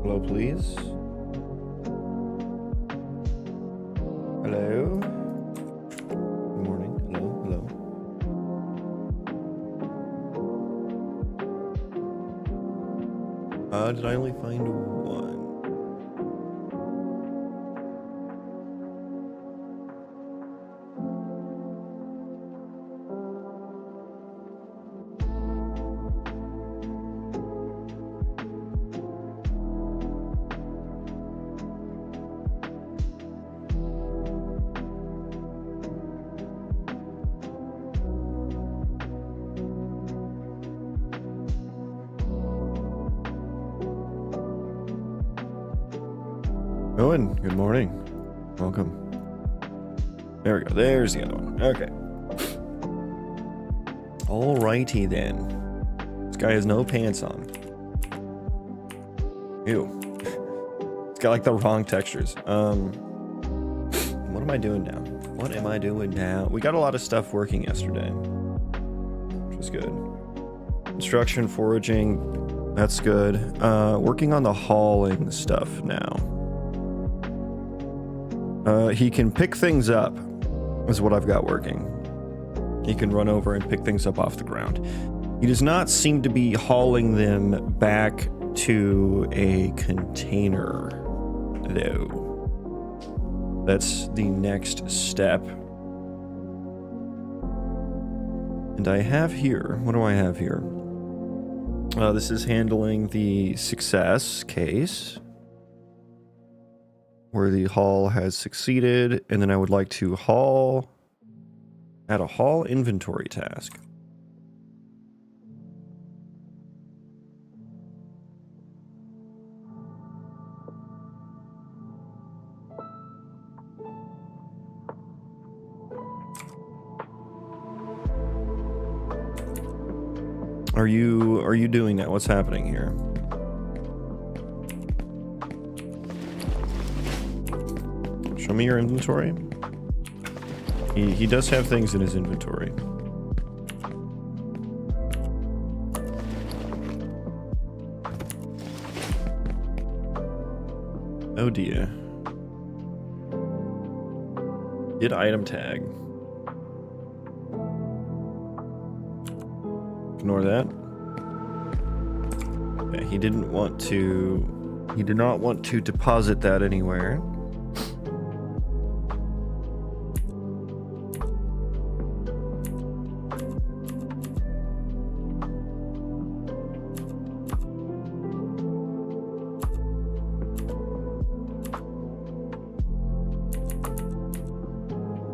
Hello, please. Hello. Good morning. Hello, hello. Did I only find one? Owen, good morning. Welcome. There we go. There's the other one. Okay. Alrighty then. This guy has no pants on. Ew. It's got like the wrong textures. What am I doing now? What am I doing now? We got a lot of stuff working yesterday, which was good. Construction, foraging, that's good. Working on the hauling stuff now. He can pick things up, is what I've got working. He can run over and pick things up off the ground. He does not seem to be hauling them back to a container, though. That's the next step. And I have here, what do I have here? This is handling the success case, where the haul has succeeded, and then I would like to add a haul inventory task. Are you doing that? What's happening here? Show me your inventory. He does have things in his inventory. Oh dear. Get item tag. Ignore that. Okay, he did not want to deposit that anywhere.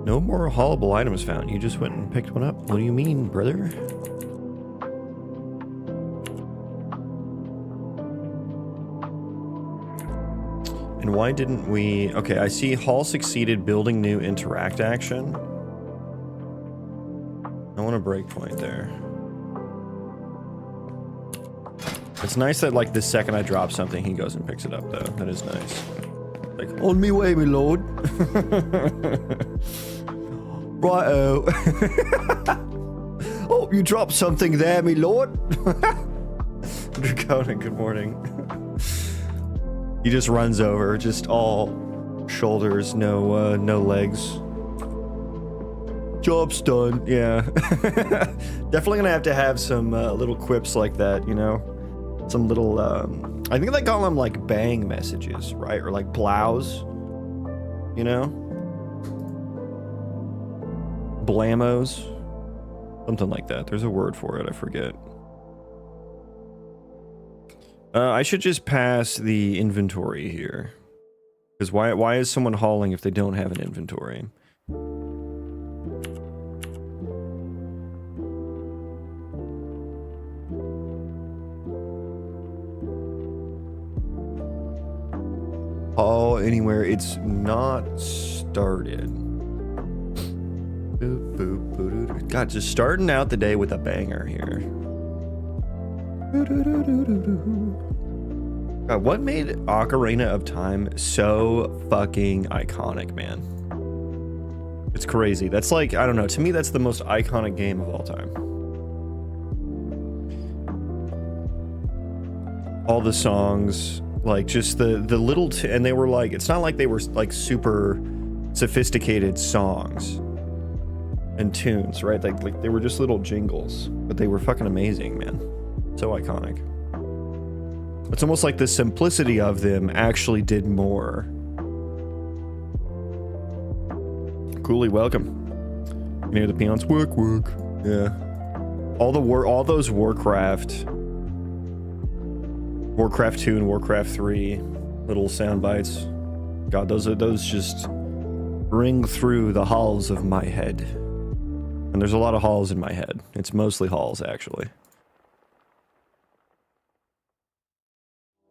No more haulable items found. You just went and picked one up. What do you mean, brother? And why didn't we... Okay, I see haul succeeded, building new interact action. I want a breakpoint there. It's nice that, like, the second I drop something, he goes and picks it up, though. That is nice. Like, on me way, me lord. Righto. Oh, you dropped something there, me lord. Draconic, good morning. He just runs over, just all shoulders, no legs. Job's done. Yeah. Definitely gonna have to have some little quips like that, you know? Some little, I think they call them like bang messages, right? Or like blouse, you know? Blamos. Something like that. There's a word for it, I forget. I should just pass the inventory here. Because why is someone hauling if they don't have an inventory? Haul anywhere. It's not started. Boop, boop, boop, boop. God, just starting out the day with a banger here. God, what made Ocarina of Time so fucking iconic, man? It's crazy. That's like, I don't know, to me that's the most iconic game of all time. All the songs, Like just the little, and they were like, it's not like they were like super sophisticated songs and tunes, right? Like they were just little jingles, but they were fucking amazing, man. So iconic. It's almost like the simplicity of them actually did more. Coolly, welcome. You hear the peons? Work. Yeah. All those Warcraft 2 and Warcraft 3 little sound bites. God, those just ring through the halls of my head. And there's a lot of halls in my head. It's mostly halls, actually.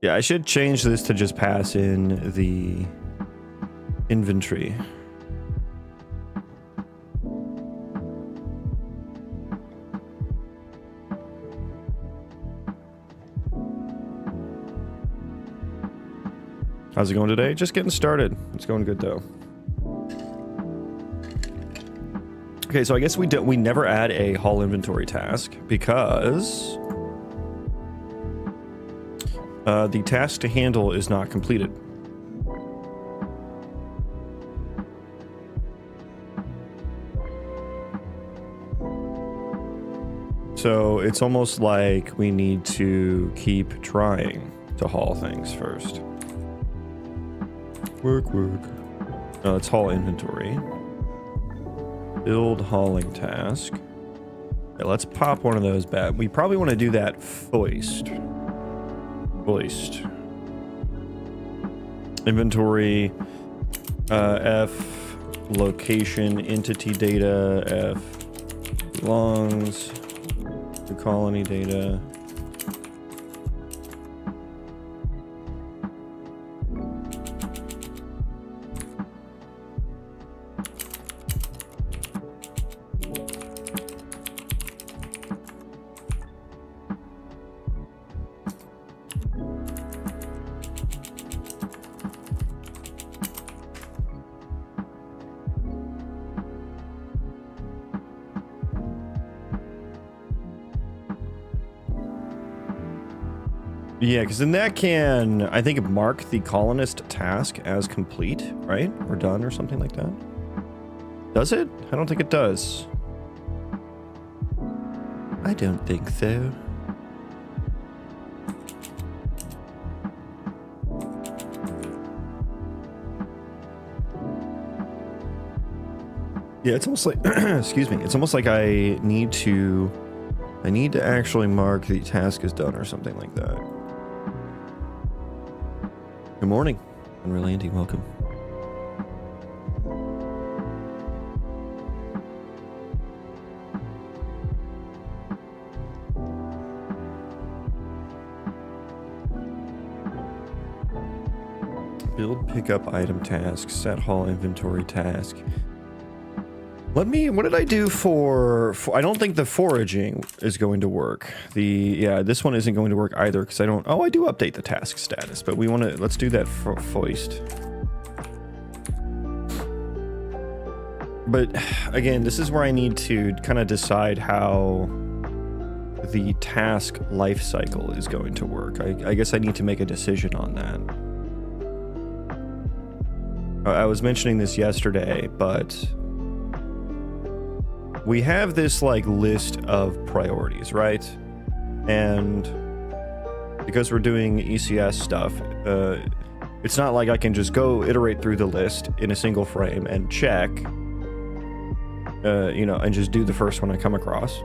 Yeah, I should change this to just pass in the inventory. How's it going today? Just getting started. It's going good though. Okay, so I guess we never add a haul inventory task because the task to handle is not completed. So it's almost like we need to keep trying to haul things first. Work. No, it's haul inventory. Build hauling task. Okay, let's pop one of those back. We probably want to do that foist. Inventory. F. Location. Entity data. F. Belongs. To colony data. Yeah, because then that can, I think, mark the colonist task as complete, right? Or done or something like that. Does it? I don't think it does. I don't think so. Yeah, it's almost like, excuse me, it's almost like I need to actually mark the task as done or something like that. Good morning, Unreal Andy, welcome. Build pickup item task, set haul inventory task. What did I do for I don't think the foraging is going to work. Yeah, this one isn't going to work either because I do update the task status, but let's do that for foist. But again, this is where I need to kind of decide how the task life cycle is going to work. I guess I need to make a decision on that. I was mentioning this yesterday, but we have this like list of priorities, right? And because we're doing ECS stuff, it's not like I can just go iterate through the list in a single frame and check, and just do the first one I come across.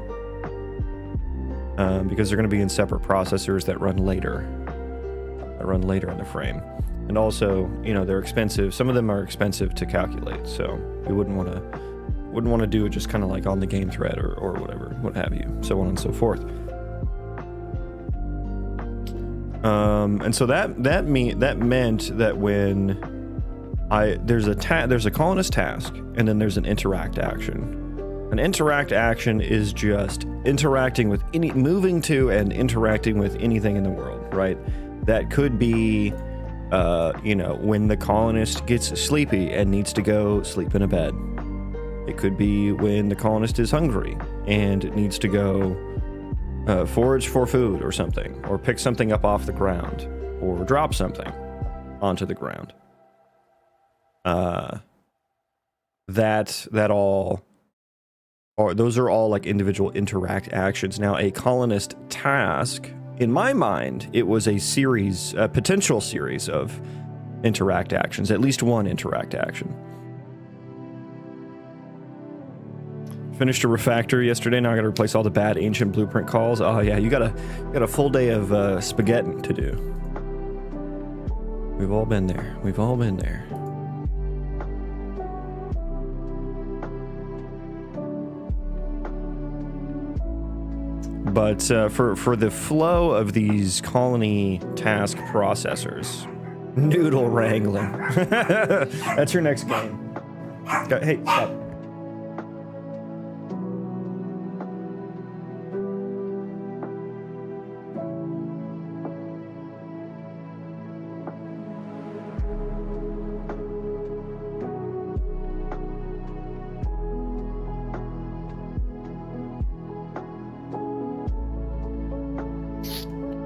Because they're going to be in separate processors that run later in the frame. And also, they're expensive. Some of them are expensive to calculate, so we wouldn't want to do it just kind of like on the game thread or whatever, what have you, so on and so forth. And so that meant that when there's a colonist task and then there's an interact action. An interact action is just interacting with moving to and interacting with anything in the world, right? That could be when the colonist gets sleepy and needs to go sleep in a bed. It could be when the colonist is hungry and needs to go forage for food or something, or pick something up off the ground. or drop something onto the ground. That all, or those are all like individual interact actions. Now, a colonist task, in my mind, it was a series, a potential series of interact actions, at least one interact action. Finished a refactor yesterday. Now I got to replace all the bad ancient blueprint calls. Oh yeah, you got a full day of spaghetti to do. We've all been there. We've all been there. But for the flow of these colony task processors, noodle wrangling. That's your next game. Hey, stop.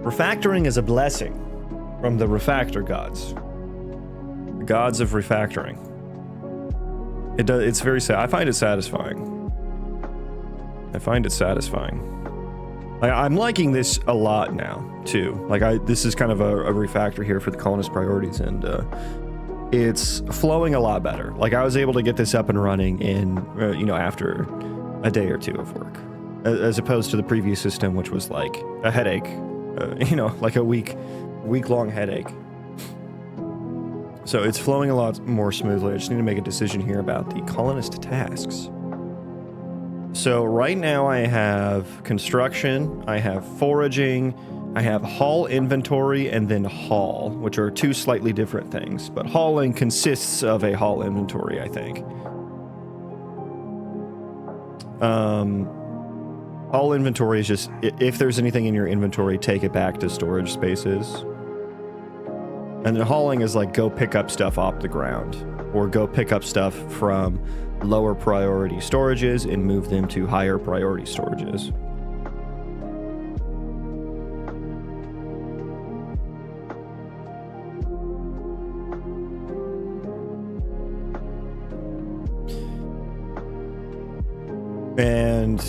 Refactoring is a blessing from the refactor gods. The gods of refactoring. It's very sad. I find it satisfying. I find it satisfying. I'm liking this a lot now, too. Like, this is kind of a refactor here for the colonist priorities, and it's flowing a lot better. Like, I was able to get this up and running in, after a day or two of work, as opposed to the previous system, which was like a headache. Like a week-long headache. So it's flowing a lot more smoothly. I just need to make a decision here about the colonist tasks. So right now I have construction, I have foraging, I have haul inventory, and then haul, which are two slightly different things. But hauling consists of a haul inventory, I think. All inventory is just, if there's anything in your inventory, take it back to storage spaces. And then hauling is like, go pick up stuff off the ground, or go pick up stuff from lower priority storages and move them to higher priority storages. And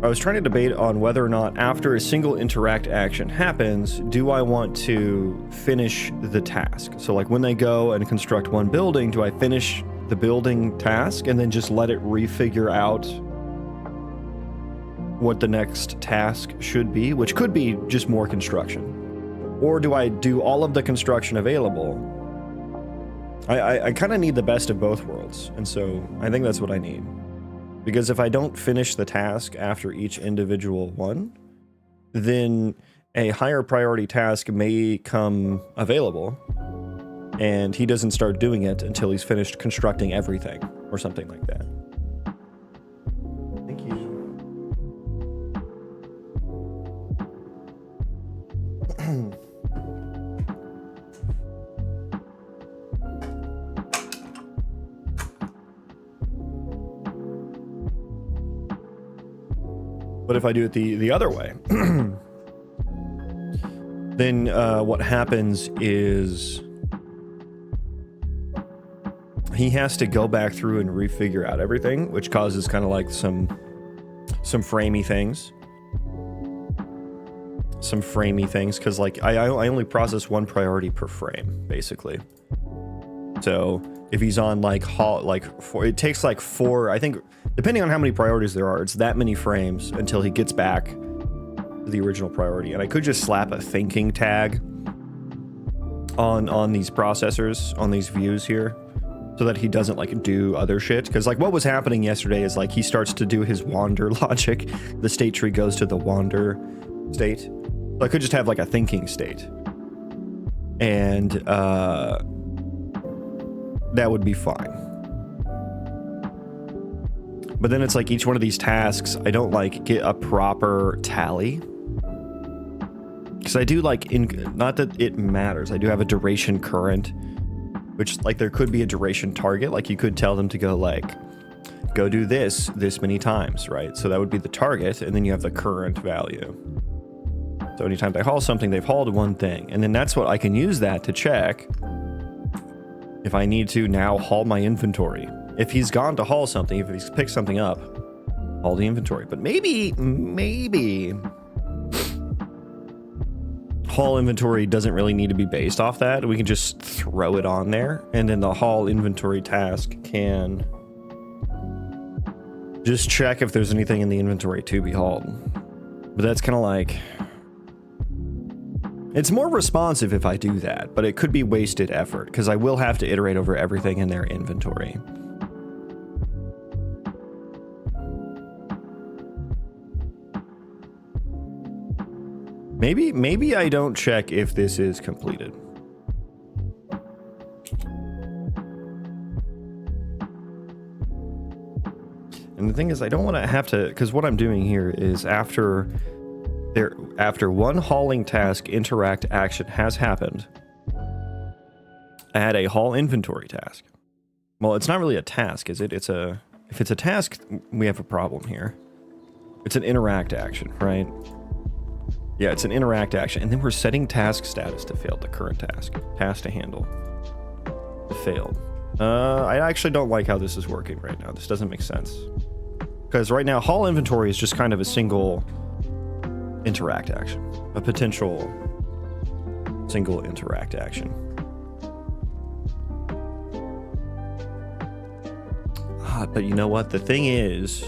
I was trying to debate on whether or not after a single interact action happens, do I want to finish the task? So like when they go and construct one building, do I finish the building task and then just let it refigure out what the next task should be, which could be just more construction? Or do I do all of the construction available? I kind of need the best of both worlds, and so I think that's what I need. Because if I don't finish the task after each individual one, then a higher priority task may come available, and he doesn't start doing it until he's finished constructing everything, or something like that. Thank you. But if I do it the other way, then what happens is he has to go back through and refigure out everything, which causes kind of like some framey things. Some framey things, because like I only process one priority per frame, basically. So if he's on like four, it takes like 4, I think, depending on how many priorities there are, it's that many frames until he gets back to the original priority. And I could just slap a thinking tag on these processors, on these views here, so that he doesn't like do other shit. Because like what was happening yesterday is like he starts to do his wander logic. The state tree goes to the wander state. So I could just have like a thinking state. And that would be fine. But then it's like each one of these tasks, I don't like get a proper tally. Because I do like, not that it matters, I do have a duration current, which like there could be a duration target. Like you could tell them to go like, go do this many times, right? So that would be the target, and then you have the current value. So anytime they haul something, they've hauled one thing. And then that's what I can use that to check if I need to now haul my inventory. If he's gone to haul something, if he's picked something up, haul the inventory. But maybe haul inventory doesn't really need to be based off that. We can just throw it on there, and then the haul inventory task can just check if there's anything in the inventory to be hauled. But that's kind of like, it's more responsive if I do that, but it could be wasted effort because I will have to iterate over everything in their inventory. Maybe I don't check if this is completed. And the thing is, I don't want to have to, because what I'm doing here is after one hauling task interact action has happened, add a haul inventory task. Well, it's not really a task, is it? If it's a task, we have a problem here. It's an interact action, right? Yeah, it's an interact action. And then we're setting task status to failed, the current task. Task to handle. Failed. I actually don't like how this is working right now. This doesn't make sense. Because right now, haul inventory is just kind of a single interact action. A potential single interact action. But you know what? The thing is,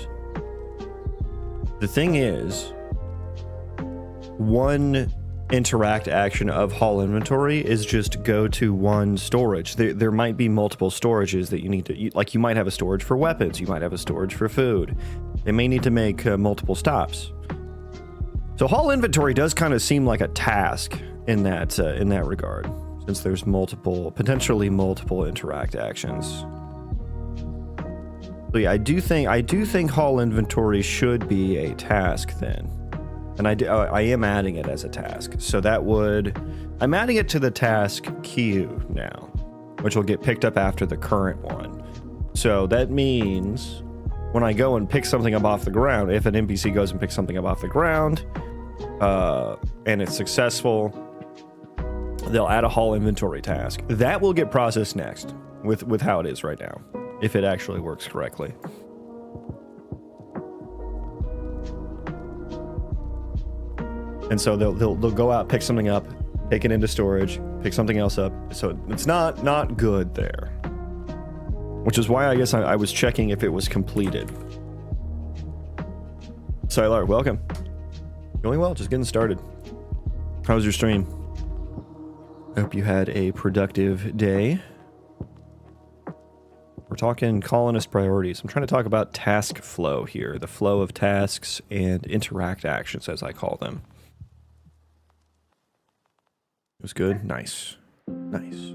one interact action of haul inventory is just go to one storage. There might be multiple storages that you need to, like you might have a storage for weapons, you might have a storage for food. They may need to make multiple stops. So haul inventory does kind of seem like a task in that regard, since there's potentially multiple interact actions. So yeah, I do think haul inventory should be a task then. And I am adding it as a task. So I'm adding it to the task queue now, which will get picked up after the current one. So that means when I go and pick something up off the ground, if an NPC goes and picks something up off the ground, and it's successful, they'll add a haul inventory task. That will get processed next with how it is right now, if it actually works correctly. And so they'll go out, pick something up, take it into storage, pick something else up. So it's not good there. Which is why I guess I was checking if it was completed. Sylar, welcome. Going well, just getting started. How was your stream? I hope you had a productive day. We're talking colonist priorities. I'm trying to talk about task flow here, the flow of tasks and interact actions, as I call them. It was good. Nice. Nice.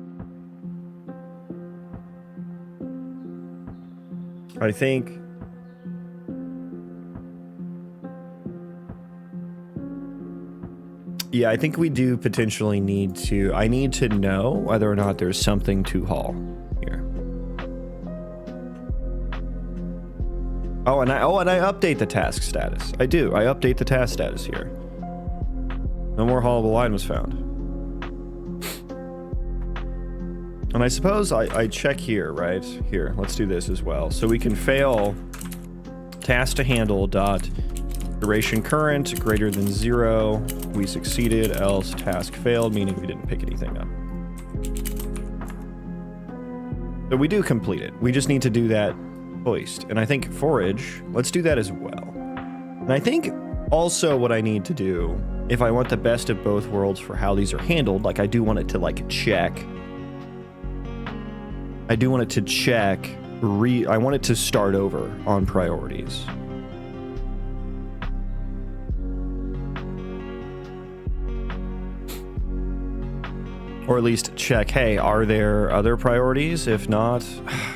I think yeah, I think we do potentially need to, I need to know whether or not there's something to haul here. Oh, and I update the task status. I do. I update the task status here. No more haulable items found. And I suppose I check here, right? Here, let's do this as well. So we can fail task to handle dot duration current greater than 0. We succeeded, else task failed, meaning we didn't pick anything up. So we do complete it. We just need to do that hoist. And I think forage, let's do that as well. And I think also what I need to do, if I want the best of both worlds for how these are handled, like I do want it to like check. I do want it to check, I want it to start over on priorities. Or at least check, hey, are there other priorities? If not,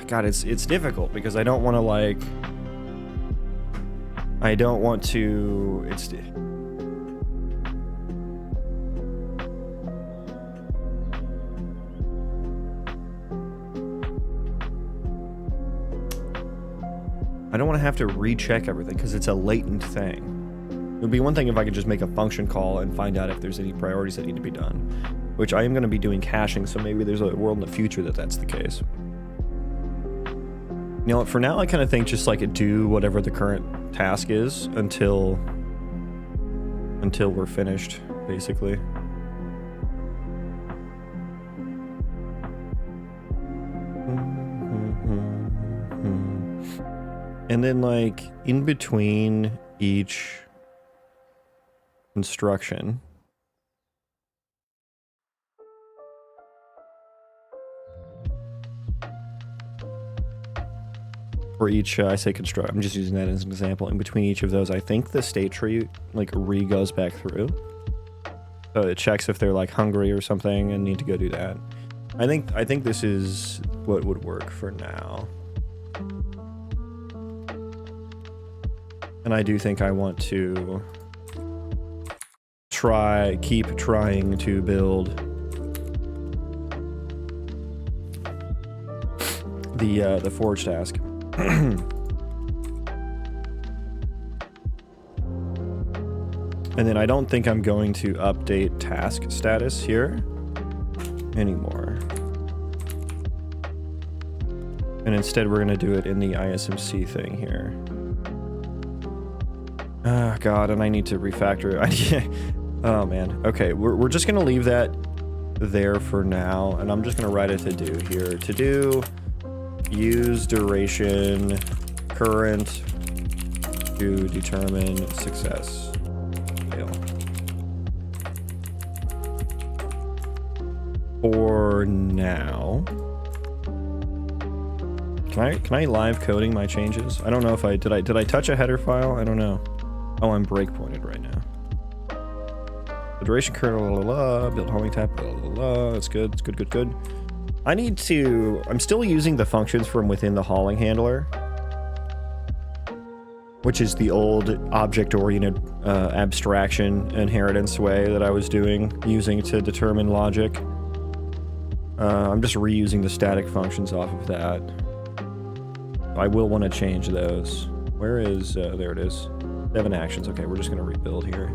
God, it's difficult because I don't want to like, I don't want to, I don't want to have to recheck everything because it's a latent thing. would be one thing if I could just make a function call and find out if there's any priorities that need to be done, which I am going to be doing caching, so maybe there's a world in the future that that's the case. You know, for now I kind of think just like do whatever the current task is until we're finished, basically. And then like in between each instruction, for each, I say construct, I'm just using that as an example. In between each of those, I think the state tree like goes back through. So it checks if they're like hungry or something and need to go do that. I think this is what would work for now. And I do think I want to keep trying to build the forge task. And then I don't think I'm going to update task status here anymore. And instead we're gonna do it in the ISMC thing here. Oh god, and I need to refactor it. Oh man. Okay, we're just gonna leave that there for now, and I'm just gonna write a to-do here. To-do, use duration current to determine success. Fail. For now. Can I live coding my changes? I don't know if did I touch a header file? I don't know. Oh, I'm breakpointed right now. The duration current, build homing tab, it's good, it's good. I'm still using the functions from within the hauling handler, which is the old object-oriented abstraction inheritance way that I was using to determine logic. I'm just reusing the static functions off of that. I will want to change those. Where is, there it is. 7 actions. Okay, we're just going to rebuild here.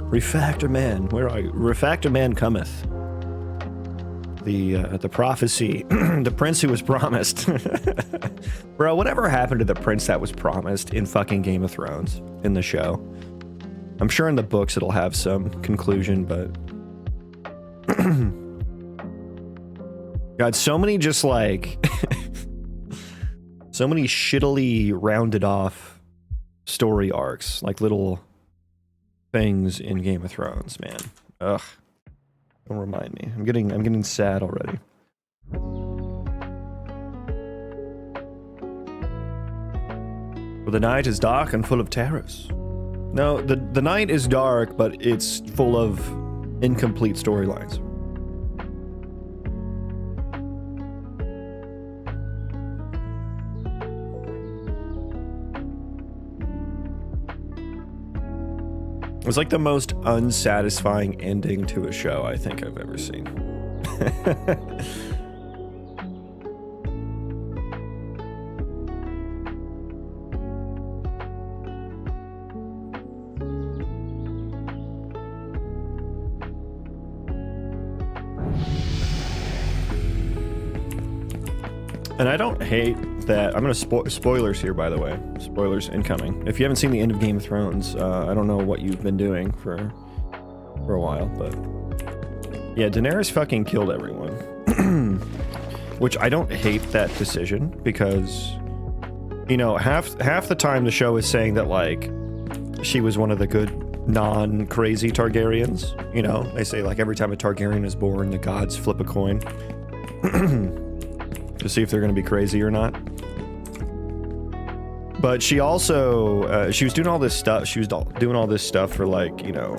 Refactor man, where are you? Refactor man cometh. The prophecy, the prince who was promised. Bro, whatever happened to the prince that was promised in fucking Game of Thrones in the show? I'm sure in the books it'll have some conclusion, but God, so many just like so many shittily rounded off story arcs, like little things in Game of Thrones, man. Ugh. Don't remind me. I'm getting sad already. Well, the night is dark and full of terrors. No, the night is dark, but it's full of incomplete storylines. It was like the most unsatisfying ending to a show I think I've ever seen. And I don't hate that. I'm gonna spoilers here, by the way. Spoilers incoming. If you haven't seen the end of Game of Thrones, I don't know what you've been doing for a while, but yeah, Daenerys fucking killed everyone. Which I don't hate that decision, because you know, half the time the show is saying that like she was one of the good non-crazy Targaryens. You know, they say like every time a Targaryen is born, the gods flip a coin to see if they're going to be crazy or not. But she also, she was doing all this stuff. She was doing all this stuff for like, you know,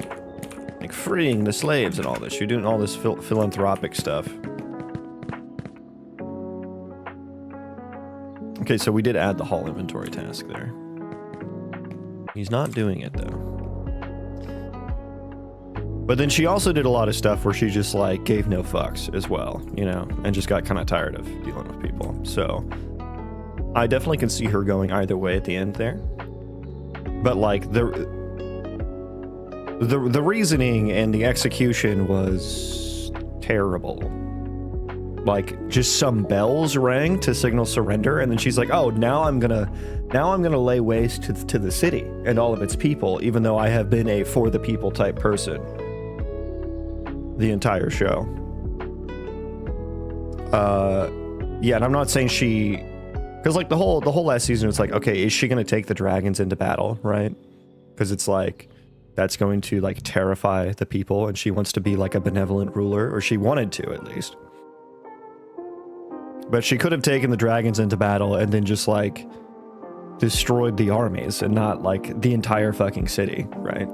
like freeing the slaves and all this. She was doing all this philanthropic stuff. Okay, so we did add the haul inventory task there. He's not doing it though. But then she also did a lot of stuff where she just like gave no fucks as well, you know, and just got kind of tired of dealing with people. So I definitely can see her going either way at the end there. But like the reasoning and the execution was terrible. Like, just some bells rang to signal surrender, and then she's like, "Oh, now I'm gonna lay waste to the city and all of its people, even though I have been a for the people type person the entire show." Yeah, and I'm not saying she, because like the whole last season was like, okay, is she gonna take the dragons into battle, right? Because it's like that's going to like terrify the people, and she wants to be like a benevolent ruler, or she wanted to at least. But she could have taken the dragons into battle and then just like destroyed the armies and not like the entire fucking city, right?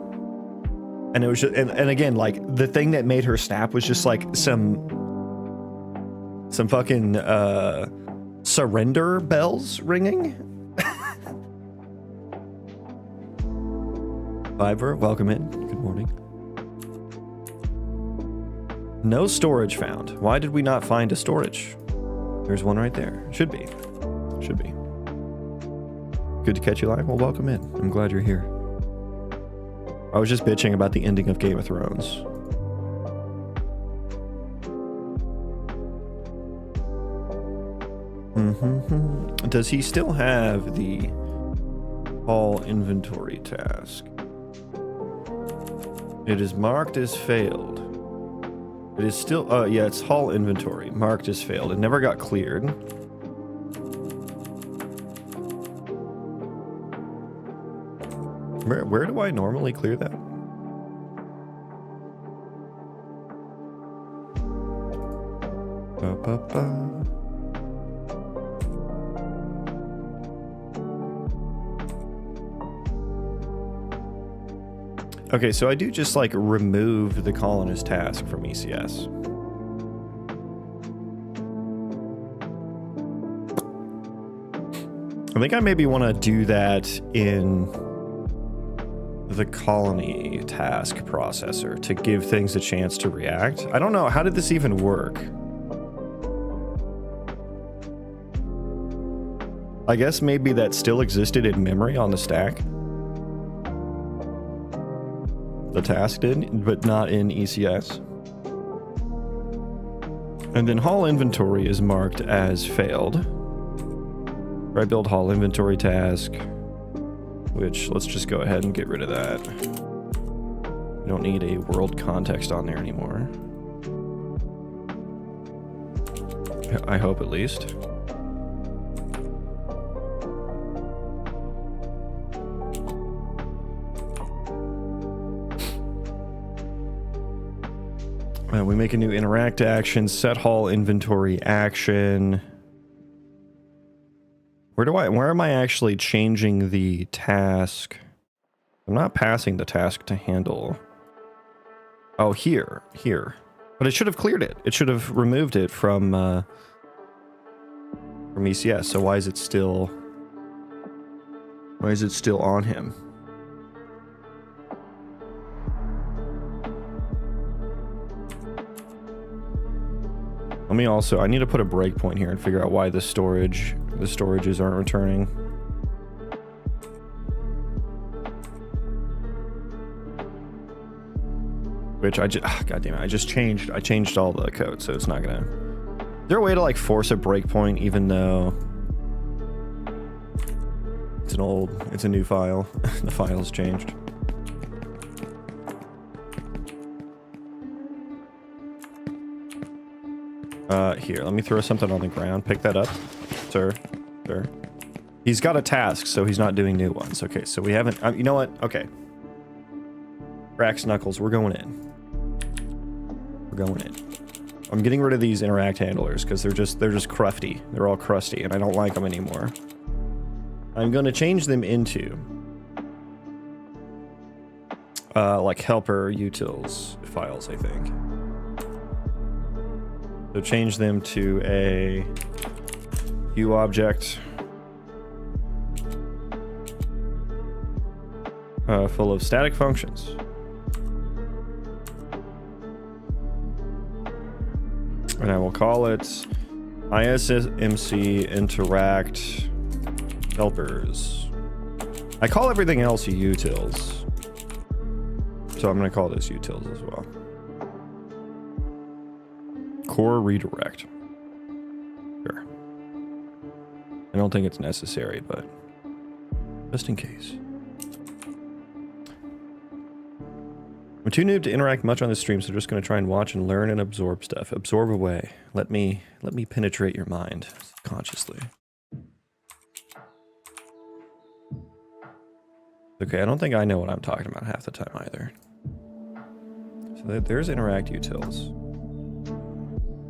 And it was just, and again, like the thing that made her snap was just like some fucking surrender bells ringing. Fiverr, welcome in. Good morning. No storage found. Why did we not find a storage? There's one right there. Should be. Should be. Good to catch you live. Well, welcome in. I'm glad you're here. I was just bitching about the ending of Game of Thrones. Does he still have the all inventory task? It is marked as failed. It is still, yeah, it's haul inventory, marked as failed. It never got cleared. Where do I normally clear that? Okay, so I do just like remove the colonist task from ECS. I think I maybe want to do that in the colony task processor to give things a chance to react. I don't know, how did this even work? I guess maybe that still existed in memory on the stack. The task did, but not in ECS. And then haul inventory is marked as failed. Right, build haul inventory task, which let's just go ahead and get rid of that. We don't need a world context on there anymore. I hope at least. We make a new interact action, set haul inventory action. Where am I actually changing the task? I'm not passing the task to handle. Oh, here. But it should have cleared it. It should have removed it from ECS. So why is it still on him? Let me also, I need to put a breakpoint here and figure out why the storages aren't returning. Which I just, God damn it, I changed all the code, so it's not gonna. Is there a way to like force a breakpoint even though it's a new file? The file's changed. Here, let me throw something on the ground. Pick that up, sir. He's got a task, so he's not doing new ones. Okay, so we haven't, you know what? Okay. Brax Knuckles, we're going in. I'm getting rid of these interact handlers because they're just crufty. They're all crusty, and I don't like them anymore. I'm going to change them into like helper utils files, I think. So change them to a uObject full of static functions. And I will call it ISMC interact helpers. I call everything else utils. So I'm going to call this utils as well. Core redirect. Sure. I don't think it's necessary, but just in case. I'm too noob to interact much on this stream, so just going to try and watch and learn and absorb stuff. Absorb away. Let me penetrate your mind consciously. Okay, I don't think I know what I'm talking about half the time either. So there's interact utils.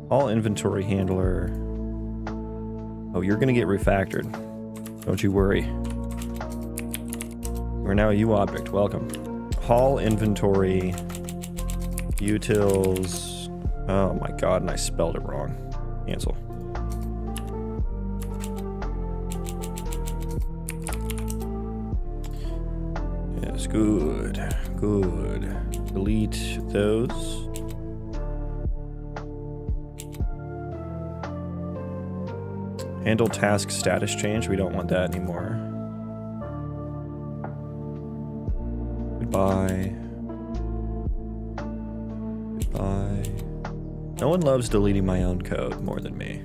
All inventory handler. Oh, you're going to get refactored. Don't you worry. We're now a U object. Welcome. Haul inventory. Utils. Oh my god, and I spelled it wrong. Cancel. Yes, good. Good. Delete those. Handle task status change. We don't want that anymore. Goodbye. Goodbye. No one loves deleting my own code more than me.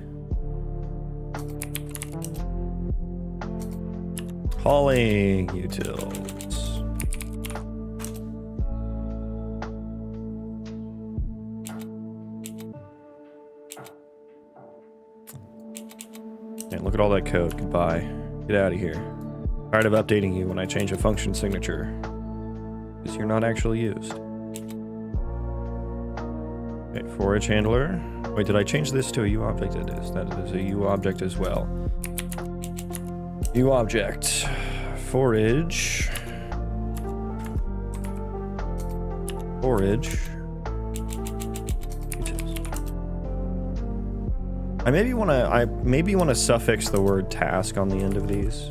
Hauling utils. Look at all that code. Goodbye. Get out of here. Tired of updating you when I change a function signature. Because you're not actually used. Okay, forage handler. Wait, did I change this to a U object? It is. That is a U object as well. U object. Forage. Forage. I maybe want to suffix the word task on the end of these.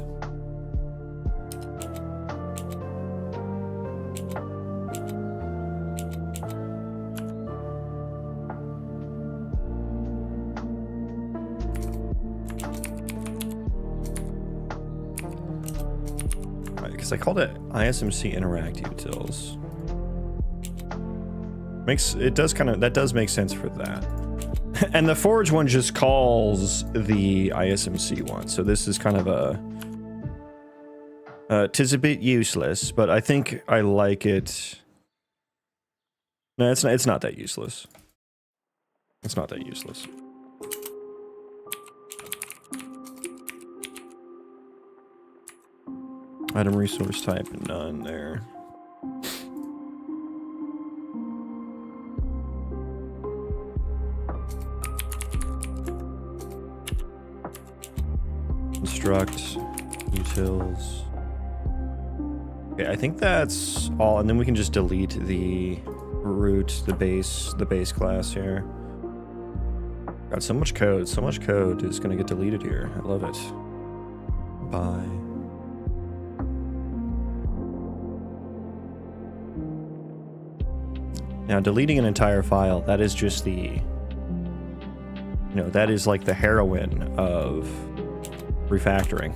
Right, because I called it ISMC interact utils. That does make sense for that. And the forage one just calls the ISMC one, so this is kind of tis a bit useless, but I think I like it. No, it's not that useless. It's not that useless. Item resource type, none there. Construct utils. Okay, I think that's all, and then we can just delete the root, the base class here. Got so much code. So much code is gonna get deleted here. I love it. Bye. Now, deleting an entire file, that is just the, that is like the heroine of refactoring.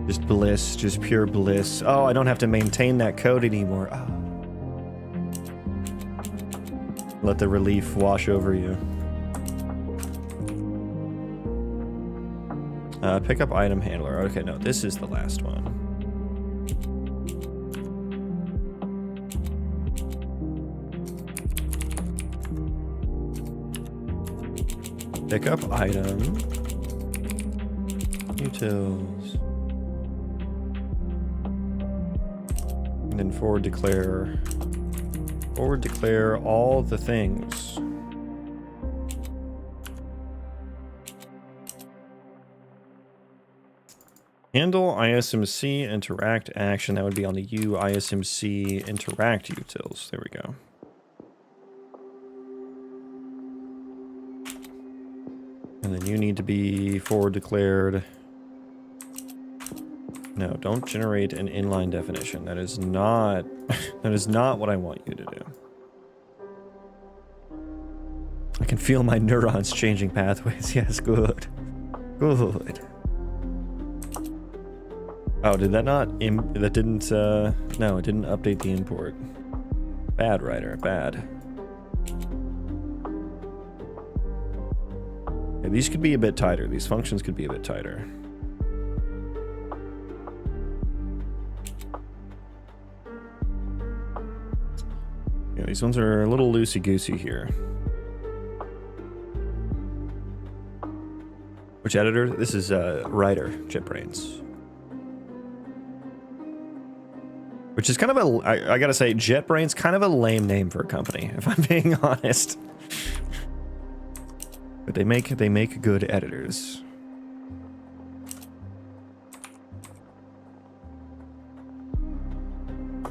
Just bliss, just pure bliss. Oh, I don't have to maintain that code anymore. Oh. Let the relief wash over you. Pick up item handler. Okay, no, this is the last one. Pick up item. Utils. And then forward declare. Forward declare all the things. Handle ISMC interact action. That would be on the U ISMC interact utils. There we go. And then you need to be forward declared. No, don't generate an inline definition. That is not what I want you to do. I can feel my neurons changing pathways. Yes, good. Good. Oh, did that not? That didn't. No, it didn't update the import. Bad, writer. Bad. Yeah, these could be a bit tighter. These functions could be a bit tighter. Yeah, these ones are a little loosey-goosey here. Which editor? This is writer, JetBrains. Which is kind of a, I gotta say, JetBrains kind of a lame name for a company, if I'm being honest. But they make good editors.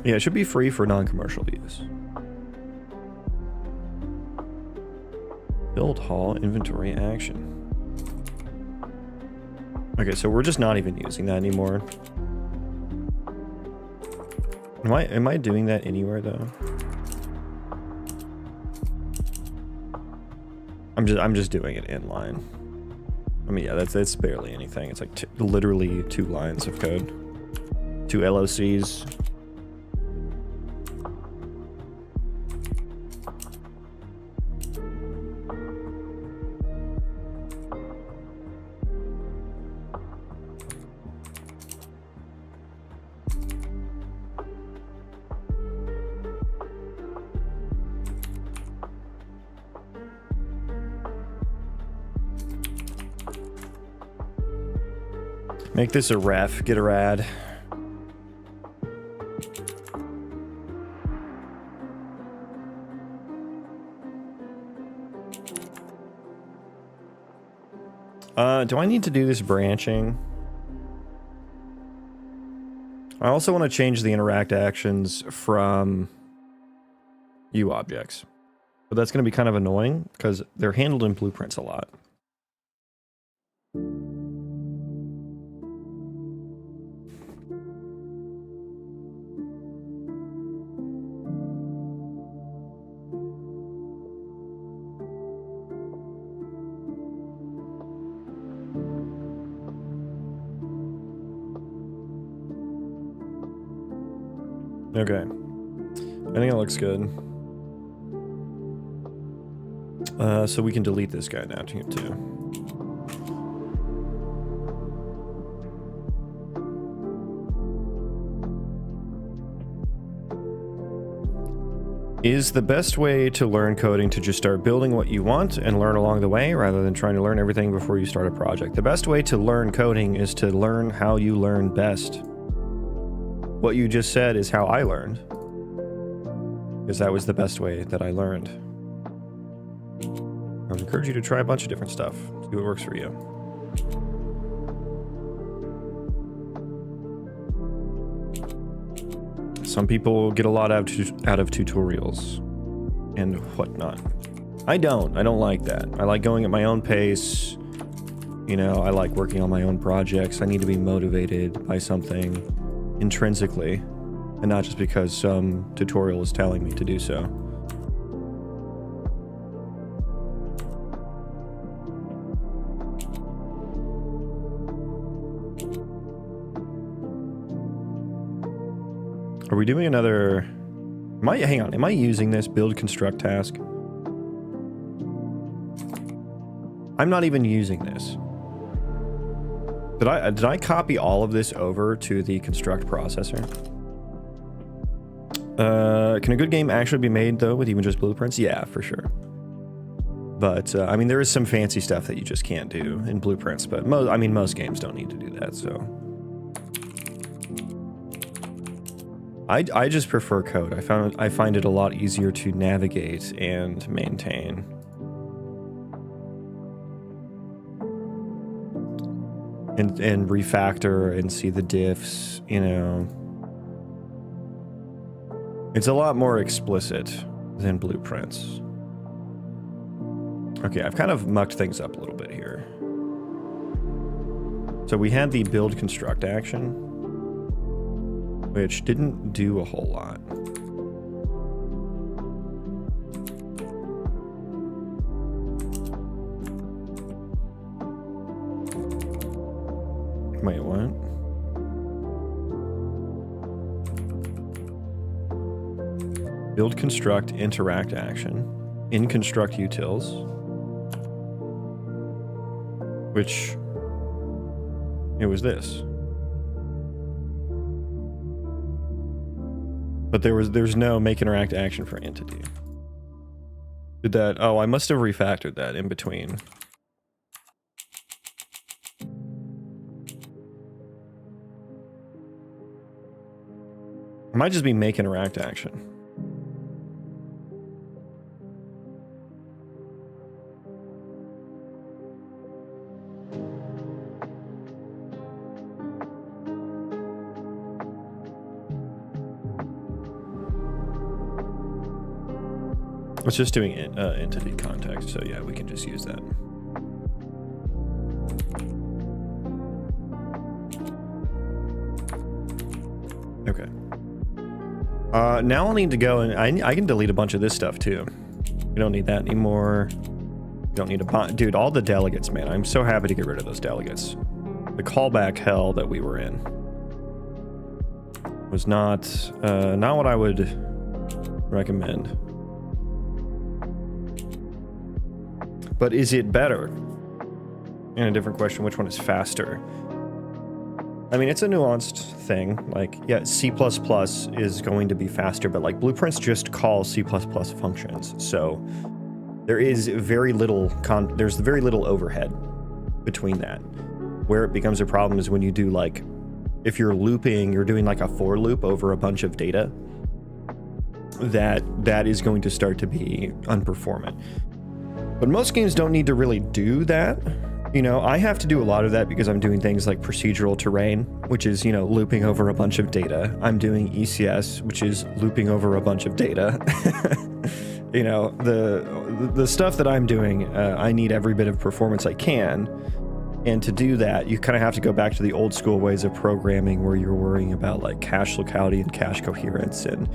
Yeah, it should be free for non-commercial use. Build, haul, inventory, action. Okay, so we're just not even using that anymore. Am I doing that anywhere though? I'm just doing it in line. I mean, yeah, that's barely anything. It's like literally 2 lines of code, 2 LOCs. Make this a ref, get a rad. Do I need to do this branching? I also want to change the interact actions from UObjects. But that's going to be kind of annoying because they're handled in blueprints a lot. Okay. I think it looks good. So we can delete this guy now too. Is the best way to learn coding to just start building what you want and learn along the way rather than trying to learn everything before you start a project? The best way to learn coding is to learn how you learn best. What you just said is how I learned, because that was the best way that I learned. I would encourage you to try a bunch of different stuff, see what works for you. Some people get a lot out of tutorials and whatnot. I don't like that. I like going at my own pace. You know, I like working on my own projects. I need to be motivated by something intrinsically, and not just because some tutorial is telling me to do so. Are we doing another... Hang on, am I using this build construct task? I'm not even using this. Did I copy all of this over to the construct processor? Can a good game actually be made though with even just blueprints? Yeah, for sure. But I mean, there is some fancy stuff that you just can't do in blueprints, but most games don't need to do that, so. I just prefer code. I find it a lot easier to navigate and maintain. And refactor and see the diffs, you know. It's a lot more explicit than blueprints. Okay, I've kind of mucked things up a little bit here. So we had the build construct action, which didn't do a whole lot. Wait, what? Build, construct, interact action. In construct utils. Which, it was this. But there's no make interact action for entity. Did that, oh, I must have refactored that in between. It might just be make interact action. It's just doing entity context, so yeah, we can just use that. Okay. Now I'll need to go and I can delete a bunch of this stuff too. We don't need that anymore. We don't need a dude, all the delegates, man. I'm so happy to get rid of those delegates. The callback hell that we were in was not what I would recommend. But is it better? And a different question, which one is faster? I mean, it's a nuanced thing. Like, yeah, C++ is going to be faster, but like blueprints just call C++ functions. So there is very little, there's very little overhead between that. Where it becomes a problem is when you do like, if you're looping, you're doing like a for loop over a bunch of data, that is going to start to be unperformant. But most games don't need to really do that. You know, I have to do a lot of that because I'm doing things like procedural terrain, which is, you know, looping over a bunch of data. I'm doing ECS, which is looping over a bunch of data. You know, the stuff that I'm doing, I need every bit of performance I can. And to do that, you kind of have to go back to the old school ways of programming where you're worrying about like cache locality and cache coherence and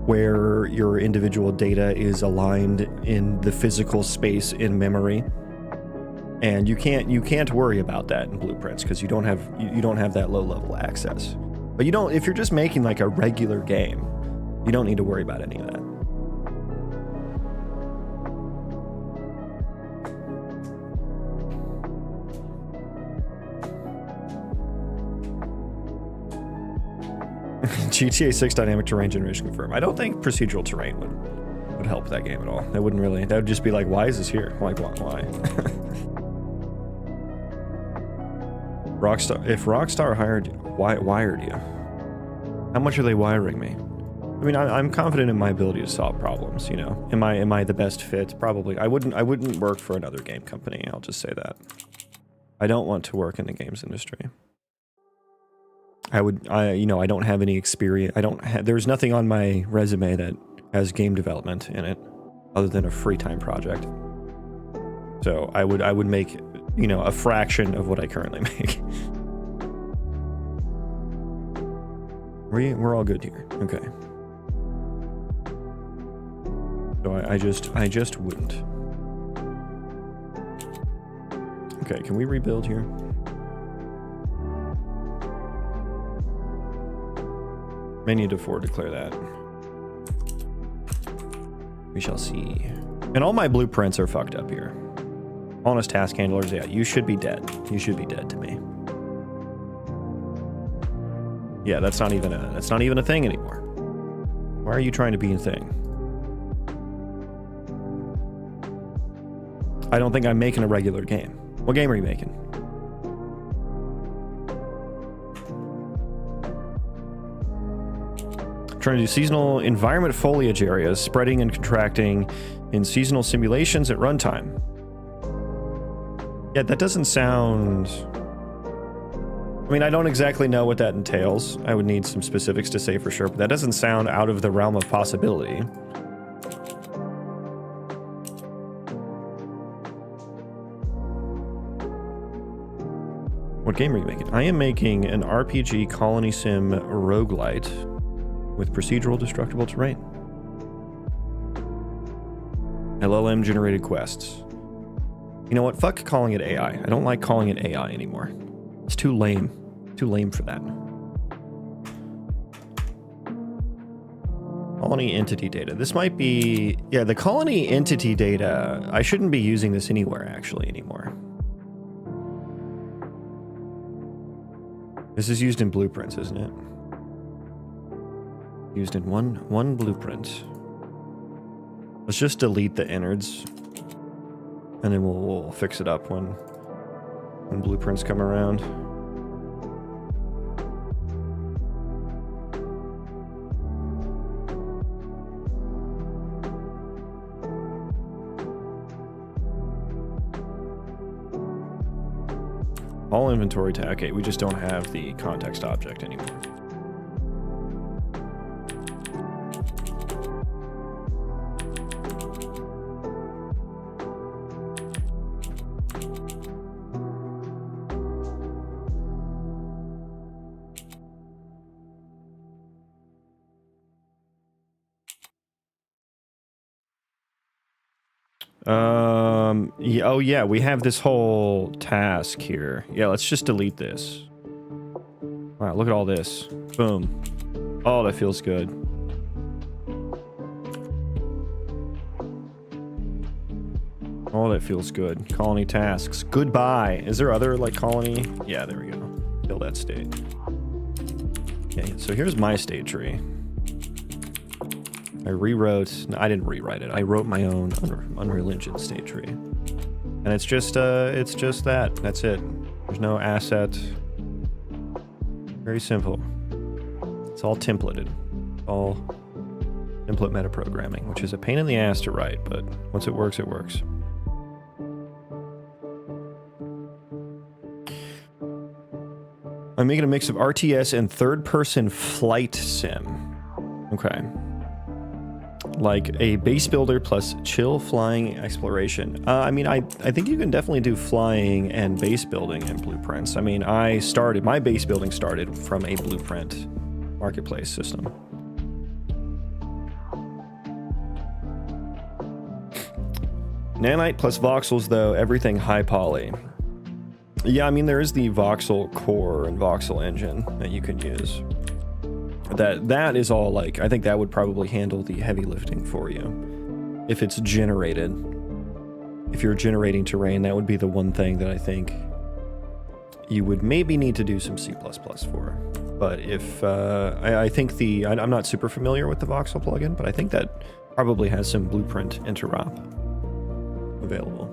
where your individual data is aligned in the physical space in memory. And you can't worry about that in blueprints because you don't have that low level access. But you don't, if you're just making like a regular game, you don't need to worry about any of that. GTA 6 dynamic terrain generation confirmed. I don't think procedural terrain would help that game at all. That wouldn't really. That would just be like, why is this here? Like, why? Rockstar. If Rockstar wired you, how much are they wiring me? I mean, I'm confident in my ability to solve problems. You know, am I the best fit? Probably. I wouldn't work for another game company. I'll just say that. I don't want to work in the games industry. I don't have any experience. There's nothing on my resume that has game development in it other than a free time project. So I would make, you know, a fraction of what I currently make. We're all good here. Okay. So I just wouldn't. Okay, can we rebuild here? May need to forward declare that. We shall see. And all my blueprints are fucked up here. Honest task handlers, yeah, you should be dead. You should be dead to me. Yeah, that's not even a thing anymore. Why are you trying to be a thing? I don't think I'm making a regular game. What game are you making? Trying to do seasonal environment foliage areas, spreading and contracting in seasonal simulations at runtime. Yeah, that doesn't sound... I mean, I don't exactly know what that entails. I would need some specifics to say for sure, but that doesn't sound out of the realm of possibility. What game are you making? I am making an RPG Colony Sim Roguelite with procedural destructible terrain. LLM generated quests. You know what? Fuck calling it AI. I don't like calling it AI anymore. It's too lame. Too lame for that. Colony entity data. This might be, yeah, the colony entity data. I shouldn't be using this anywhere actually anymore. This is used in blueprints, isn't it? Used in one blueprint. Let's just delete the innards, and then we'll fix it up when blueprints come around. All inventory tag. Okay, we just don't have the context object anymore. Yeah, oh yeah, we have this whole task here. Yeah, let's just delete this. Wow, look at all this. Boom. Oh, that feels good. Oh, that feels good. Colony tasks. Goodbye. Is there other, like, colony? Yeah, there we go. Kill that state. Okay, so here's my state tree. I rewrote... No, I didn't rewrite it. I wrote my own Unreal Engine state tree. And it's just that. That's it. There's no asset. Very simple. It's all templated. All template metaprogramming, which is a pain in the ass to write, but once it works, it works. I'm making a mix of RTS and third-person flight sim. Okay. Like a base builder plus chill flying exploration. I mean, I think you can definitely do flying and base building in blueprints. I mean, my base building started from a blueprint marketplace system. Nanite plus voxels though, everything high poly. Yeah, I mean, there is the voxel core and voxel engine that you can use. That is all, like, I think that would probably handle the heavy lifting for you. If it's generated. If you're generating terrain, that would be the one thing that I think you would maybe need to do some C++ for. But if, I think I'm not super familiar with the voxel plugin, but I think that probably has some blueprint interop available.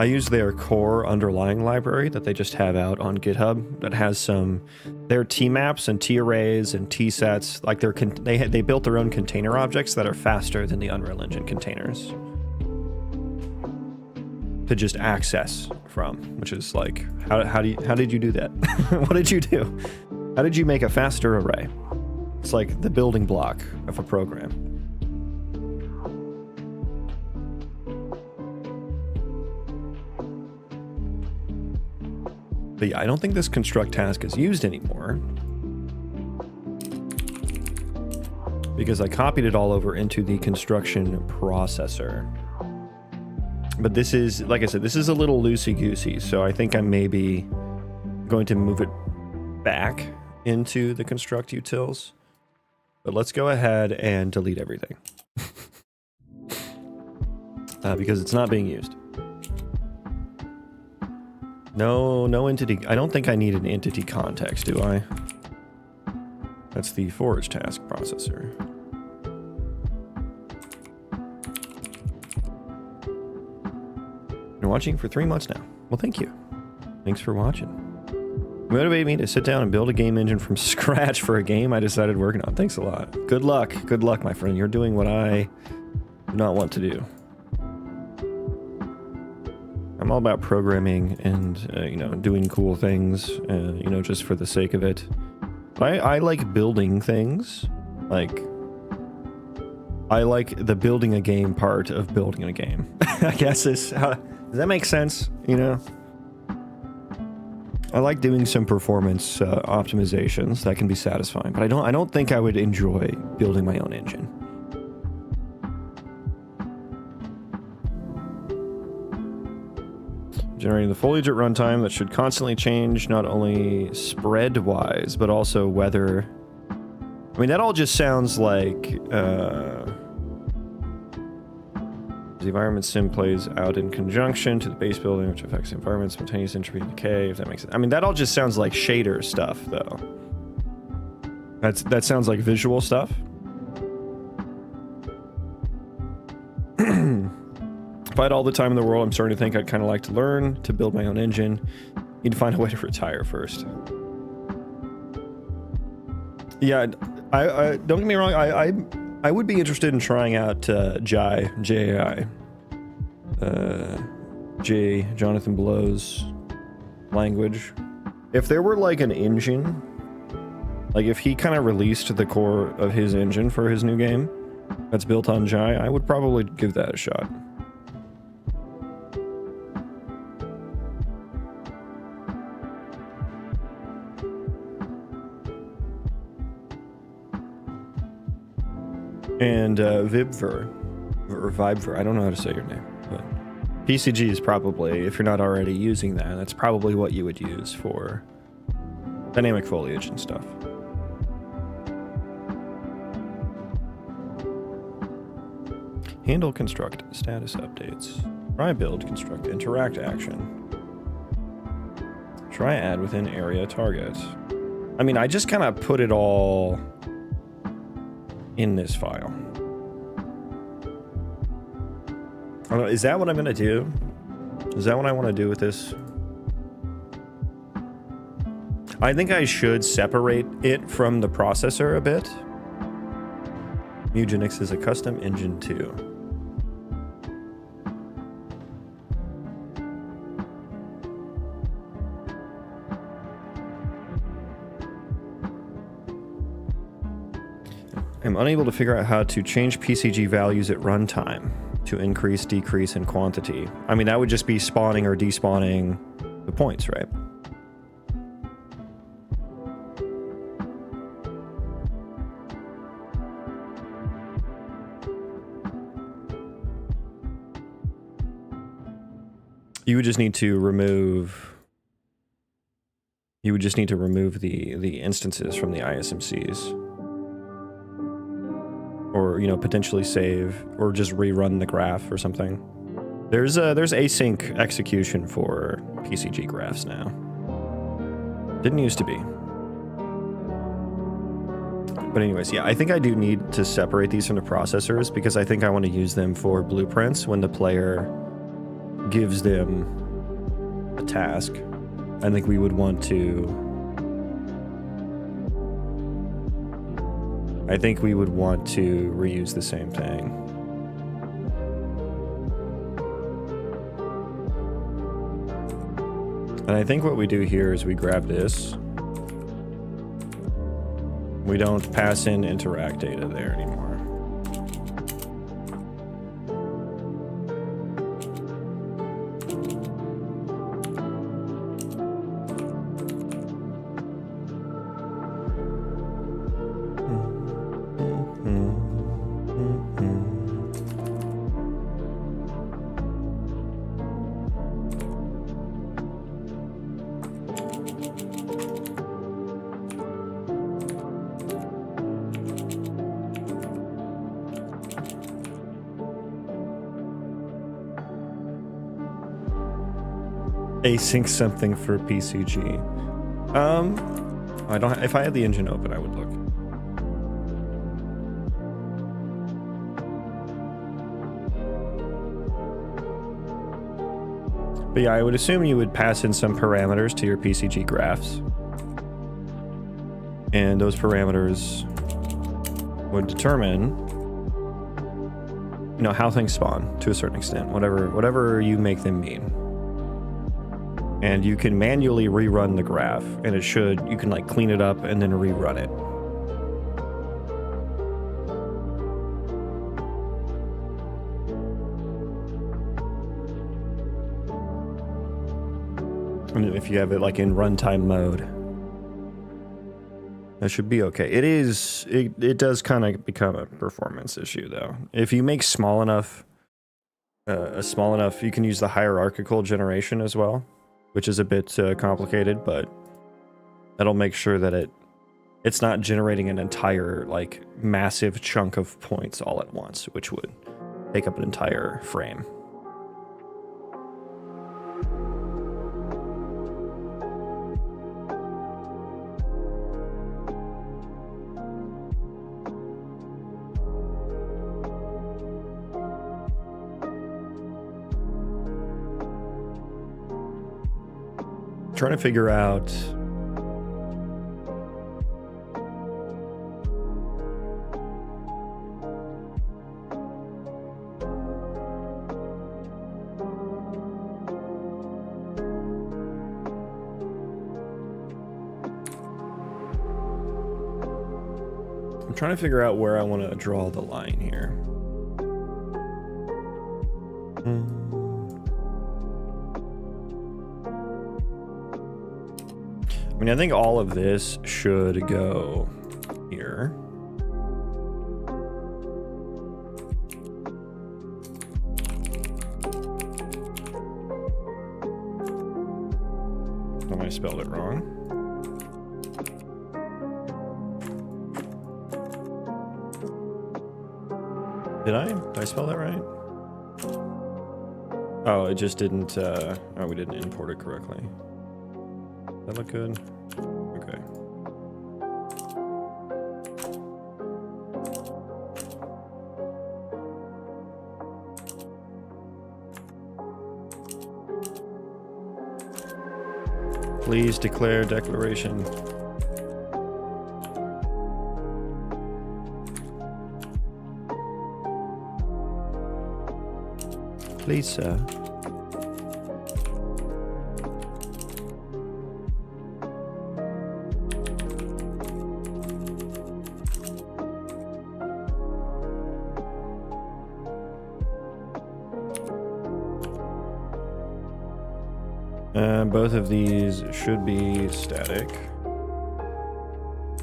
I use their core underlying library that they just have out on GitHub that has their T-maps and T-arrays and T-sets. Like they built their own container objects that are faster than the Unreal Engine containers to just access from, which is like, how did you do that? What did you do? How did you make a faster array? It's like the building block of a program. But yeah, I don't think this construct task is used anymore because I copied it all over into the construction processor. But this is, like I said, this is a little loosey-goosey, so I think I'm maybe going to move it back into the construct utils. But let's go ahead and delete everything because it's not being used. No entity. I don't think I need an entity context, do I? That's the forage task processor. Been watching for 3 months now. Well, thank you. Thanks for watching. You motivated me to sit down and build a game engine from scratch for a game I decided working on. Thanks a lot. Good luck. Good luck, my friend. You're doing what I do not want to do. I'm all about programming and, you know, doing cool things, you know, just for the sake of it. But I like building things. Like, I like the building a game part of building a game. I guess does that make sense? You know? I like doing some performance optimizations that can be satisfying, but I don't think I would enjoy building my own engine. Generating the foliage at runtime that should constantly change, not only spread-wise, but also weather. I mean, that all just sounds like the environment sim plays out in conjunction to the base building, which affects the environment, spontaneous entropy decay, if that makes sense. I mean, that all just sounds like shader stuff, though. That sounds like visual stuff. If I had all the time in the world, I'm starting to think I'd kind of like to learn to build my own engine. Need to find a way to retire first. Yeah, I don't get me wrong. I would be interested in trying out J.I. Jonathan Blow's language. If there were like an engine, like if he kind of released the core of his engine for his new game that's built on Jai, I would probably give that a shot. And Vibver, or Vibver, I don't know how to say your name, but PCG is probably, if you're not already using that, that's probably what you would use for dynamic foliage and stuff. Handle, construct, status updates. Try build, construct, interact action. Try add within area target. I mean, I just kind of put it all in this file. I don't know, is that what I'm gonna do? Is that what I want to do with this? I think I should separate it from the processor a bit. Muginix is a custom engine too. I'm unable to figure out how to change PCG values at runtime to increase, decrease in quantity. I mean, that would just be spawning or despawning the points, right? You would just need to remove... You would just need to remove the instances from the ISMCs. Or, you know, potentially save, or just rerun the graph or something. There's async execution for PCG graphs now. Didn't used to be. But anyways, yeah, I think I do need to separate these from the processors because I think I want to use them for blueprints when the player gives them a task. I think we would want to... I think we would want to reuse the same thing. And I think what we do here is we grab this. We don't pass in interact data there anymore. Async something for PCG. I don't. If I had the engine open, I would look. But yeah, I would assume you would pass in some parameters to your PCG graphs, and those parameters would determine, you know, how things spawn to a certain extent, whatever you make them mean. And you can manually rerun the graph, and you can like clean it up and then rerun it. And if you have it like in runtime mode, that should be okay. It does kind of become a performance issue though. If you make small enough a small enough, you can use the hierarchical generation as well, which is a bit complicated, but that'll make sure that it's not generating an entire like massive chunk of points all at once, which would take up an entire frame. Trying to figure out where I want to draw the line here. I mean, I think all of this should go here. Oh, I spelled it wrong. Did I spell that right? Oh, it just didn't, oh, we didn't import it correctly. That look good? Okay. Please declare declaration. Please, sir. Both of these should be static.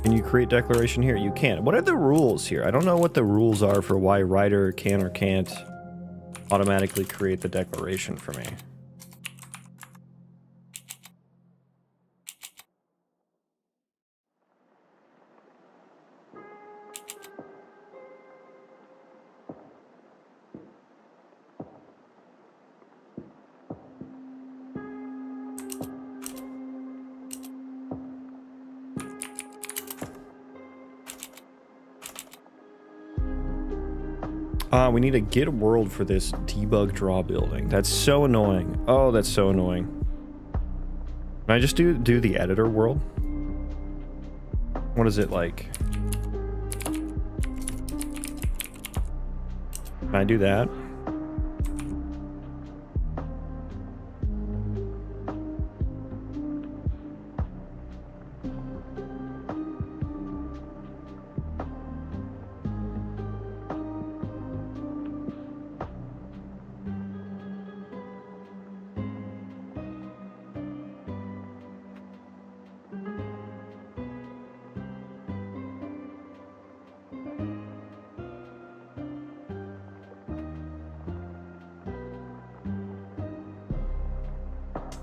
Can you create declaration here? You can. What are the rules here? I don't know what the rules are for why writer can or can't automatically create the declaration for me. We need a get world for this debug draw building. That's so annoying. Oh, that's so annoying. Can I just do the editor world? What is it like? Can I do that?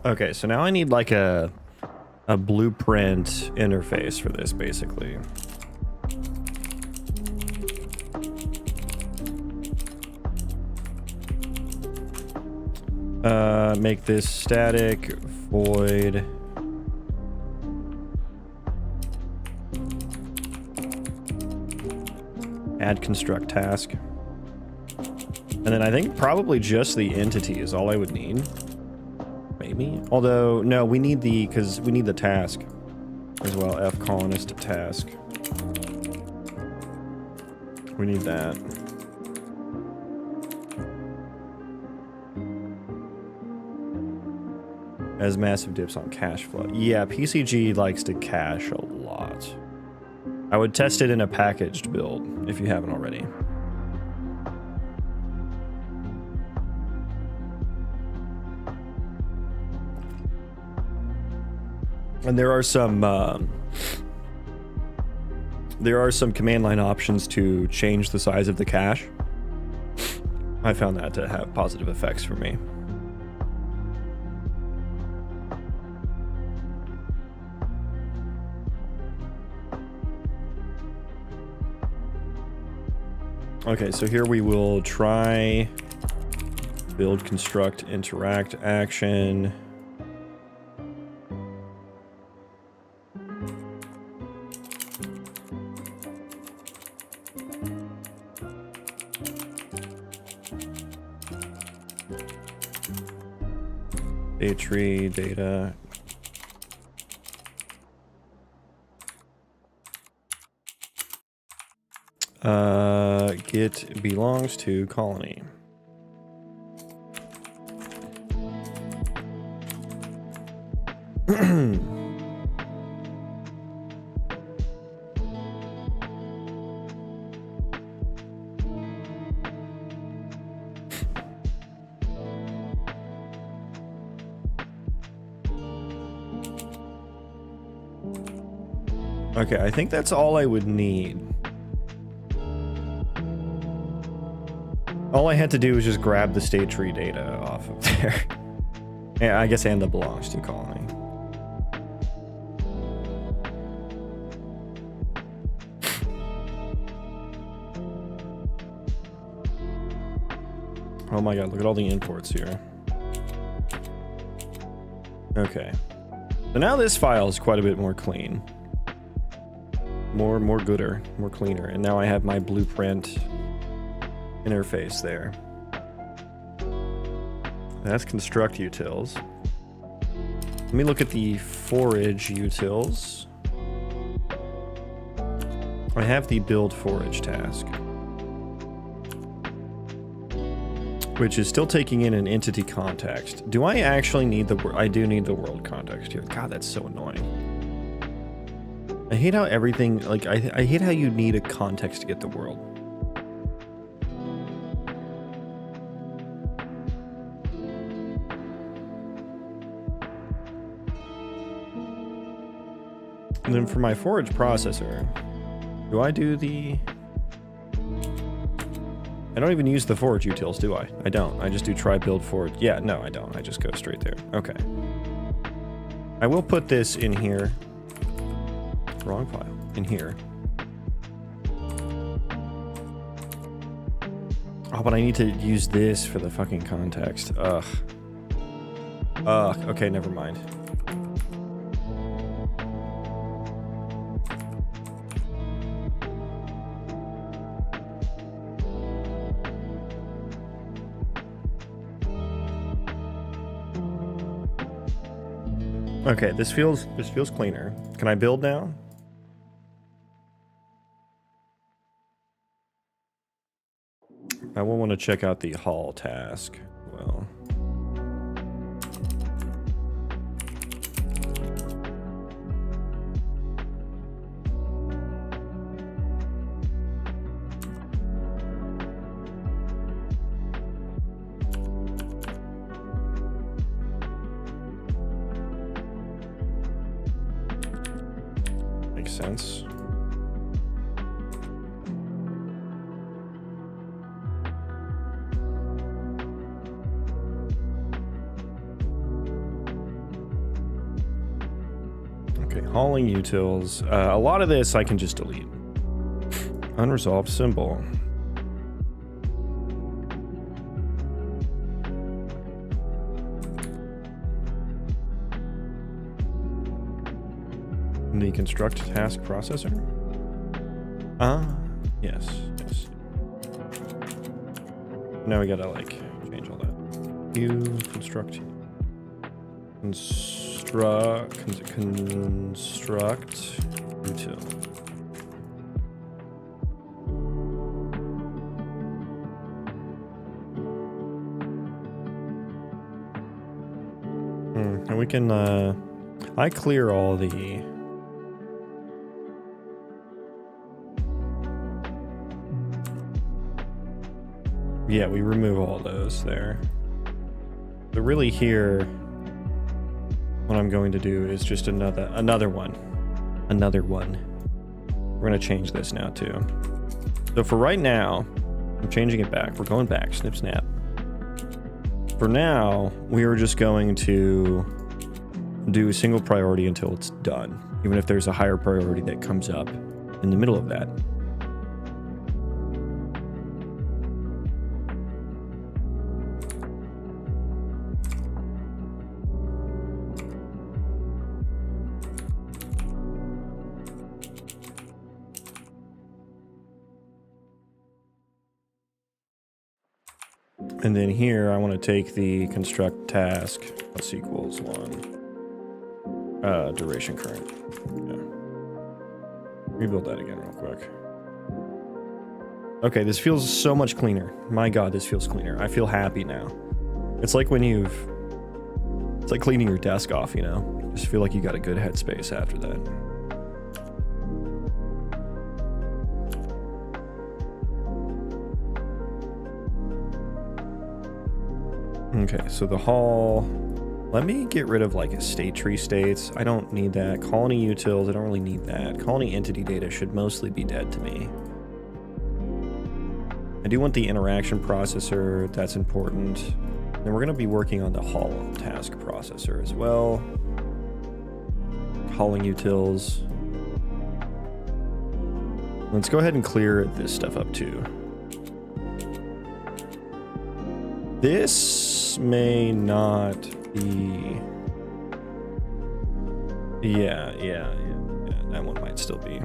Okay, so now I need like a blueprint interface for this, basically. Make this static, void. Add construct task. And then I think probably just the entity is all I would need. Maybe. Although, no, we need the, because we need the task as well. F colonist task. We need that. As massive dips on cache flow. Yeah, PCG likes to cache a lot. I would test it in a packaged build if you haven't already. And there are some command line options to change the size of the cache. I found that to have positive effects for me. Okay, so here we will try build, construct, interact, action. Data tree, data. Git belongs to Colony. Okay, I think that's all I would need. All I had to do was just grab the state tree data off of there. Yeah, I guess, and the belongs to Colony. Oh my god, look at all the imports here. Okay. So now this file is quite a bit more clean. More gooder, more cleaner. And now I have my blueprint interface there. That's construct utils. Let me look at the forage utils. I have the build forage task, which is still taking in an entity context. Do I actually need the I do need the world context here. God, that's so annoying. I hate how everything, like, I hate how you need a context to get the world. And then for my forage processor, do I do the... I don't even use the forage utils, do I? I don't. I just do try build forage. Yeah, no, I don't. I just go straight there. Okay. I will put this in here. Wrong file. In here. Oh, but I need to use this for the fucking context. Ugh. Okay, never mind. Okay, this feels cleaner. Can I build now? I will want to check out the haul task. Well, makes sense. Hauling utils. A lot of this I can just delete. Unresolved symbol. The construct task processor? Yes. Now we gotta, like, change all that. Construct util. And we can I clear all the yeah, we remove all those there. But really here, what I'm going to do is just another one. We're going to change this now too. So for right now, I'm changing it back. We're going back. Snip, snap. For now, we are just going to do a single priority until it's done, even if there's a higher priority that comes up in the middle of that. And then here, I want to take the construct task plus equals 1 duration current. Yeah. Rebuild that again real quick. Okay, this feels so much cleaner. My God, this feels cleaner. I feel happy now. It's like when it's like cleaning your desk off, you know? Just feel like you got a good headspace after that. Okay, so the hall, let me get rid of like state tree states. I don't need that. Colony utils, I don't really need that. Colony entity data should mostly be dead to me. I do want the interaction processor, that's important. Then we're gonna be working on the hall task processor as well. Hauling utils. Let's go ahead and clear this stuff up too. This may not be... Yeah, that one might still be.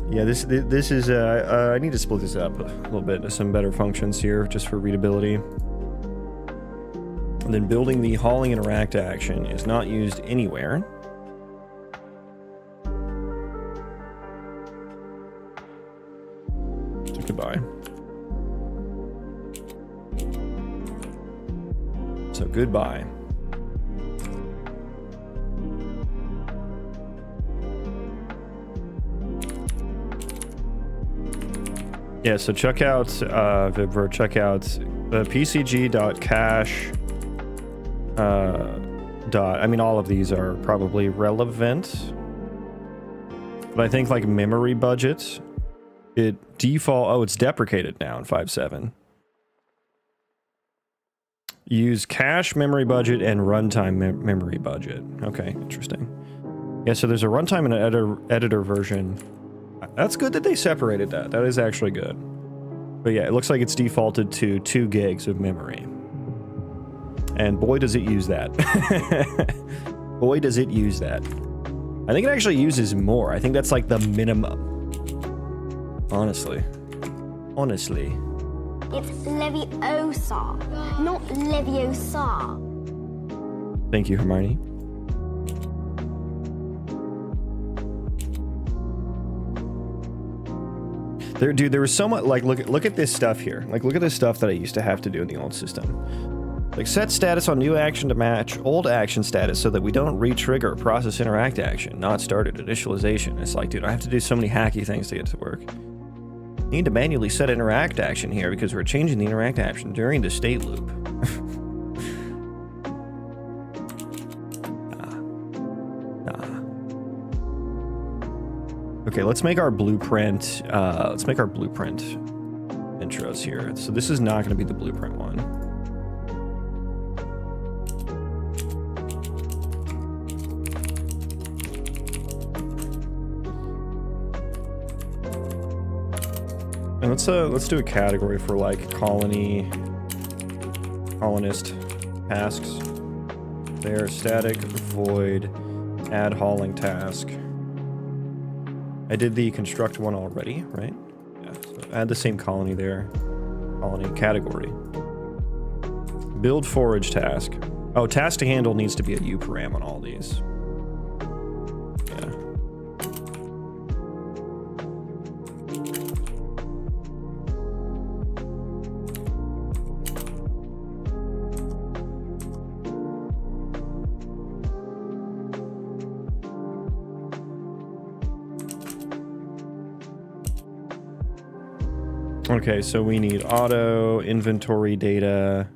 Yeah, this is, I need to split this up a little bit into some better functions here, just for readability. And then building the hauling interact action is not used anywhere. So goodbye. So goodbye. Yeah, so check out Vibver, check out the pcg.cache I mean, all of these are probably relevant, but I think like memory budget, it default, oh, it's deprecated now in 5.7. Use cache memory budget and runtime memory budget. Okay, interesting. Yeah, so there's a runtime and an editor version. That's good that they separated that. That is actually good. But yeah, it looks like it's defaulted to 2 gigs of memory. And boy, does it use that. Boy, does it use that. I think it actually uses more. I think that's like the minimum. Honestly. Honestly. It's Leviosa, not Leviosa. Thank you, Hermione. Dude, there was so much, like, look at this stuff here. Like, look at this stuff that I used to have to do in the old system. Like, set status on new action to match old action status so that we don't re-trigger process interact action. Not started initialization. It's like, dude, I have to do so many hacky things to get to work. Need to manually set interact action here because we're changing the interact action during the state loop. Okay, let's make our blueprint. Let's make our blueprint intros here. So this is not going to be the blueprint one. And let's do a category for like colonist tasks. There, static void add hauling task. I did the construct one already, right? Yeah, so add the same colony there. Colony category. Build forage task. Oh, task to handle needs to be a U param on all these. Yeah. Okay, so we need auto, inventory data.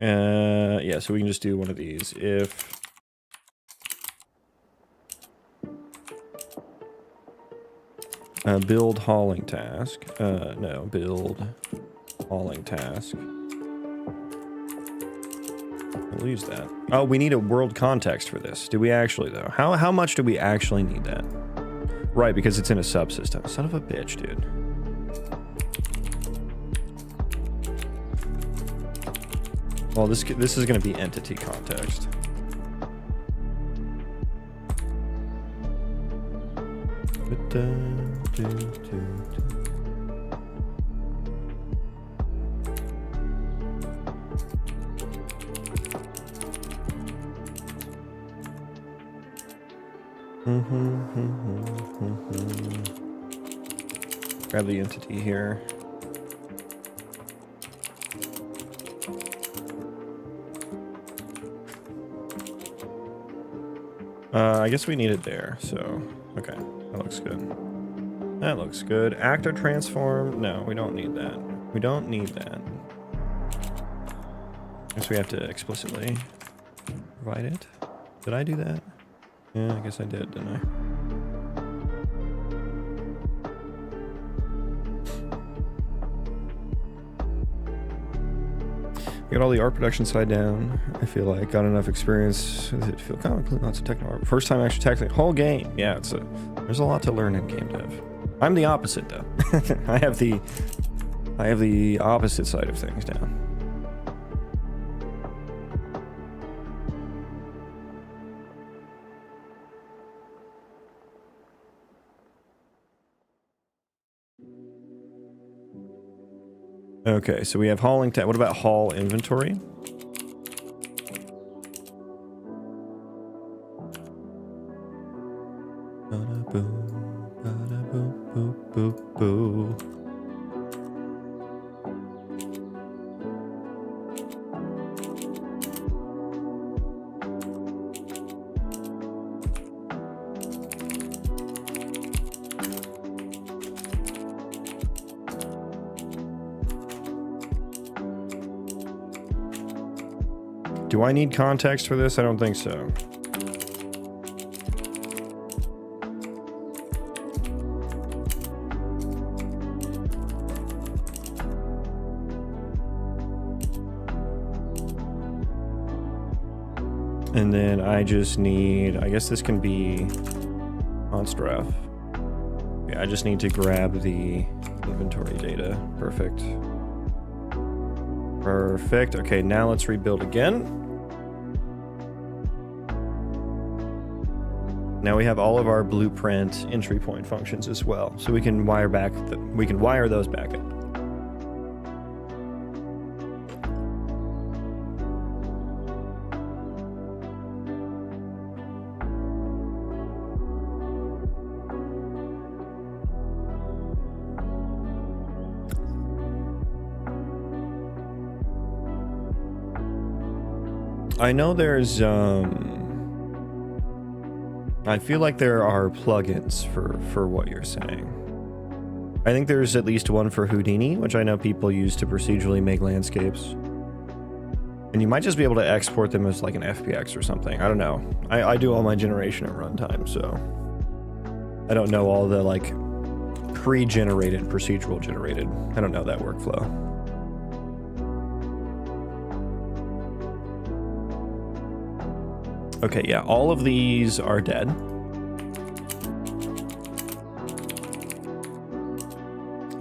Yeah, so we can just do one of these. If Build hauling task. No, build hauling task. We'll use that. Oh, we need a world context for this. Do we actually, though? How much do we actually need that? Right, because it's in a subsystem. Son of a bitch, dude. Well, this is going to be entity context. Grab the entity here. I guess we need it there, so okay, that looks good. That looks good. Actor transform. No, we don't need that. We don't need that. I guess we have to explicitly provide it. Did I do that? Yeah, I guess I did, didn't I? Got all the art production side down. I feel like got enough experience. Does it feel comically lots of techno art? First time actually technically whole game. Yeah, there's a lot to learn in game dev. I'm the opposite though. I have the opposite side of things down. Okay, so we have hauling what about haul inventory? Do I need context for this? I don't think so. And then I just need, I guess this can be on Stref. Yeah, I just need to grab the inventory data. Perfect. Perfect. Okay, now let's rebuild again. Now we have all of our blueprint entry point functions as well, so we can wire back. We can wire those back up. I know there's I feel like there are plugins for what you're saying. I think there's at least one for Houdini, which I know people use to procedurally make landscapes. And you might just be able to export them as like an FPX or something. I don't know. I do all my generation at runtime, so I don't know all the like pre-generated, procedural generated. I don't know that workflow. Okay, yeah, all of these are dead.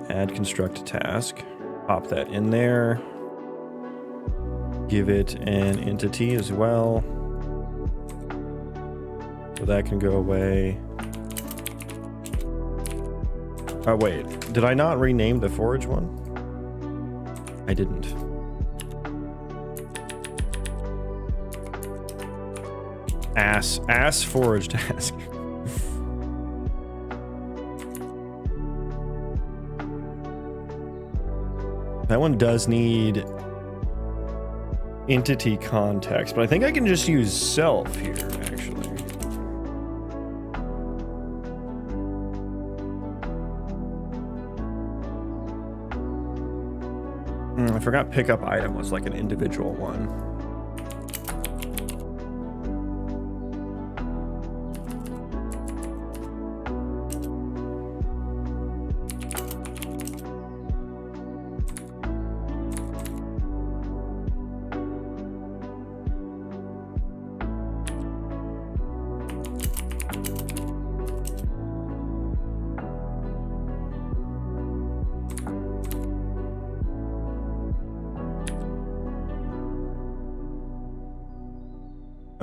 Add construct task. Pop that in there. Give it an entity as well. So that can go away. Oh, wait. Did I not rename the forage one? I didn't. Ass forage task. That one does need entity context, but I think I can just use self here, actually. I forgot pickup item was like an individual one.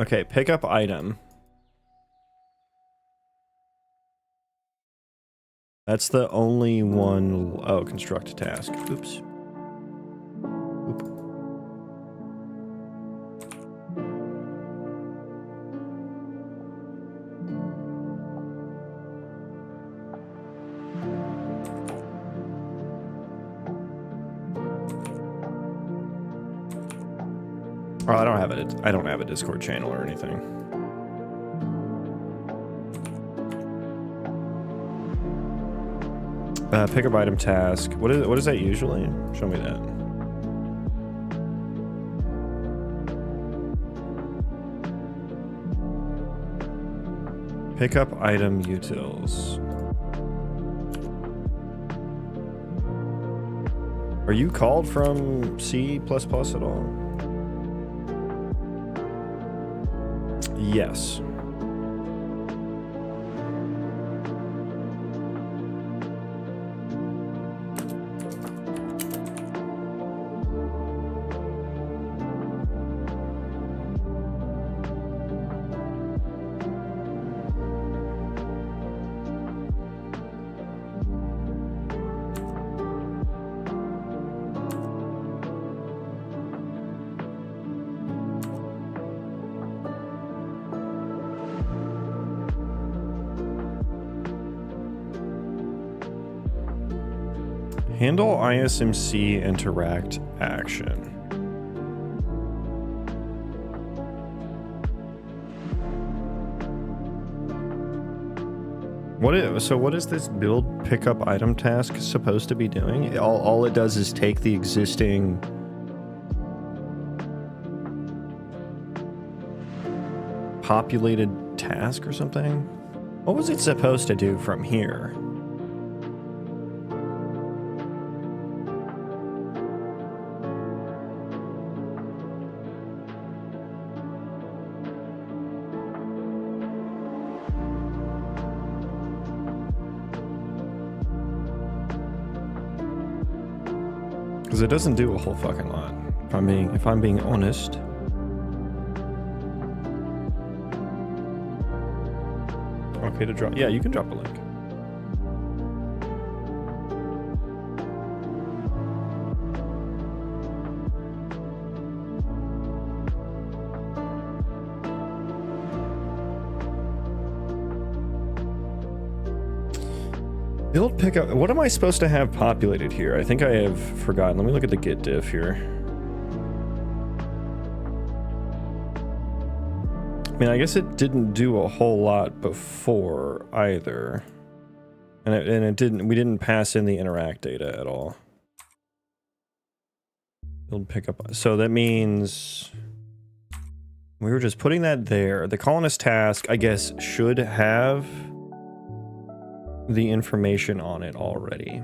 Okay, pick up item. That's the only one. Oh, construct a task. Oops. Oop. Oh, I don't have it. I don't have a Discord channel or anything. Pick up item task. What is that usually? Show me that. Pick up item utils. Are you called from C++ at all? Yes. Handle ISMC interact action. What is this build pickup item task supposed to be doing? All it does is take the existing populated task or something? What was it supposed to do from here? Because it doesn't do a whole fucking lot. If I'm being honest. Okay to drop. Yeah, you can drop a link. Build pickup. What am I supposed to have populated here? I think I have forgotten. Let me look at the git diff here. I mean, I guess it didn't do a whole lot before either. And it didn't, we didn't pass in the interact data at all. Build pickup. So that means we were just putting that there. The colonist task, I guess, should have the information on it already.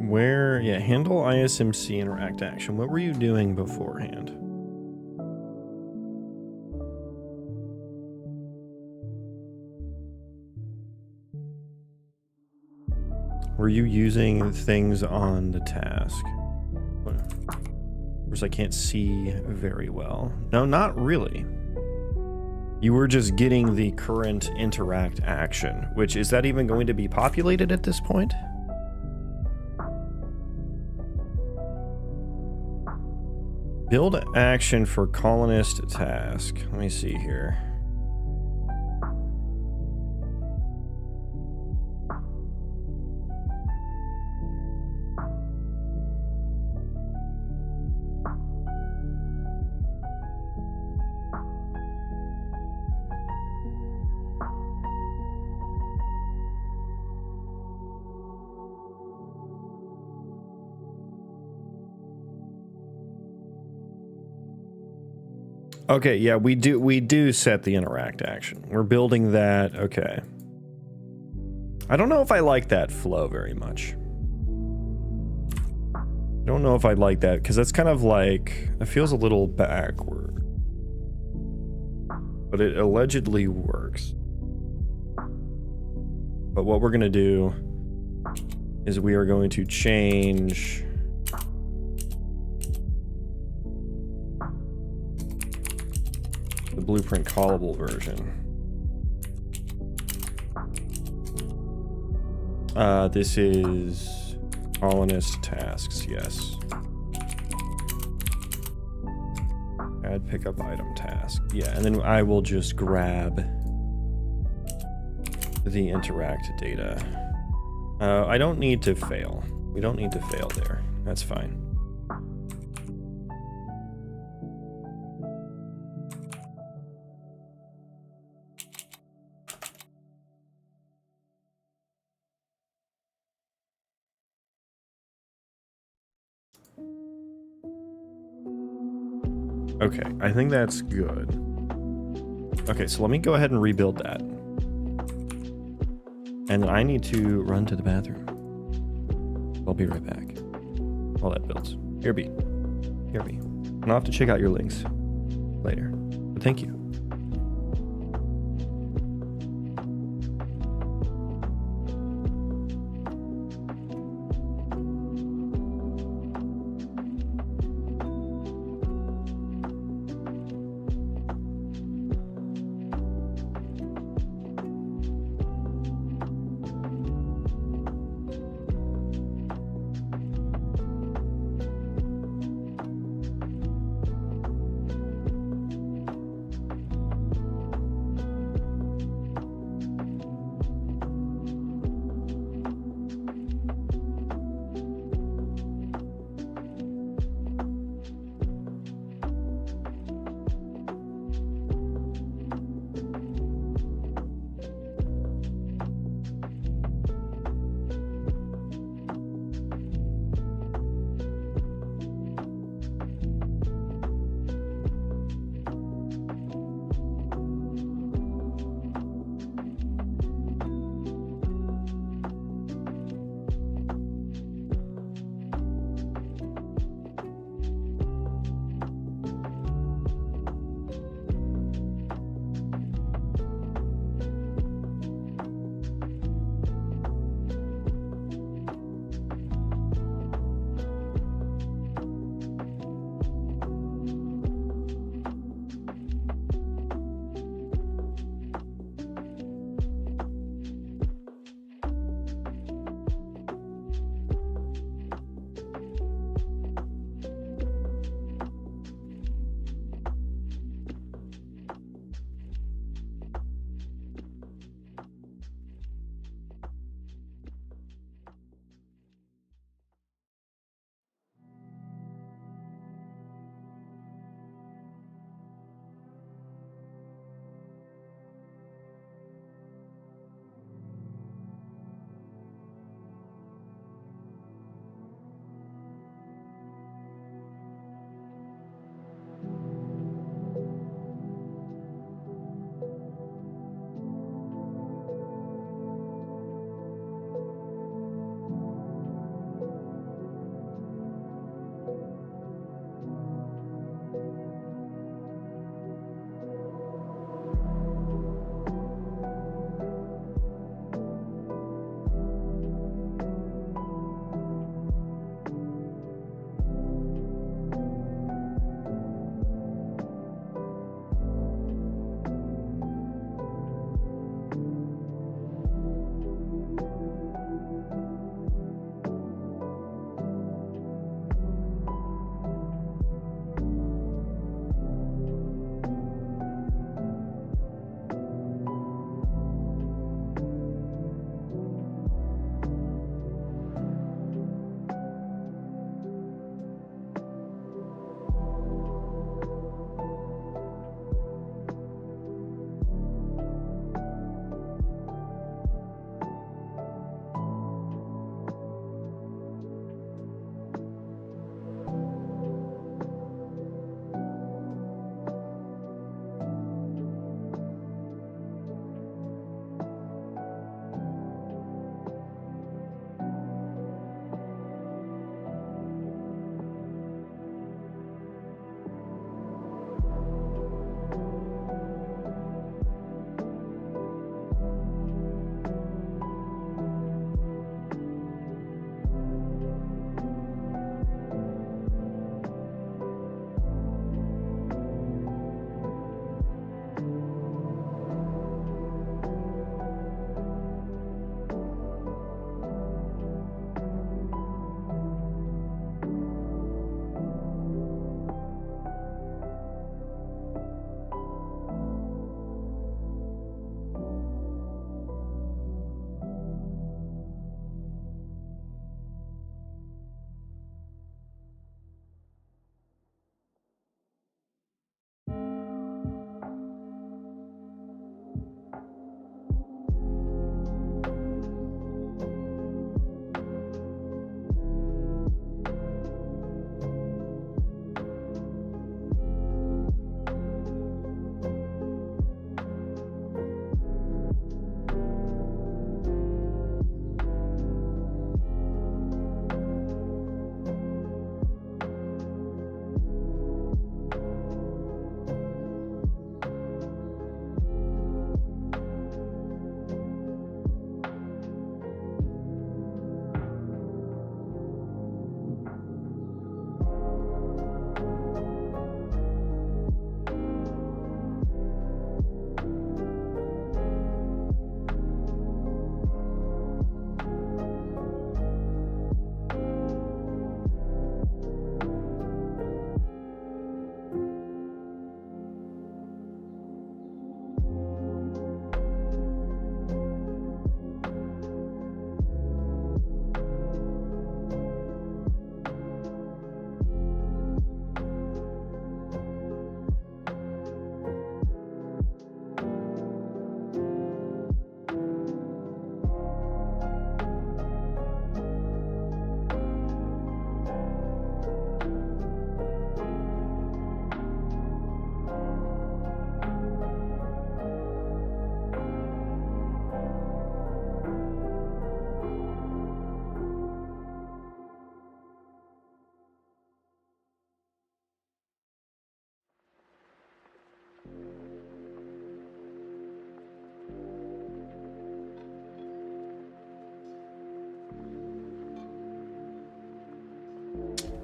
Where, yeah, handle ISMC interact action. What were you doing beforehand? Were you using things on the task? Of course, I can't see very well. No, not really. You were just getting the current interact action, which is that even going to be populated at this point? Build action for colonist task. Let me see here. Okay, yeah, we do set the interact action. We're building that. Okay. I don't know if I like that flow very much. I don't know if I like that because that's kind of like, it feels a little backward. But it allegedly works. But what we're going to do is we are going to change the blueprint callable version. This is colonist tasks, yes. Add pickup item task. Yeah, and then I will just grab the interact data. I don't need to fail. We don't need to fail there. That's fine. Okay, I think that's good. Okay, so let me go ahead and rebuild that. And then I need to run to the bathroom. I'll be right back while that builds. Here be. And I'll have to check out your links later. But thank you.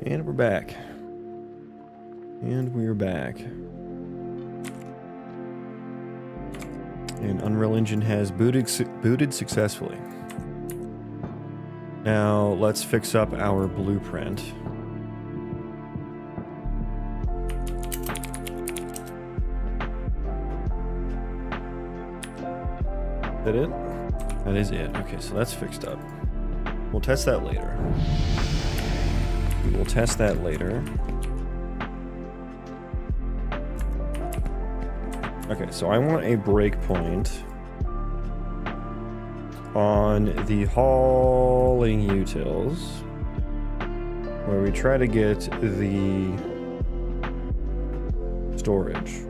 And we're back. And we're back. And Unreal Engine has booted successfully. Now let's fix up our blueprint. Is that it? That is it. Okay, so that's fixed up. We'll test that later. We will test that later. Okay, so I want a breakpoint on the hauling utils where we try to get the storage.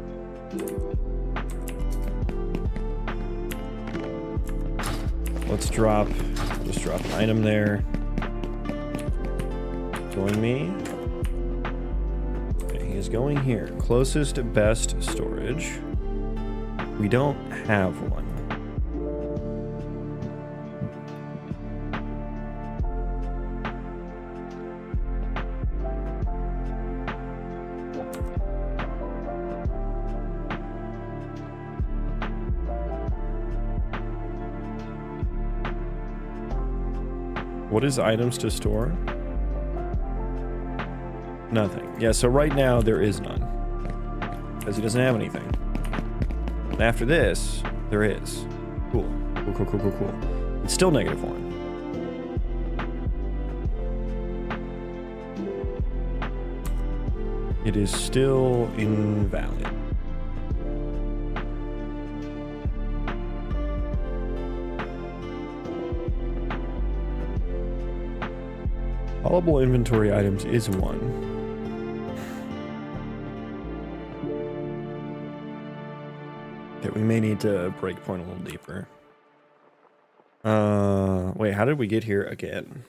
Let's just drop an item there. Join me. Okay, he is going here. Closest to best storage. We don't have one. What is items to store? Nothing. Yeah, so right now there is none. Because he doesn't have anything. But after this, there is. Cool. Cool. It's still -1. It is still invalid. Haulable inventory items is 1. Okay, we may need to breakpoint a little deeper. Wait, how did we get here again?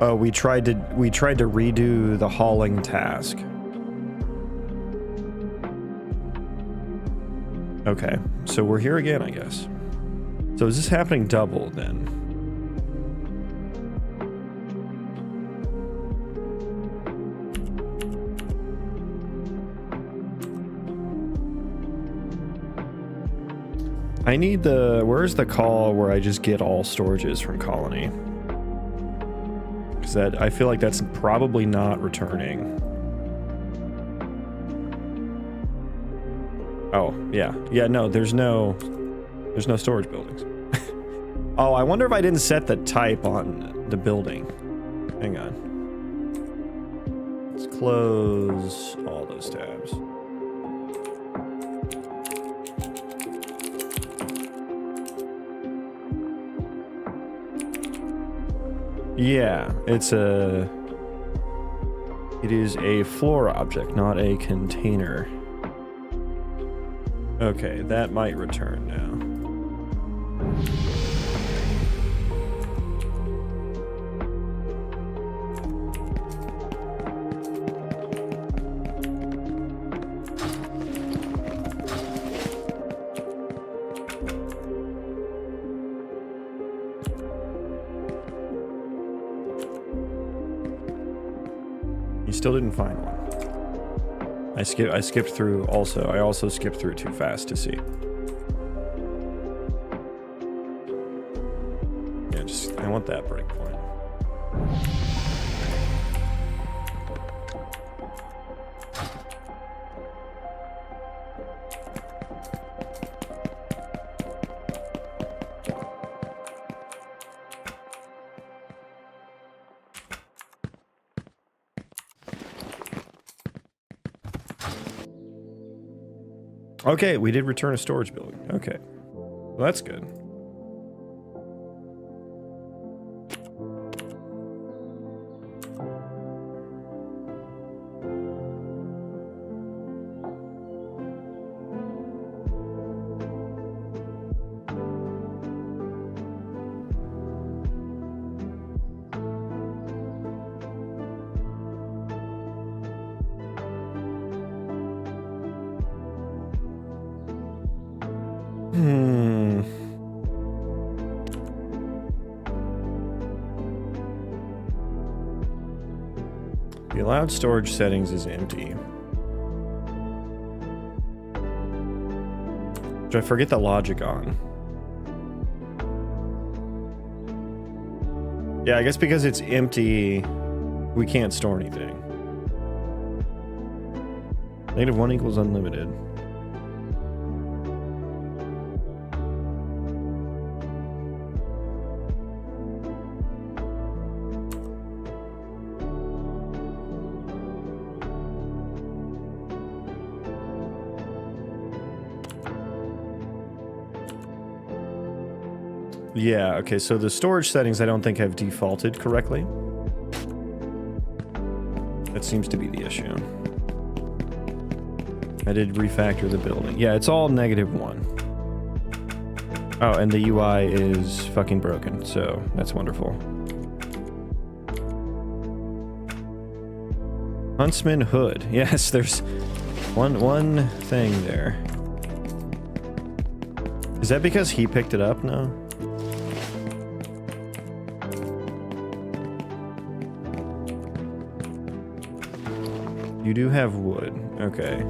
Oh, we tried to redo the hauling task. Okay, so we're here again, I guess. So is this happening double then? I need where's the call where I just get all storages from Colony? That I feel like that's probably not returning. Oh, yeah. Yeah, no, there's no storage buildings. Oh, I wonder if I didn't set the type on the building. Hang on. Let's close all those tabs. Yeah, it is a floor object, not a container. Okay, that might return now. Still didn't find one. I skipped through also. I also skipped through too fast to see. Yeah, I want that breakpoint. Okay, we did return a storage building. Okay. Well, that's good. The allowed storage settings is empty. Which I forget the logic on. Yeah, I guess because it's empty, we can't store anything. -1 equals unlimited. Yeah, okay, so the storage settings I don't think have defaulted correctly. That seems to be the issue. I did refactor the building. Yeah, it's all -1. Oh, and the UI is fucking broken, so that's wonderful. Huntsman Hood. Yes, there's one thing there. Is that because he picked it up? No. You do have wood. Okay.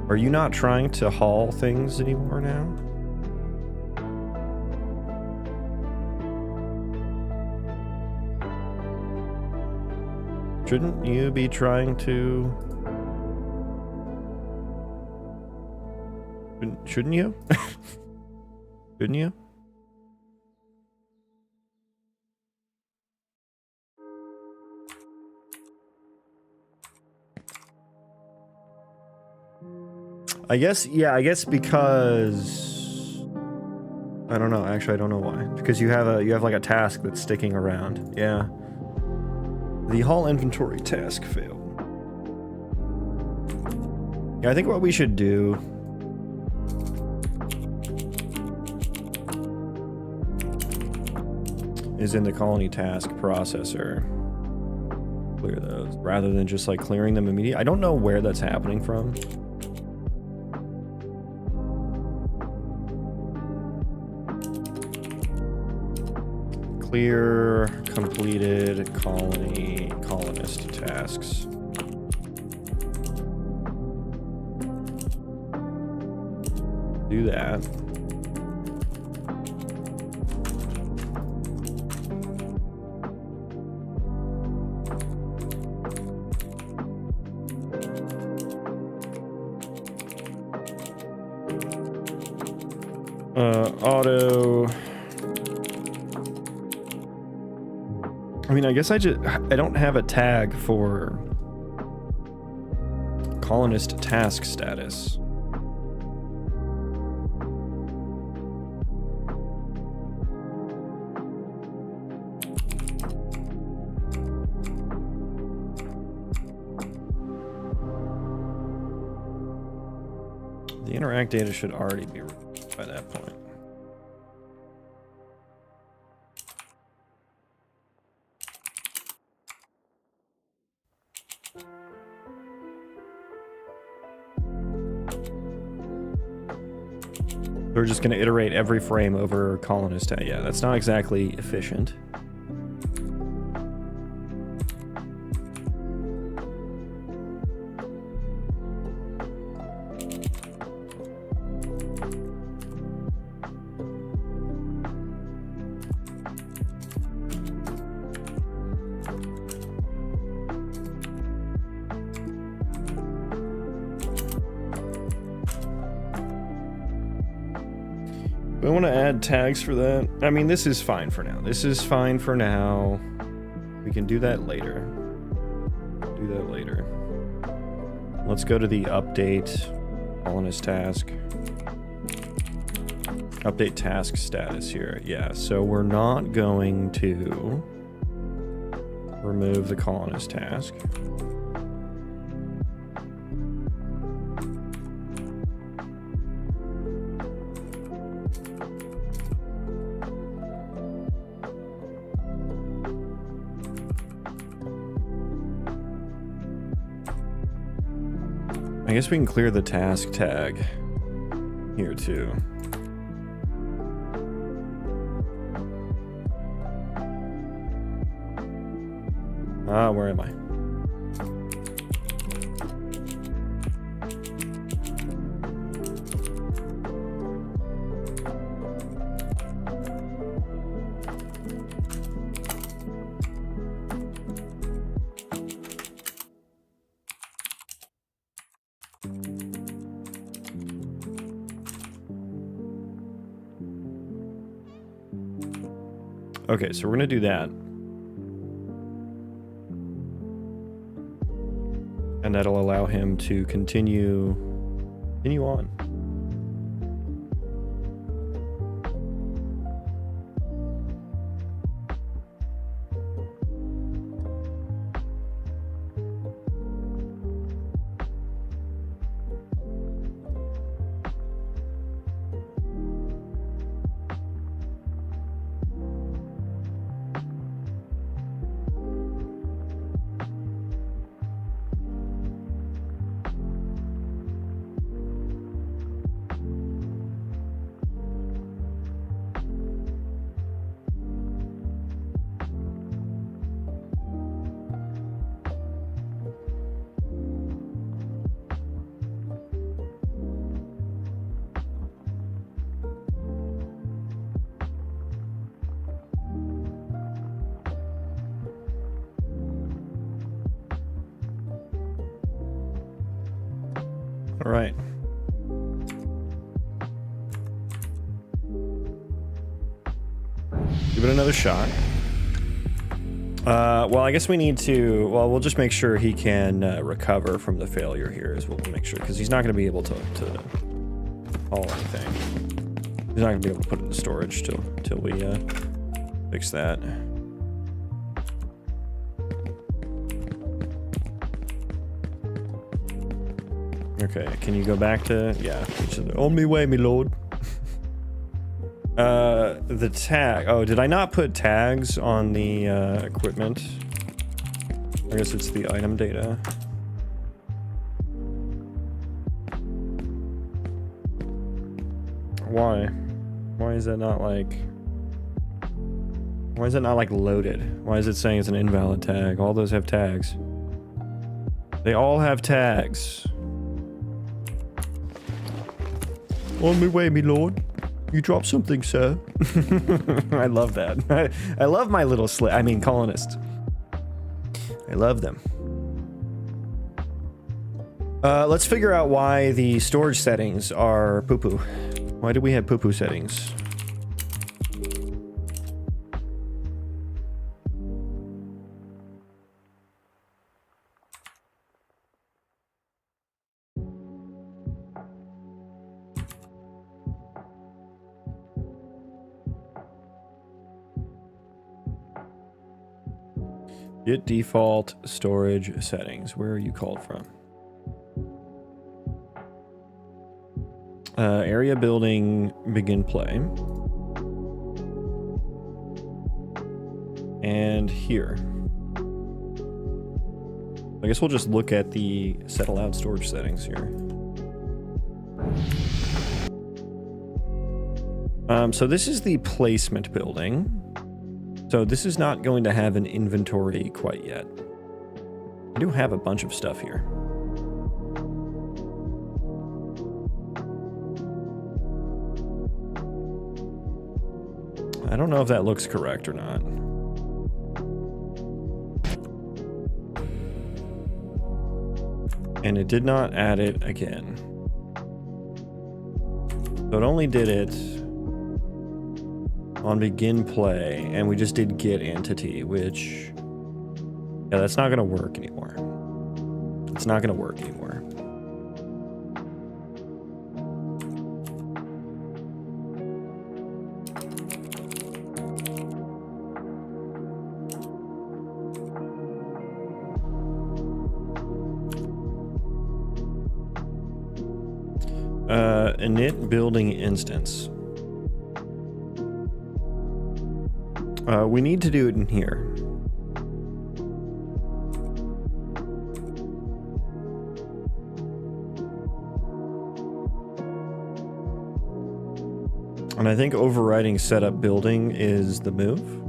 Are you not trying to haul things anymore now? Shouldn't you be trying to... Shouldn't you? Shouldn't you? I guess, yeah, I guess because I don't know. Actually, I don't know why. Because you have like a task that's sticking around. Yeah. The haul inventory task failed. Yeah, I think what we should do is in the colony task processor clear those rather than just like clearing them immediately. I don't know where that's happening from. Clear completed colonist tasks. Do that. Auto. I mean, I guess I don't have a tag for colonist task status. The interact data should already be removed by that point. We're just going to iterate every frame over colonist. Yeah, that's not exactly efficient. I want to add tags for that. I mean, this is fine for now. This is fine for now. We can do that later. Do that later. Let's go to the update colonist task. Update task status here. Yeah, so we're not going to remove the colonist task. I guess we can clear the task tag. here too. Where am I? Okay, so we're gonna do that. And that'll allow him to continue on. All right. Give it another shot. Well, I guess we need to... Well, we'll just make sure he can recover from the failure here is what we'll make sure. Because he's not going to be able to haul anything. He's not going to be able to put it in storage till we fix that. Okay, can you go back to... Yeah. On me way, me lord. The tag... Oh, did I not put tags on the equipment? I guess it's the item data. Why? Why is that not like... Why is it not like loaded? Why is it saying it's an invalid tag? All those have tags. They all have tags. On me way, me lord. You dropped something, sir. I love that. I love my little colonists. I love them. Let's figure out why the storage settings are poo-poo. Why do we have poo-poo settings? Get default storage settings. Where are you called from? Area building, begin play. And here. I guess we'll just look at the set allowed storage settings here. So this is the placement building. So this is not going to have an inventory quite yet. I do have a bunch of stuff here. I don't know if that looks correct or not. And it did not add it again. So it only did it on begin play, and we just did get entity, which, yeah, that's not gonna work anymore. It's not gonna work anymore. Init building instance. We need to do it in here. And I think overriding setup building is the move.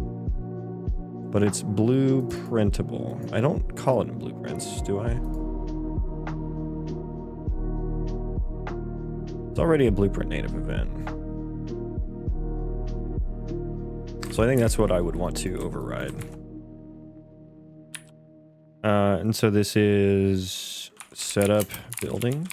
But it's blueprintable. I don't call it in blueprints, do I? It's already a blueprint native event. So I think that's what I would want to override. And so this is setup building.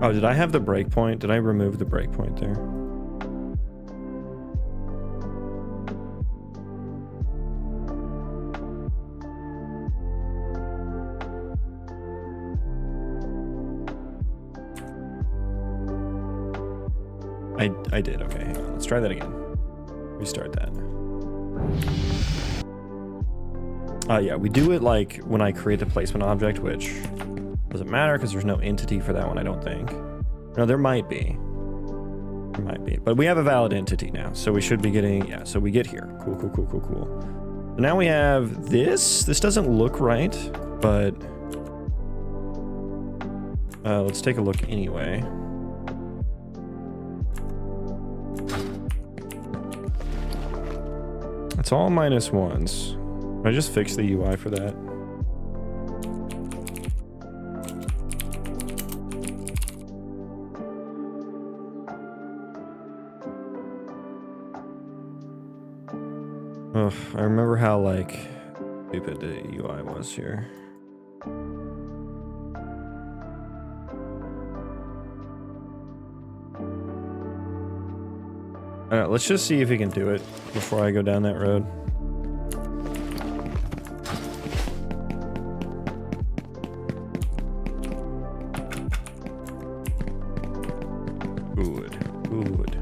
Oh, did I have the breakpoint? Did I remove the breakpoint there? I did. Okay, hang on. Let's try that again. Restart that. Yeah, we do it like when I create the placement object, which doesn't matter because there's no entity for that one, I don't think. No, there might be. There might be. But we have a valid entity now, so we should be getting... Yeah, so we get here. Cool, cool, cool, cool, cool. So now we have this. This doesn't look right, but... let's take a look anyway. It's all -1s. I just fixed the UI for that. Ugh, I remember how, like, stupid the UI was here. Alright, let's just see if we can do it before I go down that road. Good, good.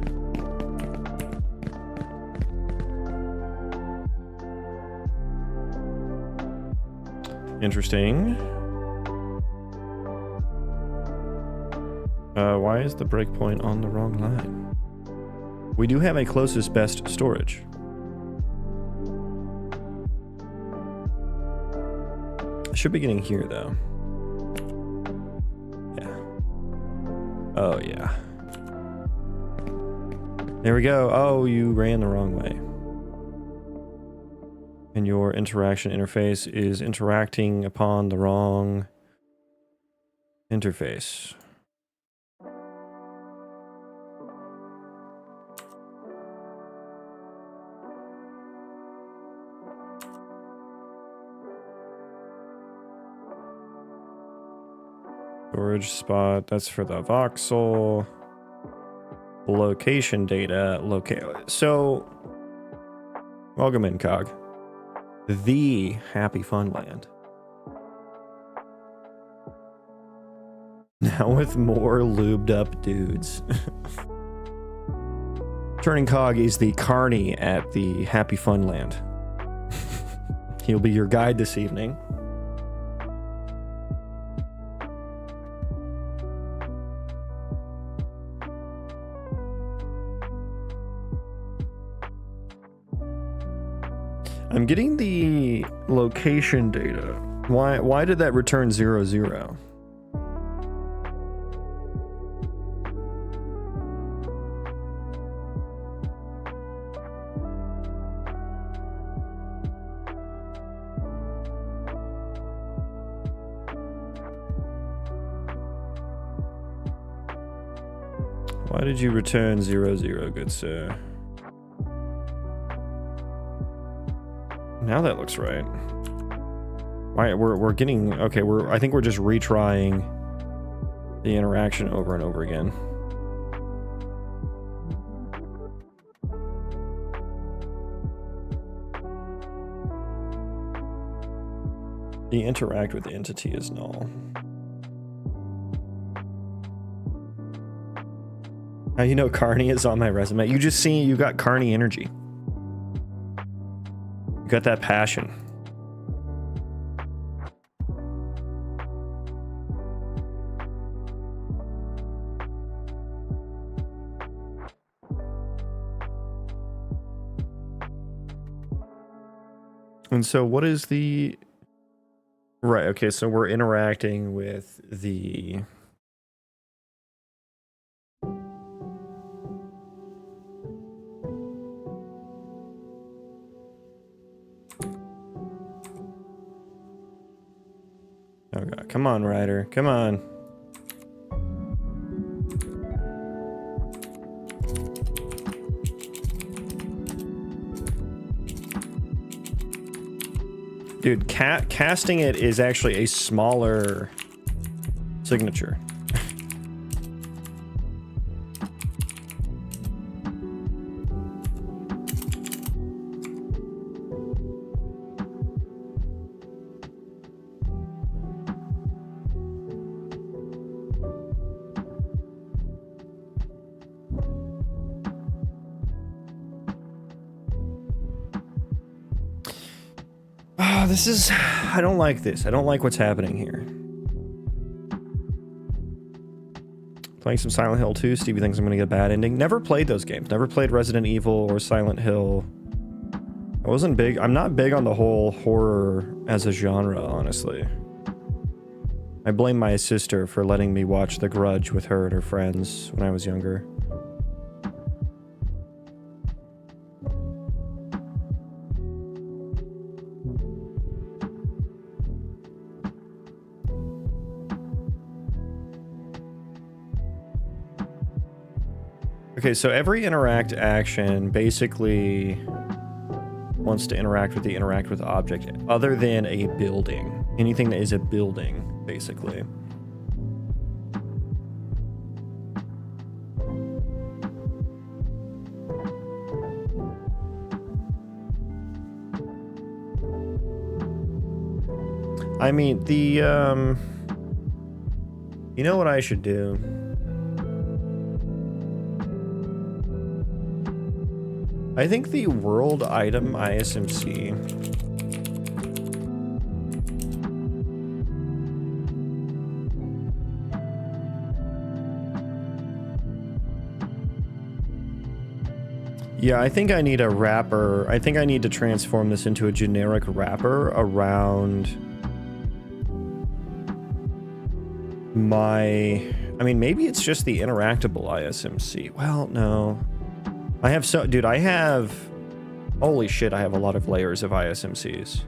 Interesting. Why is the breakpoint on the wrong line? We do have a closest best storage. I should be getting here though. Yeah. Oh yeah. There we go. Oh, you ran the wrong way. And your interaction interface is interacting upon the wrong interface. Storage spot, that's for the voxel. Location data, so, welcome in, Cog. The Happy Fun Land. Now with more lubed up dudes. Turning Cog is the carny at the Happy Fun Land. He'll be your guide this evening. I'm getting the location data. Why did that return 0, 0? Why did you return 0, 0, good sir? Now that looks right. Why we're getting okay, I think we're just retrying the interaction over and over again. The interact with the entity is null. How you know Carney is on my resume? You just see you got Carney energy. You got that passion. And so what is the... Right, okay, so we're interacting with the... Oh god, come on, Ryder, come on. Dude, casting it is actually a smaller signature. This is... I don't like this. I don't like what's happening here. Playing some Silent Hill 2. Stevie thinks I'm going to get a bad ending. Never played those games. Never played Resident Evil or Silent Hill. I wasn't big... I'm not big on the whole horror as a genre, honestly. I blame my sister for letting me watch The Grudge with her and her friends when I was younger. Okay, so every interact action basically wants to interact with the interact with object other than a building. Anything that is a building, basically. I mean, the, you know what I should do? I think the world item ISMC yeah, I think I need a wrapper. I think I need to transform this into a generic wrapper around my... I mean, maybe it's just the interactable ISMC. Well, no. I have so... Dude, I have... Holy shit, I have a lot of layers of ISMCs.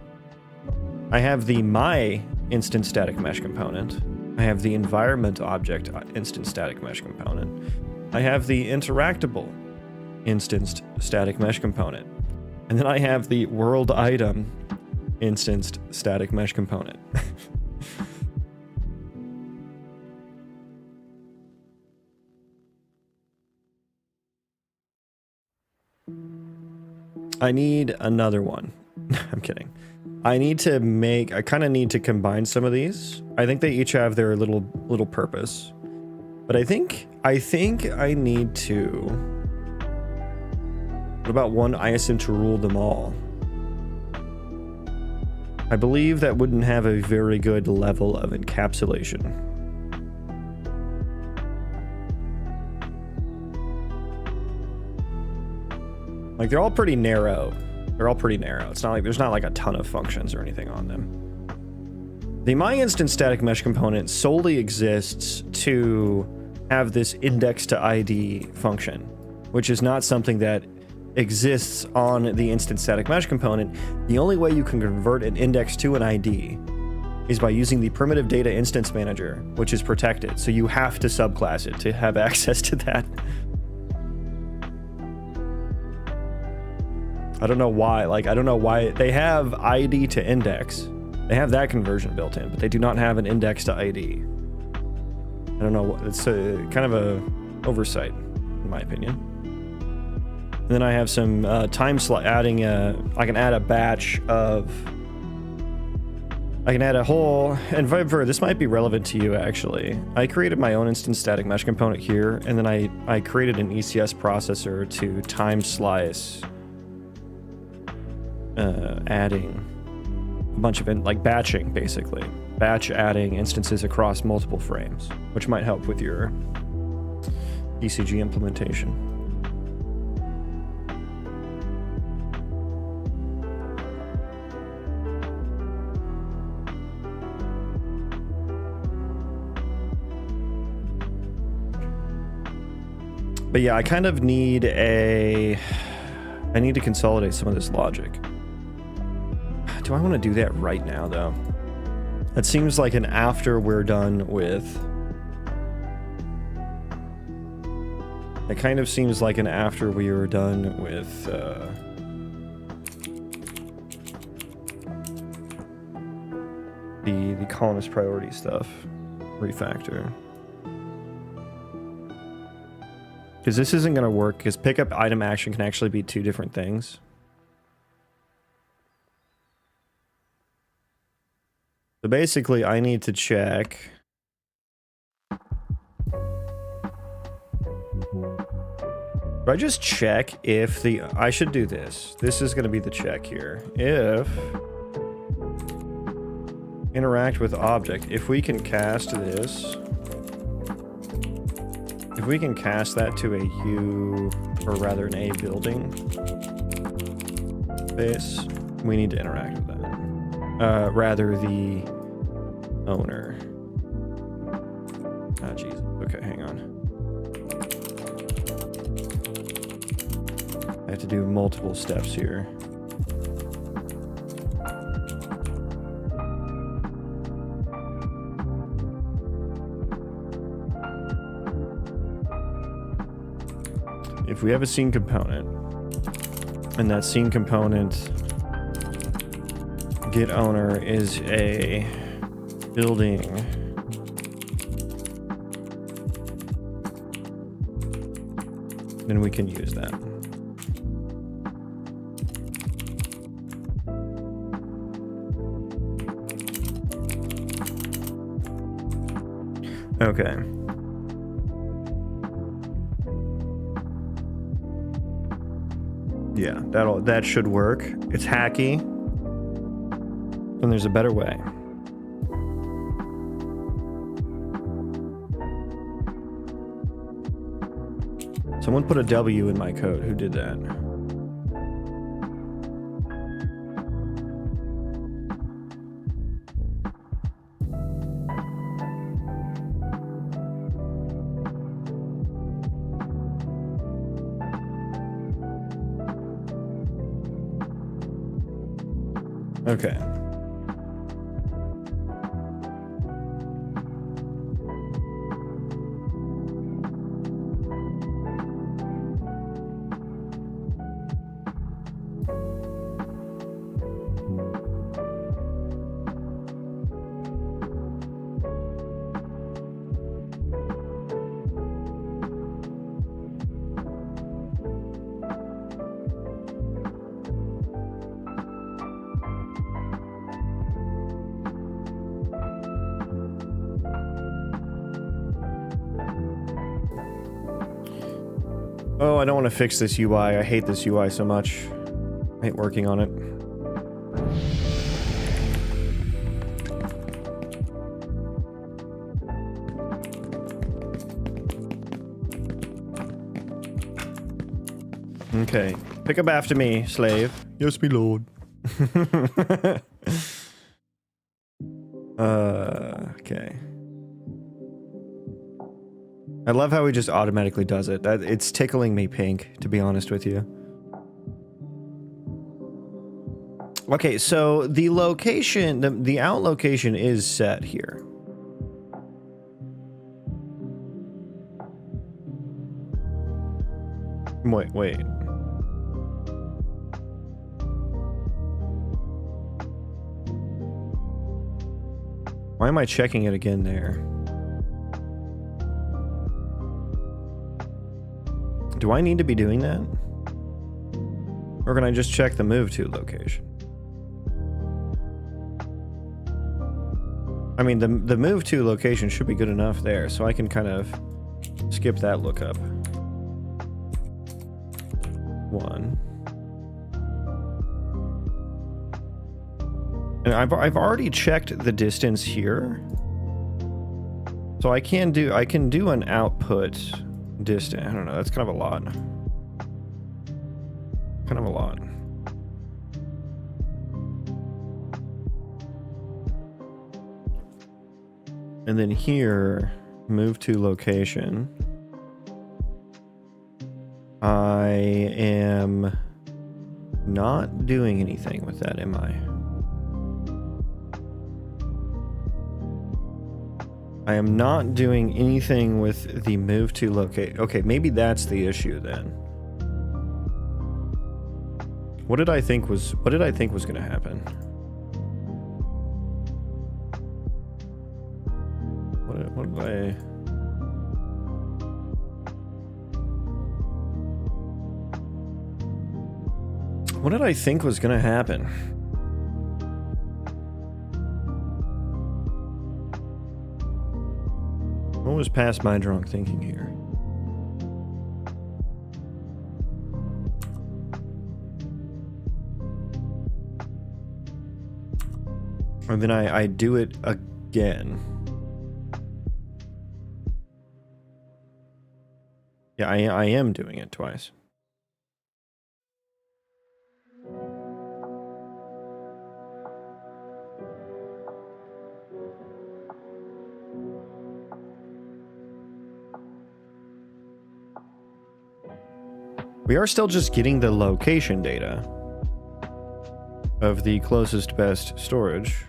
I have the my instant static mesh component. I have the environment object instant static mesh component. I have the interactable instanced static mesh component. And then I have the world item instanced static mesh component. I need another one. I'm kidding. I kind of need to combine some of these. I think they each have their little purpose. But I think I need to... What about one ISM to rule them all? I believe that wouldn't have a very good level of encapsulation. Like, they're all pretty narrow. They're all pretty narrow. It's not like there's not like a ton of functions or anything on them. The my instant static mesh component solely exists to have this index to ID function, which is not something that exists on the instant static mesh component. The only way you can convert an index to an ID is by using the primitive data instance manager, which is protected. So you have to subclass it to have access to that. I don't know why. Like, I don't know why they have ID to index. They have that conversion built in, but they do not have an index to ID. I don't know. It's kind of a oversight, in my opinion. And then I have some time slot adding. I can add a batch of. I can add a whole. And Viper, this might be relevant to you actually. I created my own instance static mesh component here, and then I created an ECS processor to time slice adding a bunch of like batching, basically. Batch adding instances across multiple frames, which might help with your ECG implementation. But yeah, I kind of need I need to consolidate some of this logic. Do I want to do that right now, though? That seems like an after we're done with... It kind of seems like an after we were done with, the colonist priority stuff. Refactor. Because this isn't going to work, because pickup item action can actually be two different things. So basically, I need to check... Do I just check if the... I should do this. This is going to be the check here. If... Interact with object. If we can cast this... If we can cast that to a U, or rather an A building base, we need to interact with that. Rather the owner. Ah, jeez. Okay, hang on. I have to do multiple steps here. If we have a scene component, and that scene component get owner is a building, then we can use that. Okay. Yeah, that should work. It's hacky. And there's a better way. Someone put a W in my code. Who did that? Okay. Oh, I don't want to fix this UI. I hate this UI so much. I hate working on it. Okay. Pick up after me, slave. Yes, me lord. Okay. I love how he just automatically does it. It's tickling me pink, to be honest with you. Okay, so the location, the out location is set here. Wait. Why am I checking it again there? Do I need to be doing that? Or can I just check the move to location? I mean, the move to location should be good enough there, so I can kind of skip that lookup. 1. And I've already checked the distance here. So I can do an output distance. I don't know, that's kind of a lot. Kind of a lot. And then here, move to location. I am not doing anything with that, am I? I am not doing anything with the move to locate. Okay, maybe that's the issue then. What did I think was going to happen? What did I... What did I think was going to happen? What was past my drunk thinking here? And then I do it again. Yeah, I am doing it twice. We are still just getting the location data of the closest best storage.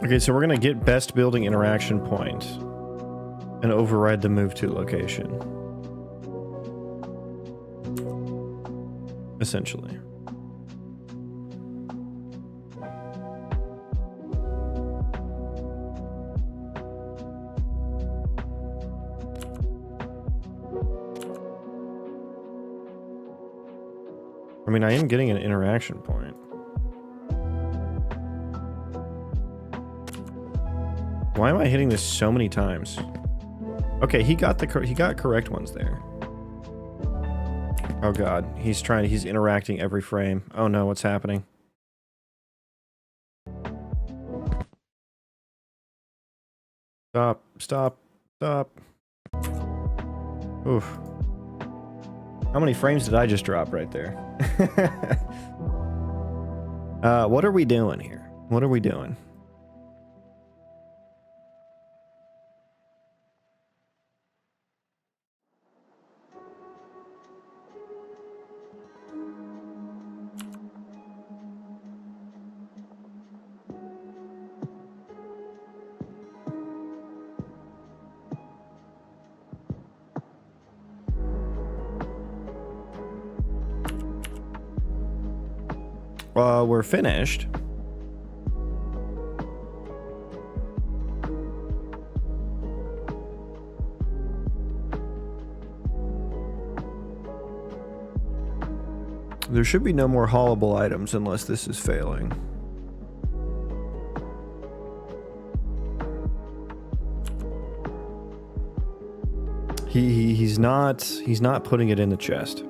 Okay, so we're gonna get best building interaction point and override the move to location. Essentially. I mean, I am getting an interaction point. Why am I hitting this so many times? Okay, he got correct ones there. Oh god, he's interacting every frame. Oh no, what's happening? Stop, stop, stop. Oof. How many frames did I just drop right there? What are we doing here? What are we doing? We're finished. There should be no more haulable items unless this is failing. He's not putting it in the chest.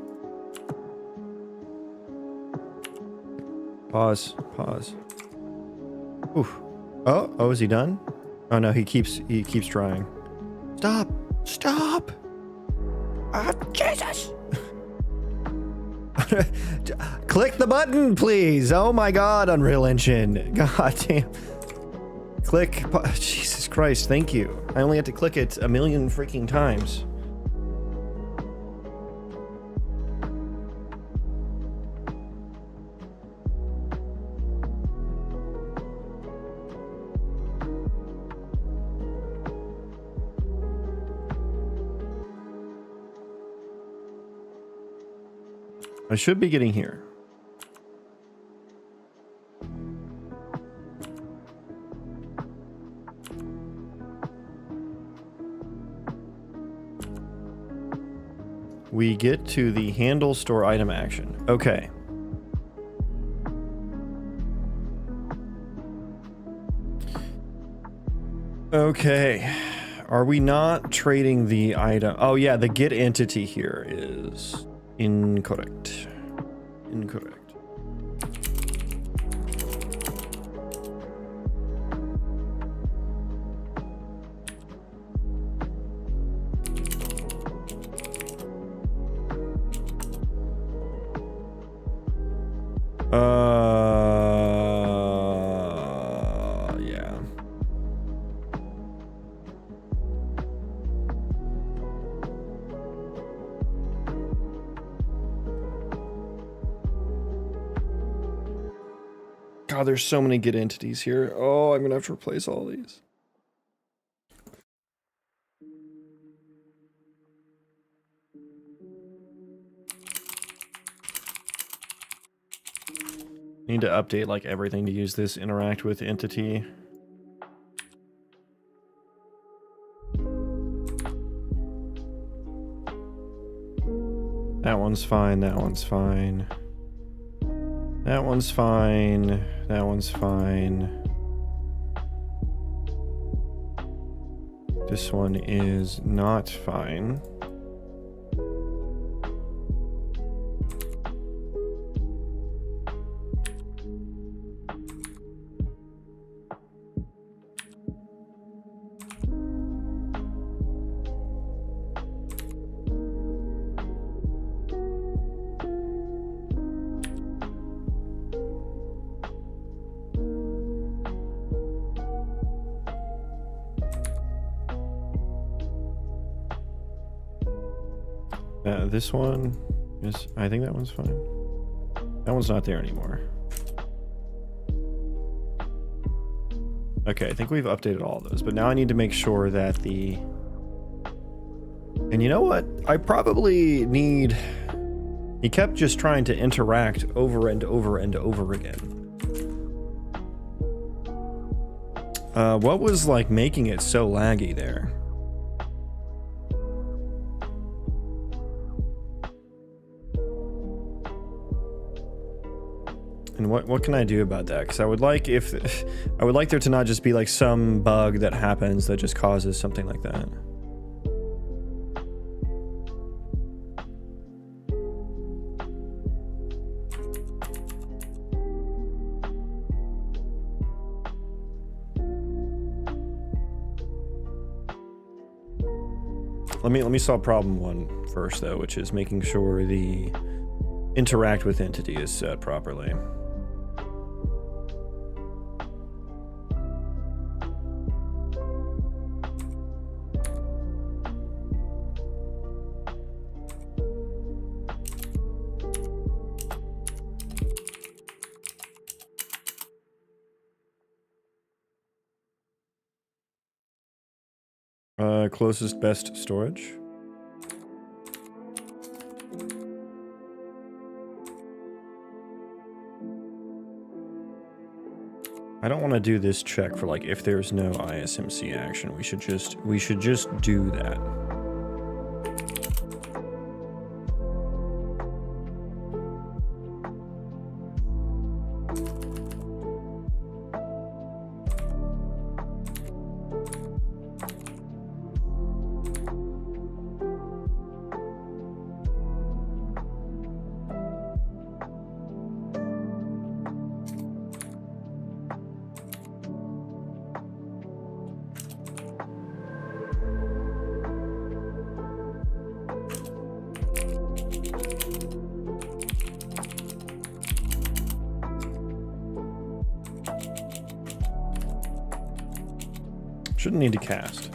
Pause. Oof. Oh, is he done? Oh no, he keeps trying. Stop! Ah, Jesus! Click the button, please. Oh my god, Unreal Engine. God damn. Click. Jesus Christ, thank you. I only had to click it a million freaking times. I should be getting here. we get to the handle store item action. Okay. Okay. Are we not trading the item? Oh yeah, the get entity here is incorrect. Incorrect. Yeah. God, there's so many get entities here. Oh, I'm gonna have to replace all these. Need to update like everything to use this interact with entity. That one's fine, that one's fine. That one's fine, that one's fine. This one is not fine. This one is, I think that one's fine. That one's not there anymore. Okay, I think we've updated all of those, but now I need to make sure that the... And you know what? I probably need... He kept just trying to interact over and over and over again. What was like making it so laggy there? And what can I do about that? Because I would like I would like there to not just be like some bug that happens that just causes something like that. Let me solve problem 1 first though, which is making sure the interact with entity is set properly. Closest best storage. I don't want to do this check for like if there's no ISMC action. We should just do that. Shouldn't need to cast.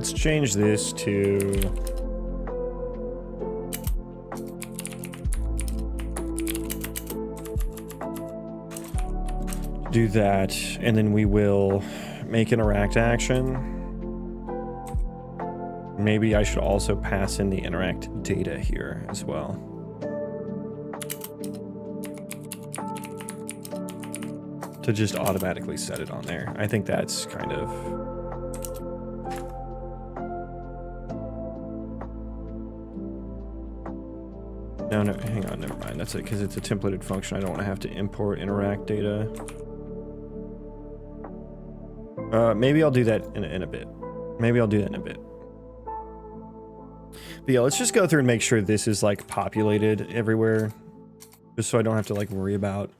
Let's change this to do that, and then we will make interact action. Maybe I should also pass in the interact data here as well. To just automatically set it on there. I think that's kind of... No, hang on, never mind. That's it, because it's a templated function. I don't want to have to import interact data. Maybe I'll do that in a bit. Maybe I'll do that in a bit. But yeah, let's just go through and make sure this is like populated everywhere. Just so I don't have to like worry about,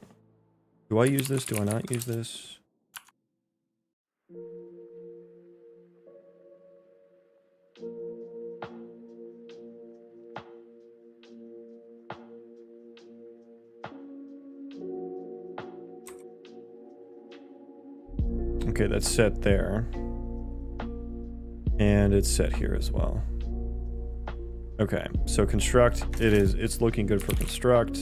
do I use this? Do I not use this? Okay, that's set there. And it's set here as well. Okay, so construct, it's looking good for construct.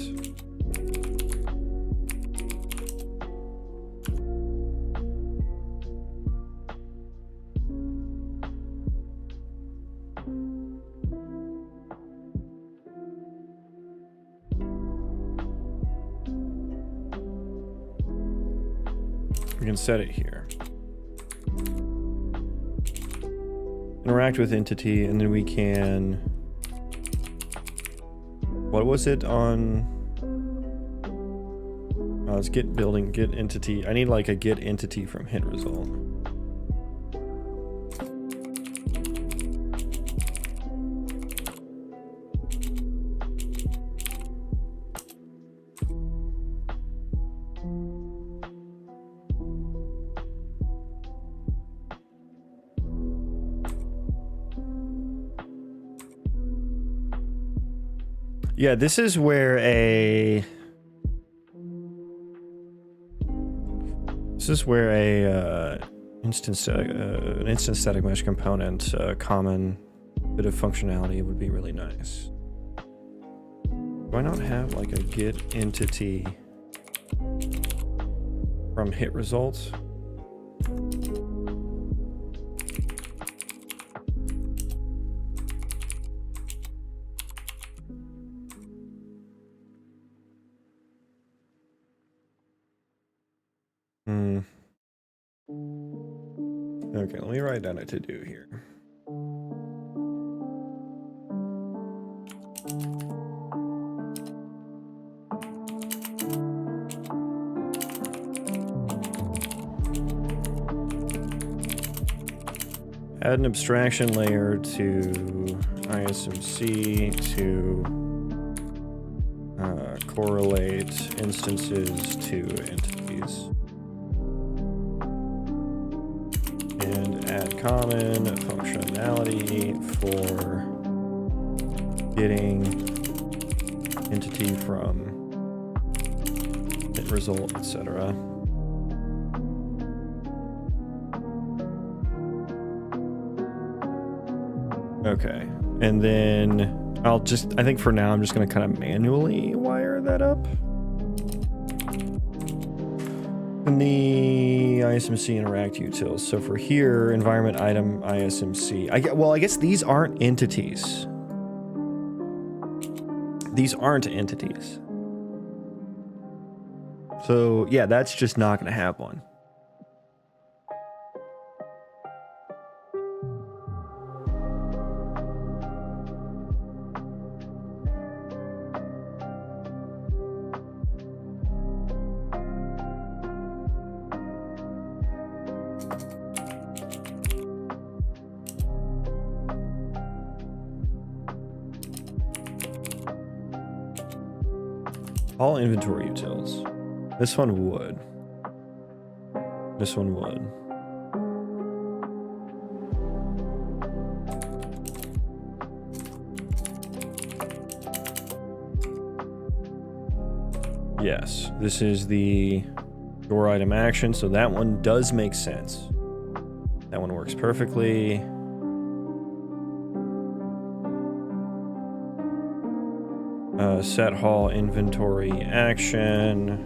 We can set it here. Interact with entity, and then we can... What was it on... let's get building, get entity. I need like a get entity from hit result. Yeah, this is where an instance static mesh component, common bit of functionality would be really nice. Do I not have like a get entity from hit results? Okay, let me write down a to-do here. Add an abstraction layer to ISMC to correlate instances to entities. And add common functionality for getting entity from hit result, etc. Okay, and then I think for now I'm just going to kind of manually wire that up. In the ISMC interact utils. So for here, environment item ISMC. I guess these aren't entities. These aren't entities. So yeah, that's just not going to have one. All inventory utils. This one would. This one would. Yes, this is the door item action, so that one does make sense. That one works perfectly. Set haul inventory action.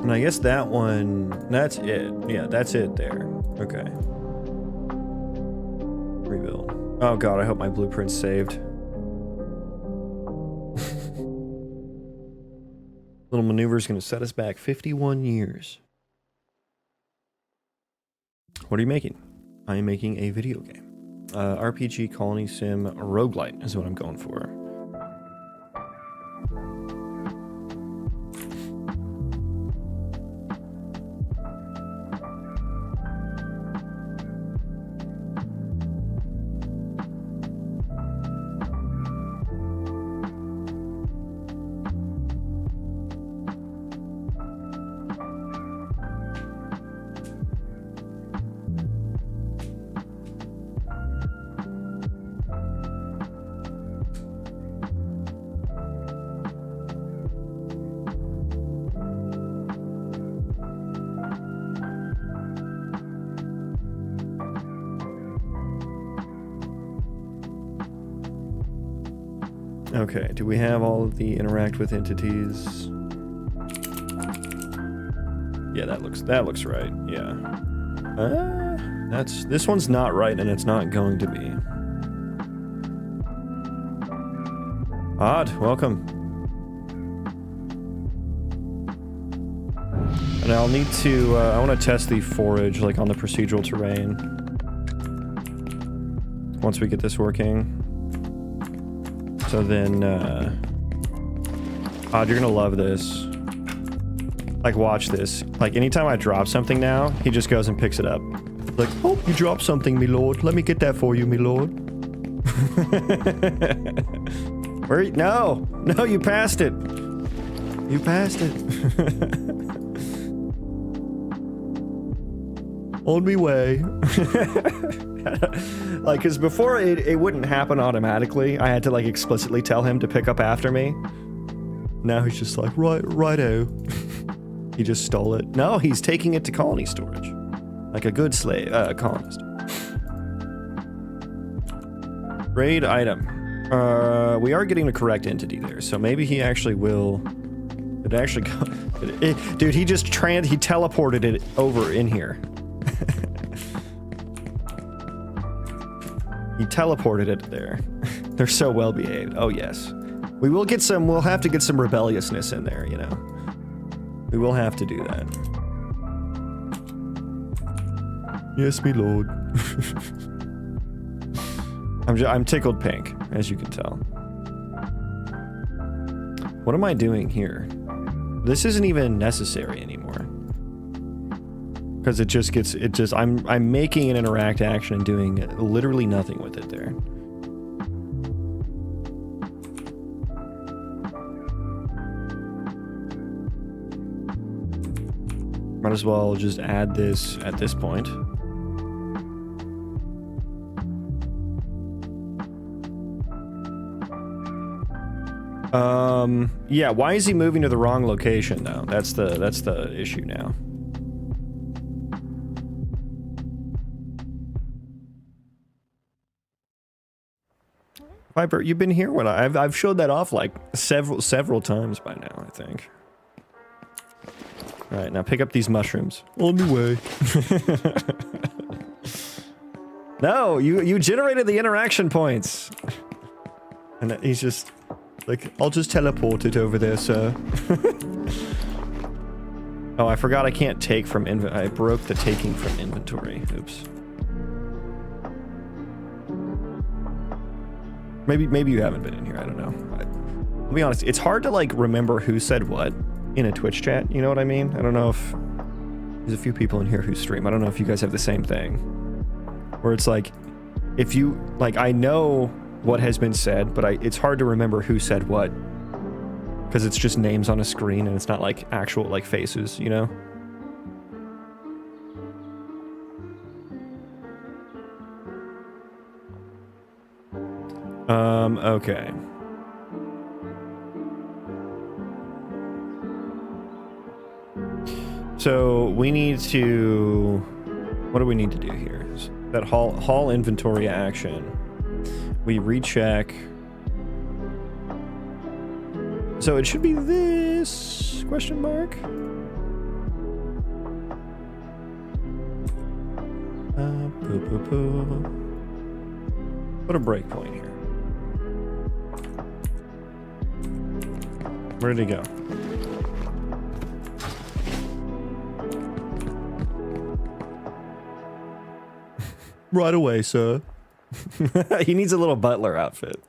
And I guess that one, that's it. Yeah, that's it there. Okay. Rebuild. Oh god, I hope my blueprint's saved. Little maneuver's gonna set us back 51 years. What are you making? I am making a video game. RPG Colony Sim Roguelite is what I'm going for. Okay, do we have all of the interact with entities? Yeah, that looks right. Yeah. This one's not right, and it's not going to be. Odd, welcome. And I'll need to, I want to test the forage, like, on the procedural terrain. Once we get this working. So then, Odd, you're gonna love this. Like, watch this. Like, anytime I drop something now, he just goes and picks it up. Like, oh, you dropped something, me lord. Let me get that for you, me lord. Where? No! No, you passed it! You passed it. On me way. Like, because before it wouldn't happen automatically. I had to, like, explicitly tell him to pick up after me. Now he's just like, righto. He just stole it. No, he's taking it to colony storage. Like a good slave, colonist. Raid item. We are getting the correct entity there, so maybe he actually will... It actually go... Dude, he just he teleported it over in here. He teleported it there. They're so well behaved. Oh yes. We will get some, we'll have to get some rebelliousness in there, you know. We will have to do that. Yes, me lord. I'm tickled pink, as you can tell. What am I doing here? This isn't even necessary anymore. Because I'm making an interact action and doing literally nothing with it there. Might as well just add this at this point. Yeah, why is he moving to the wrong location though? That's the issue now. Viper, you've been here when I've showed that off like several times by now, I think. All right, now pick up these mushrooms. On the way. No, you generated the interaction points. And he's just like, I'll just teleport it over there, sir. Oh, I forgot I can't take from I broke the taking from inventory. Oops. Maybe you haven't been in here. I don't know. I'll be honest. It's hard to like remember who said what in a Twitch chat. You know what I mean? I don't know if there's a few people in here who stream. I don't know if you guys have the same thing, where it's like, if you like, I know what has been said, but it's hard to remember who said what because it's just names on a screen and it's not like actual like faces. You know. Okay. So we need to, what do we need to do here? That haul inventory action. We recheck. So it should be this question mark. Put a breakpoint here. Where did he go? Right away, sir. He needs a little butler outfit.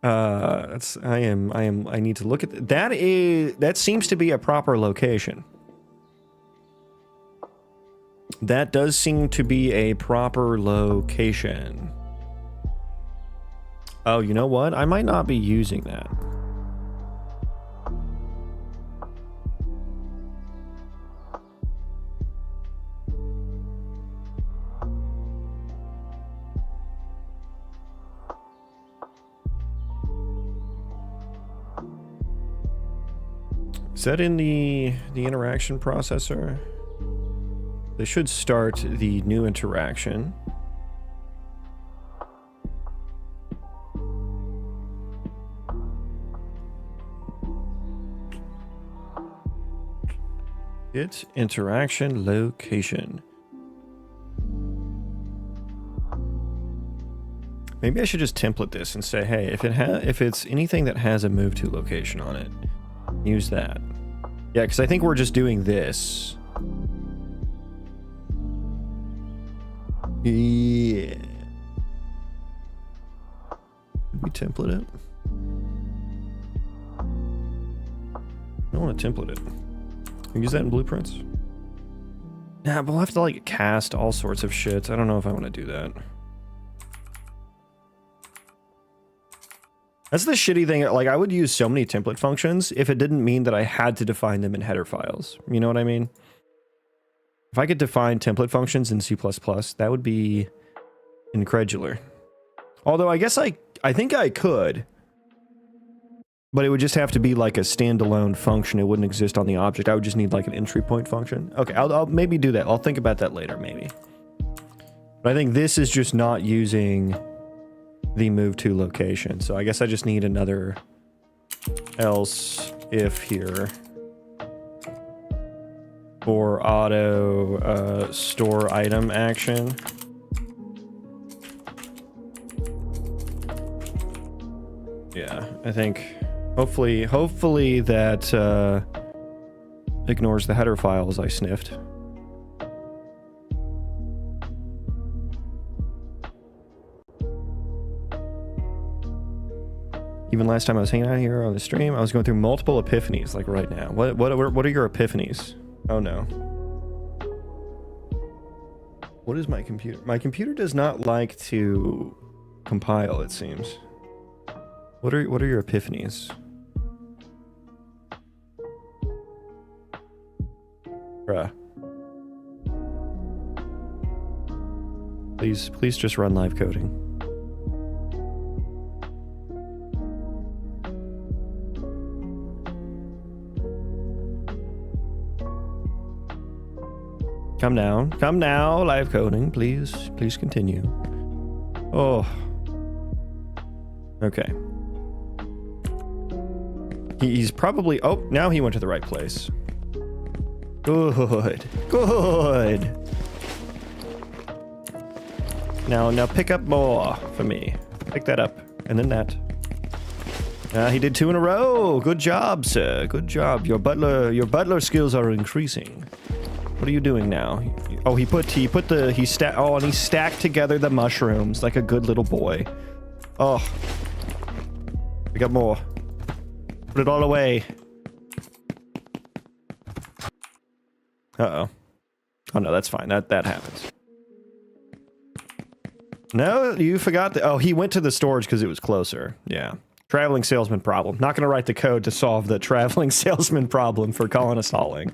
I need to look at that seems to be a proper location. That does seem to be a proper location. Oh, you know what? I might not be using that. Is that in the interaction processor? They should start the new interaction. It's interaction location. Maybe I should just template this and say, hey, if it's anything that has a move to location on it, use that. Yeah, because I think we're just doing this. Yeah. Did we template it? I don't want to template it. Can we use that in blueprints? Nah, but we'll have to like cast all sorts of shit. I don't know if I want to do that. That's the shitty thing. Like, I would use so many template functions if it didn't mean that I had to define them in header files. You know what I mean? If I could define template functions in C++, that would be incredular. Although I guess I think I could, but it would just have to be like a standalone function. It wouldn't exist on the object. I would just need like an entry point function. Okay, I'll maybe do that. I'll think about that later, maybe. But I think this is just not using the move to location. So I guess I just need another else if here. For auto store item action. Yeah, I think hopefully that ignores the header files I sniffed. Even last time I was hanging out here on the stream, I was going through multiple epiphanies, like right now. What are your epiphanies? Oh no. What is my computer? My computer does not like to compile, it seems. What are your epiphanies? Bruh. Please just run live coding. Come now, live coding, please continue. Oh. Okay. He's probably, oh, now he went to the right place. Good. Now pick up more for me. Pick that up, and then that. He did 2 in a row. Good job, sir. Good job. Your butler skills are increasing. What are you doing now? Oh, he stacked together the mushrooms like a good little boy. Oh. We got more. Put it all away. Uh-oh. Oh no, that's fine. That happens. No, you forgot that. Oh, he went to the storage because it was closer. Yeah. Traveling salesman problem. Not gonna write the code to solve the traveling salesman problem for colonist hauling.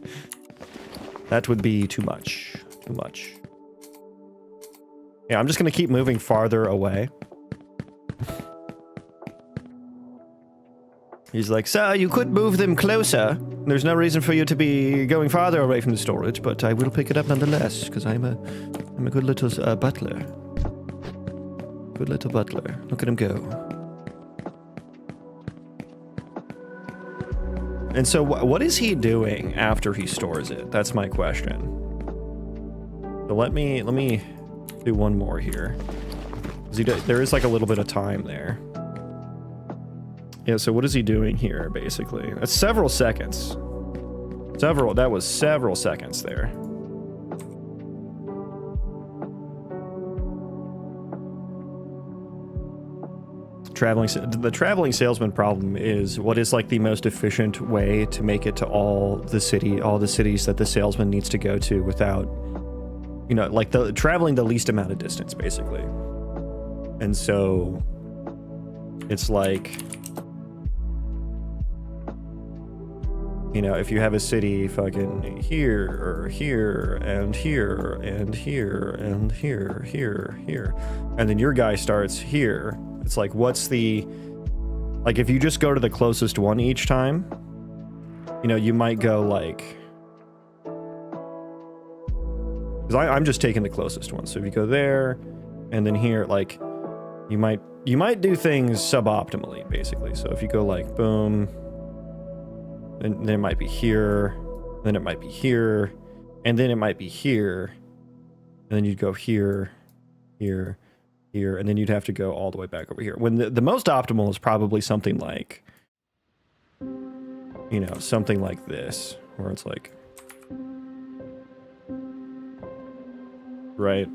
That would be too much. Too much. Yeah, I'm just going to keep moving farther away. He's like, sir, you could move them closer. There's no reason for you to be going farther away from the storage, but I will pick it up nonetheless, because I'm a good little butler. Good little butler. Look at him go. And so what is he doing after he stores it? That's my question. So let me do one more here. There is like a little bit of time there. Yeah, so what is he doing here, basically? That's several seconds. That was several seconds there. The traveling salesman problem is what is like the most efficient way to make it to all the cities that the salesman needs to go to without, you know, like traveling the least amount of distance, basically. And so it's like, you know, if you have a city fucking here or here and here and here and here, and then your guy starts here, it's like, what's the, like, if you just go to the closest one each time, you know, you might go like, because I'm just taking the closest one. So if you go there and then here, like, you might do things suboptimally, basically. So if you go like boom, and then it might be here, then it might be here, and then it might be here, and then you'd go here, here, here, and then you'd have to go all the way back over here. When the most optimal is probably something like, you know, something like this, where it's like, right?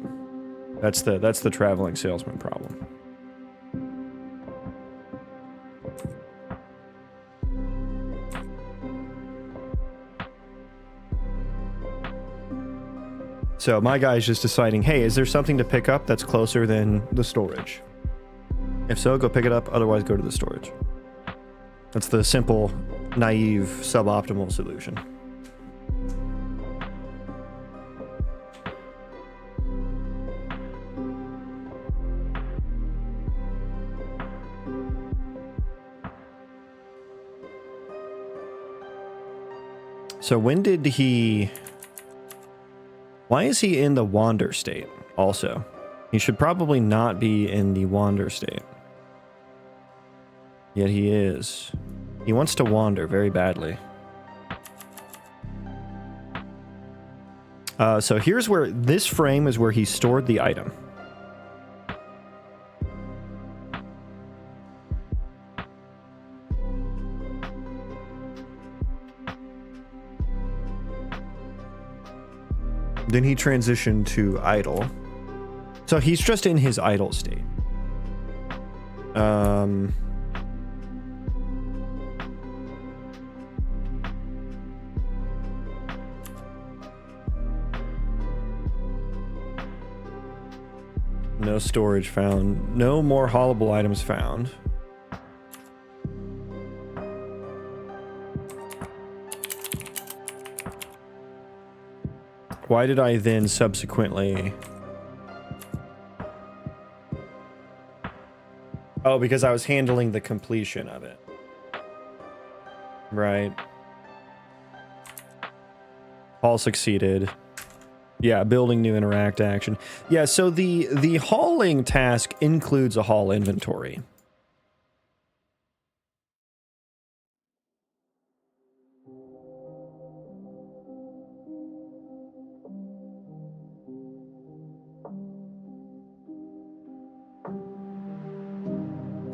That's the traveling salesman problem. So my guy's just deciding, hey, is there something to pick up that's closer than the storage? If so, go pick it up. Otherwise, go to the storage. That's the simple, naive, suboptimal solution. So when did he... Why is he in the wander state also? He should probably not be in the wander state. Yet he is. He wants to wander very badly. So here's where this frame is where he stored the item. Then he transitioned to idle. So he's just in his idle state. No storage found. No more haulable items found. Why did I then subsequently... Oh, because I was handling the completion of it. Right. All succeeded. Yeah, building new interact action. Yeah, so the hauling task includes a haul inventory.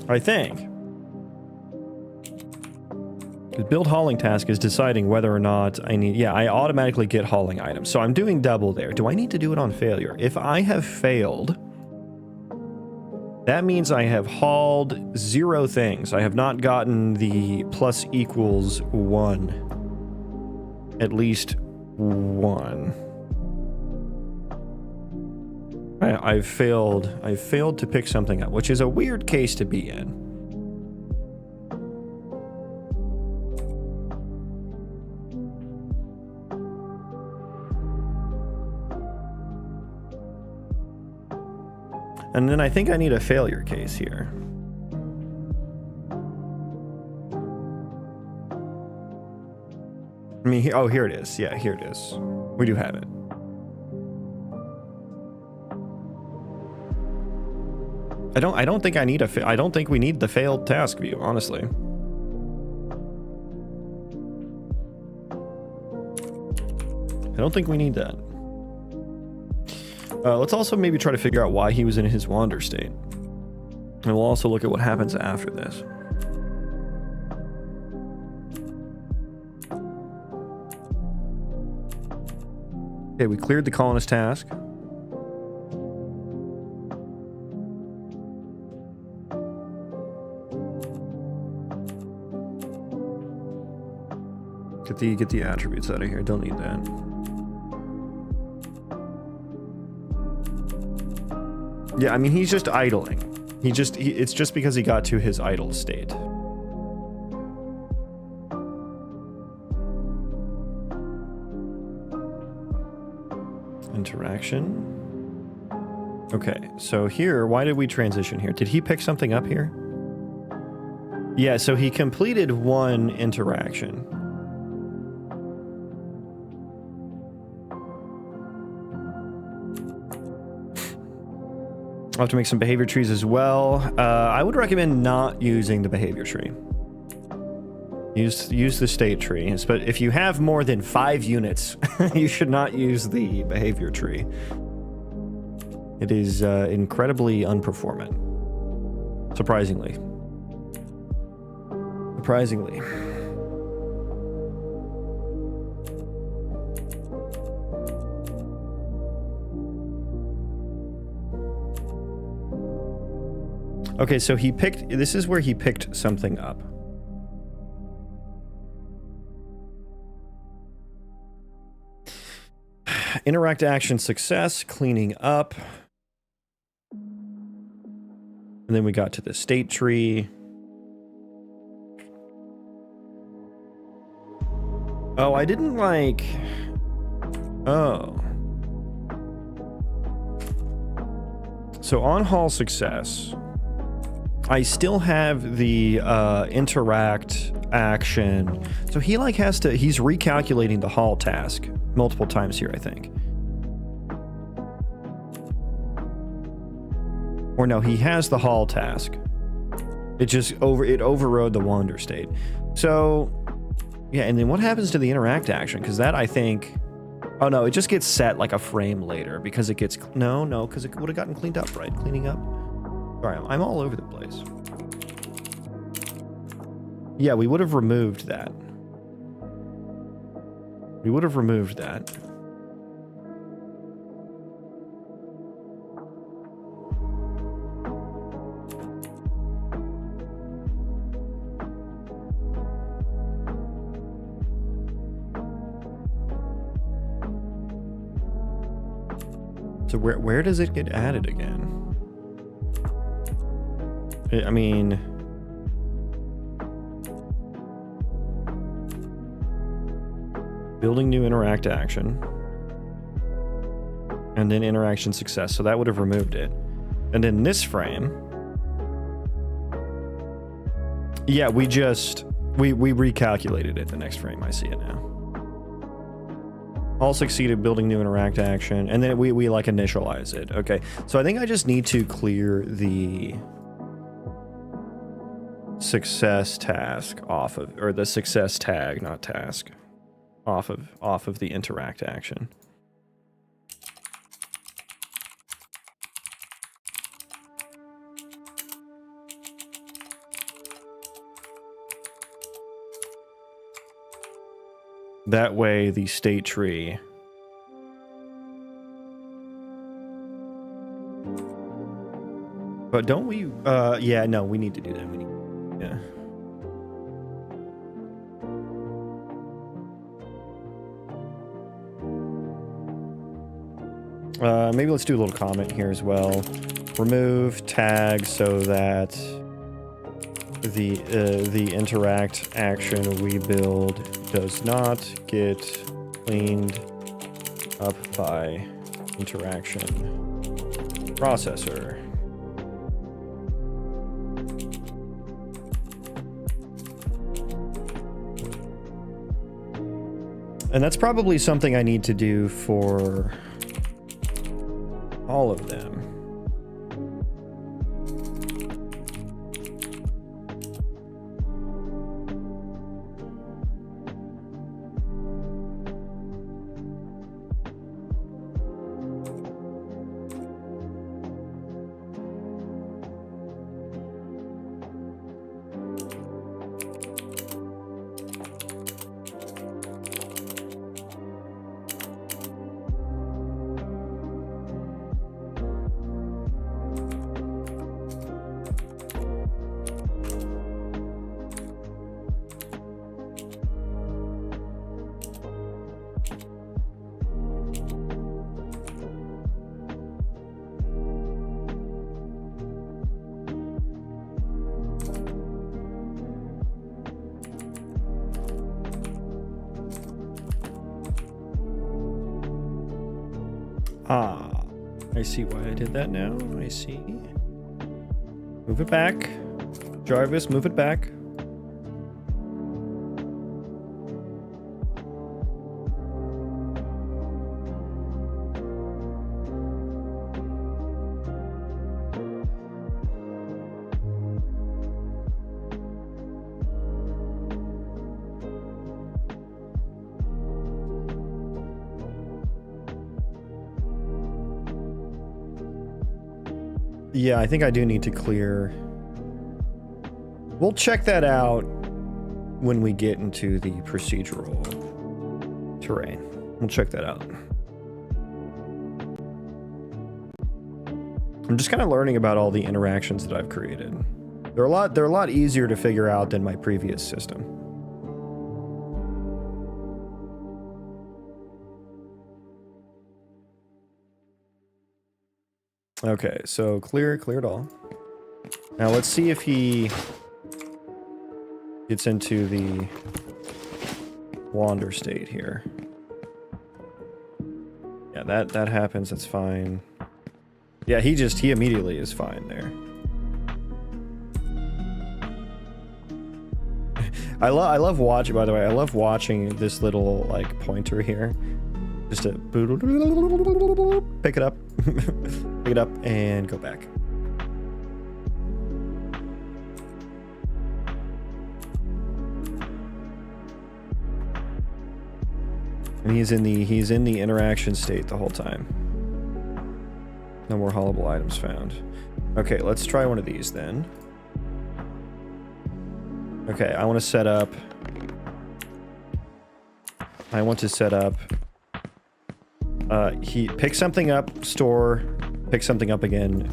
I think. The build hauling task is deciding whether or not I need... Yeah, I automatically get hauling items. So I'm doing double there. Do I need to do it on failure? If I have failed, that means I have hauled 0 things. I have not gotten the plus equals 1. At least 1. I've failed to pick something up, which is a weird case to be in. And then I think I need a failure case here. I mean, oh, here it is. Yeah, here it is. We do have it. I don't think I need I don't think we need the failed task view, honestly. I don't think we need that. Let's also maybe try to figure out why he was in his wander state. And we'll also look at what happens after this. Okay, we cleared the colonist task. Get the attributes out of here. Don't need that. Yeah, I mean, he's just idling. It's just because he got to his idle state. Interaction. Okay, so here, why did we transition here? Did he pick something up here? Yeah, so he completed one interaction. I'll have to make some behavior trees as well. I would recommend not using the behavior tree. Use the state tree. But if you have more than 5 units, you should not use the behavior tree. It is incredibly unperformant. Surprisingly. Okay, so this is where he picked something up. Interact action success, cleaning up. And then we got to the state tree. Oh, I didn't like... Oh. So on Hall success... I still have the interact action. So he like he's recalculating the hall task multiple times here, I think. Or no, he has the hall task. It overrode the wander state. So yeah, and then what happens to the interact action? Because that I think, oh no, it just gets set like a frame later because it gets, no, because it would have gotten cleaned up, right? Cleaning up. Sorry, I'm all over the place. Yeah, we would have removed that. So where does it get added again? I mean, building new interact action and then interaction success. So that would have removed it. And then this frame. Yeah, we recalculated it the next frame. I see it now. All succeeded building new interact action. And then we like initialize it. Okay. So I think I just need to clear the success task off of, or the success tag, not task, off of the interact action. That way the state tree but don't we yeah, no, we need to do that. We need, yeah. Maybe let's do a little comment here as well. Remove tag so that the interact action we build does not get cleaned up by interaction processor. And that's probably something I need to do for all of them. Ah, I see why I did that now. I see. Move it back. Jarvis, move it back. Yeah, I think I do need to clear. We'll check that out when we get into the procedural terrain. We'll check that out. I'm just kind of learning about all the interactions that I've created. They're a lot easier to figure out than my previous system. Okay, so clear it all. Now let's see if he gets into the wander state here. Yeah, that happens, that's fine. Yeah, he immediately is fine there. I love watching, by the way, I love watching this little like pointer here. Just to pick it up. Pick it up and go back. And he's in the interaction state the whole time. No more hollowable items found. Okay, let's try one of these then. Okay, I want to set up he pick something up, store, pick something up again,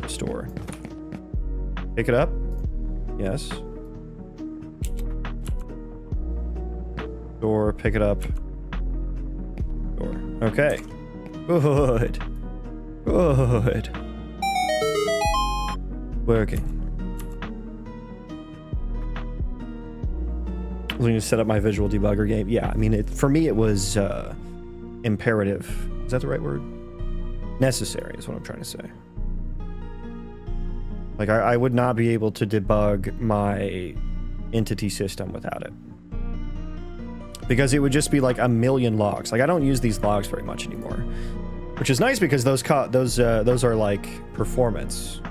store. Pick it up. Yes. Store, pick it up. Store. Okay. Good. Good. Working. I'm going to set up my visual debugger game. Yeah, I mean, for me it was imperative. Is that the right word? Necessary is what I'm trying to say. Like, I would not be able to debug my entity system without it. Because it would just be like a million logs. Like, I don't use these logs very much anymore. Which is nice because those are like performance.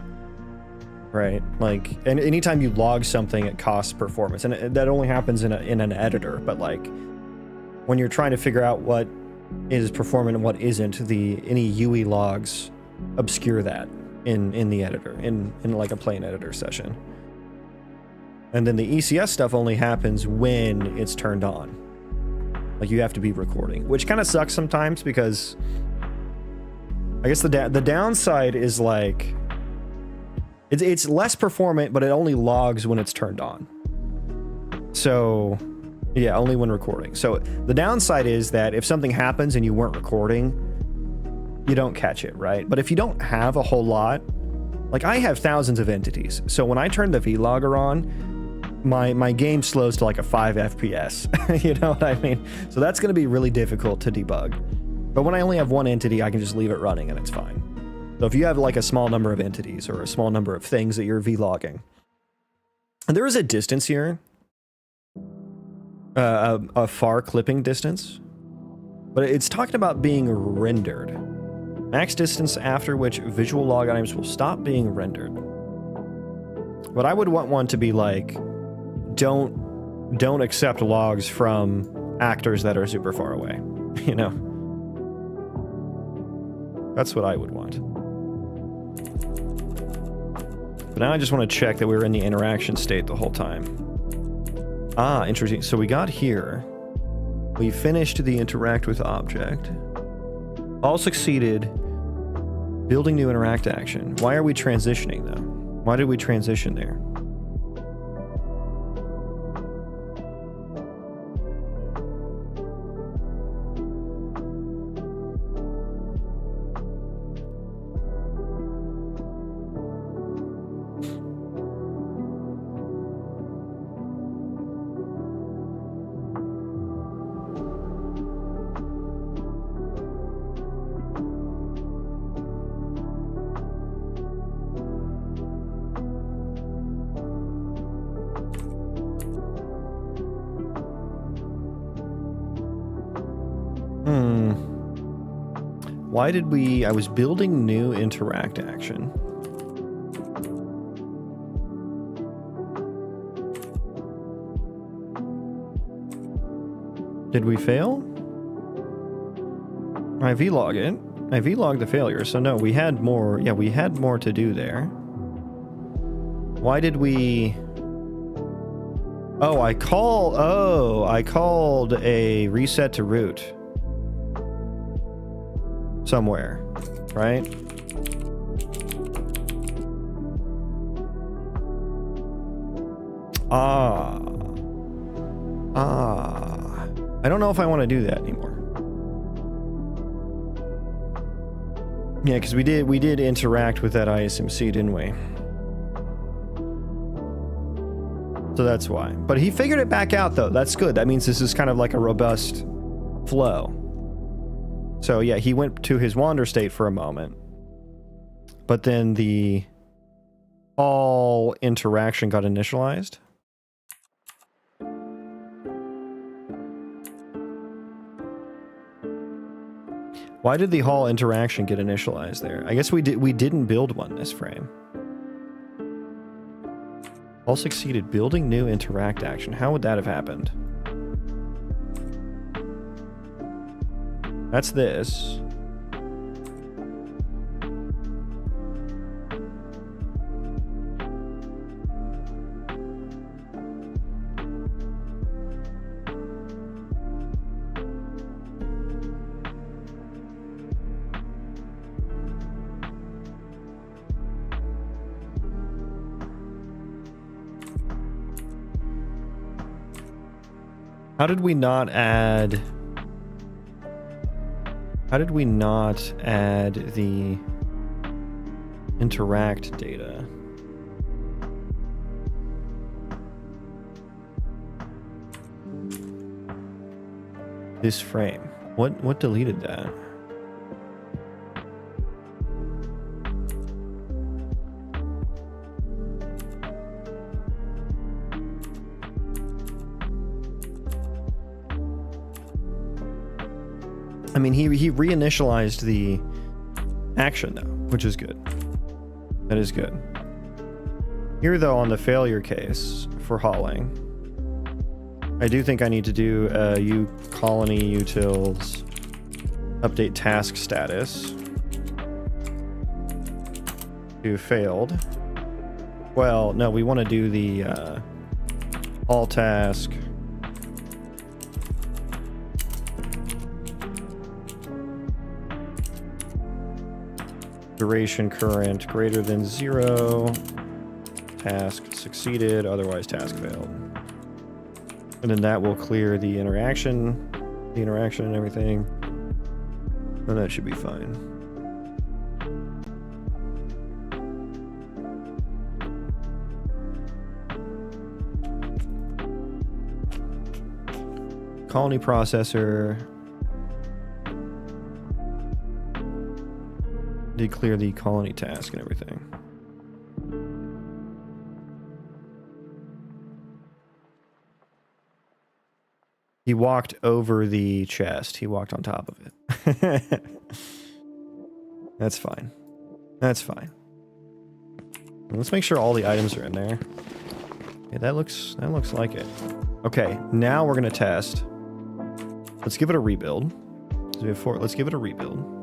Right? Like, and anytime you log something, it costs performance. And that only happens in an editor. But like, when you're trying to figure out what is performant and what isn't, any UE logs obscure that in the editor, in like a plain editor session. And then the ECS stuff only happens when it's turned on. Like, you have to be recording, which kind of sucks sometimes because I guess the downside is like it's less performant, but it only logs when it's turned on. So yeah, only when recording. So the downside is that if something happens and you weren't recording, you don't catch it, right? But if you don't have a whole lot, like I have thousands of entities. So when I turn the vlogger on, my game slows to like a 5 FPS. You know what I mean? So that's going to be really difficult to debug. But when I only have one entity, I can just leave it running and it's fine. So if you have like a small number of entities or a small number of things that you're vlogging, and there is a distance here, a far clipping distance. But it's talking about being rendered. Max distance after which visual log items will stop being rendered. But I would want one to be like, don't accept logs from actors that are super far away. You know? That's what I would want. But now I just want to check that we were in the interaction state the whole time. Ah, interesting. So we got here. We finished the interact with object. All succeeded. Building new interact action. Why are we transitioning though? Why did we transition there? Why did we... I was building new interact action. Did we fail? I vlog it. I vlogged the failure, so no, we had more... Yeah, we had more to do there. Why did we... Oh, I called a reset to root. Somewhere, right? I don't know if I want to do that anymore. Yeah, because we did interact with that ISMC, didn't we? So that's why. But he figured it back out, though. That's good. That means this is kind of like a robust flow. So yeah, he went to his wander state for a moment. But then the all interaction got initialized. Why did the hall interaction get initialized there? I guess we didn't build one this frame. All succeeded. Building new interact action. How would that have happened? That's this. How did we not add... How did we not add the interact data? This frame. What deleted that? I mean, he reinitialized the action, though, which is good. That is good. Here, though, on the failure case for hauling, I do think I need to do colony utils update task status to failed. Well, no, we want to do the all task. Duration current greater than 0. Task succeeded, otherwise task failed. And then that will clear the interaction and everything. And that should be fine. Colony processor. Did clear the colony task and everything. He walked over the chest. He walked on top of it. That's fine. That's fine. Let's make sure all the items are in there. Yeah, that looks like it. Okay, now we're gonna test. Let's give it a rebuild. So we have 4. Let's give it a rebuild.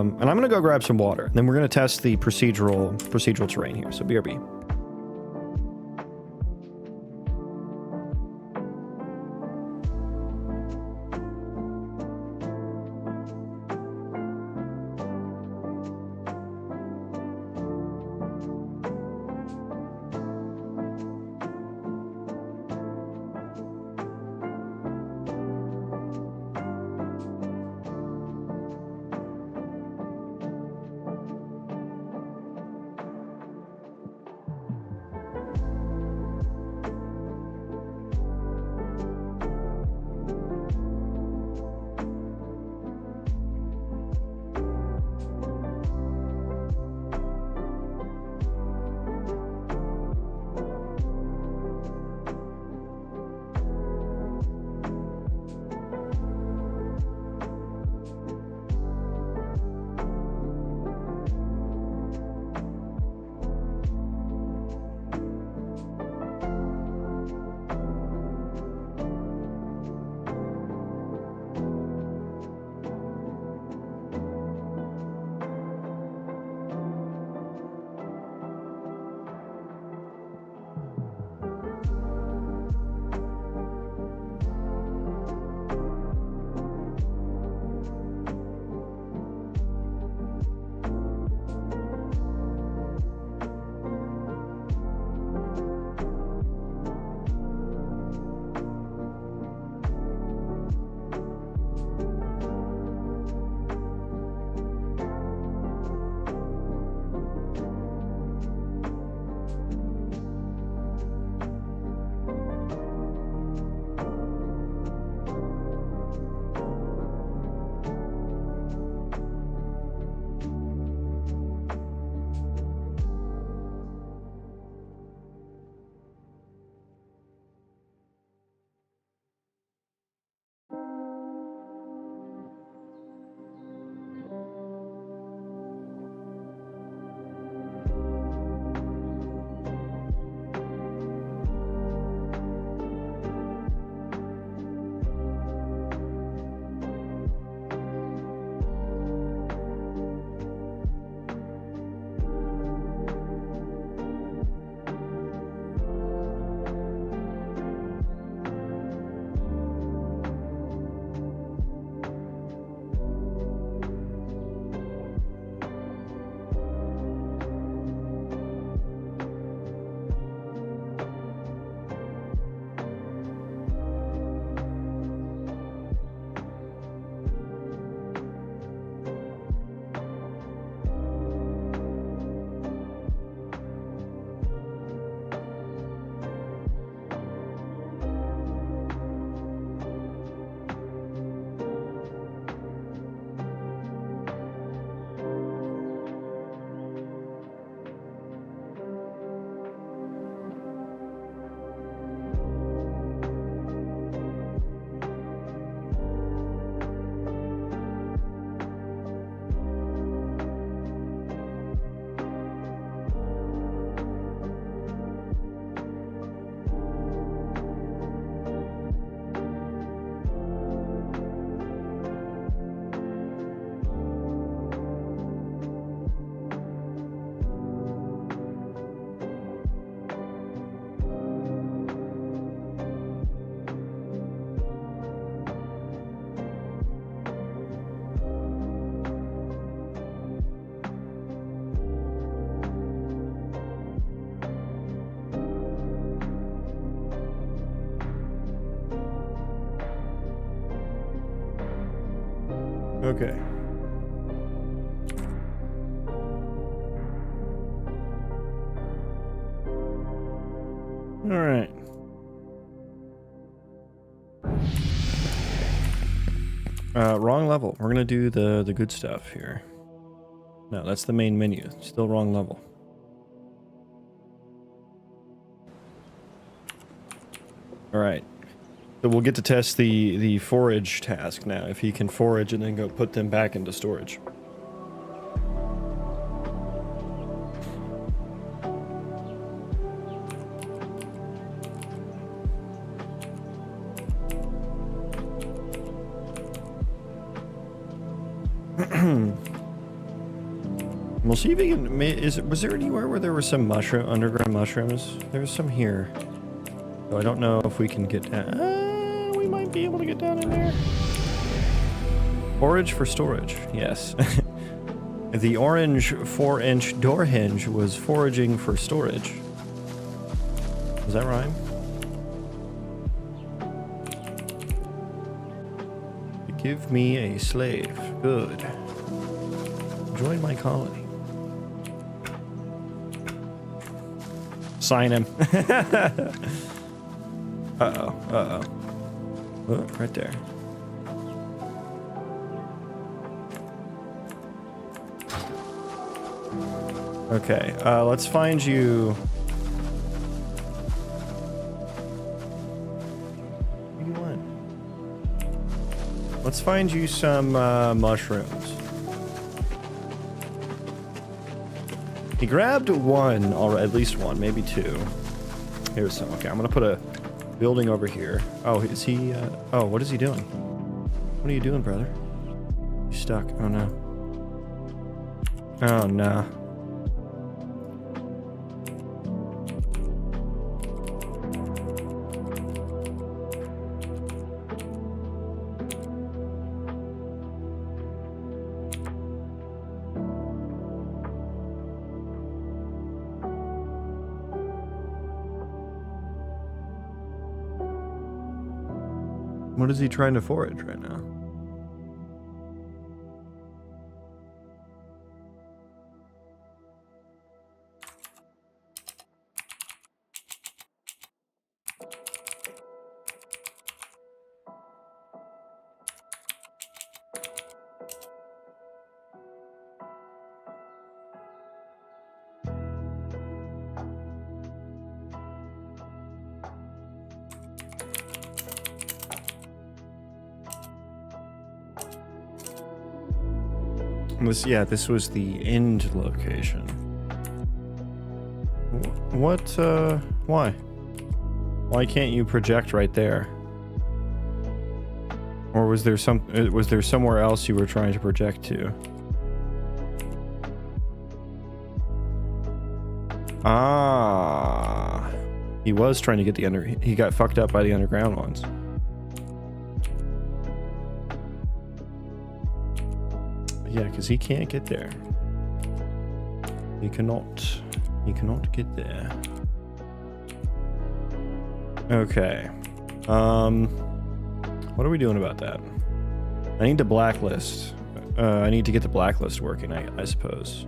And I'm gonna go grab some water. Then we're gonna test the procedural terrain here. So BRB. Okay. All right. Wrong level. We're gonna do the good stuff here. No, that's the main menu. Still wrong level. All right. So we'll get to test the forage task now. If he can forage and then go put them back into storage. We'll see if he can. Was there anywhere where there were some underground mushrooms? There's some here. So I don't know if we can get down. We might be able to get down in there. Forage for storage. Yes. The orange 4-inch door hinge was foraging for storage. Does that rhyme? Give me a slave. Good. Join my colony. Sign him. Uh-oh. Uh-oh. Oh, right there. Okay, let's find you. What do you want? Let's find you some mushrooms. He grabbed one, or at least one, maybe two. Here's some. Okay, I'm gonna put a building over here. Oh, is he? Oh, what is he doing? What are you doing, brother? He's stuck. Oh no. Oh no. What is he trying to forage right now? This was the end location. What, why? Why can't you project right there? Or was there somewhere else you were trying to project to? Ah. He was trying to get he got fucked up by the underground ones. Yeah, because he can't get there. He cannot get there. Okay. What are we doing about that? I need to blacklist. I need to get the blacklist working, I suppose.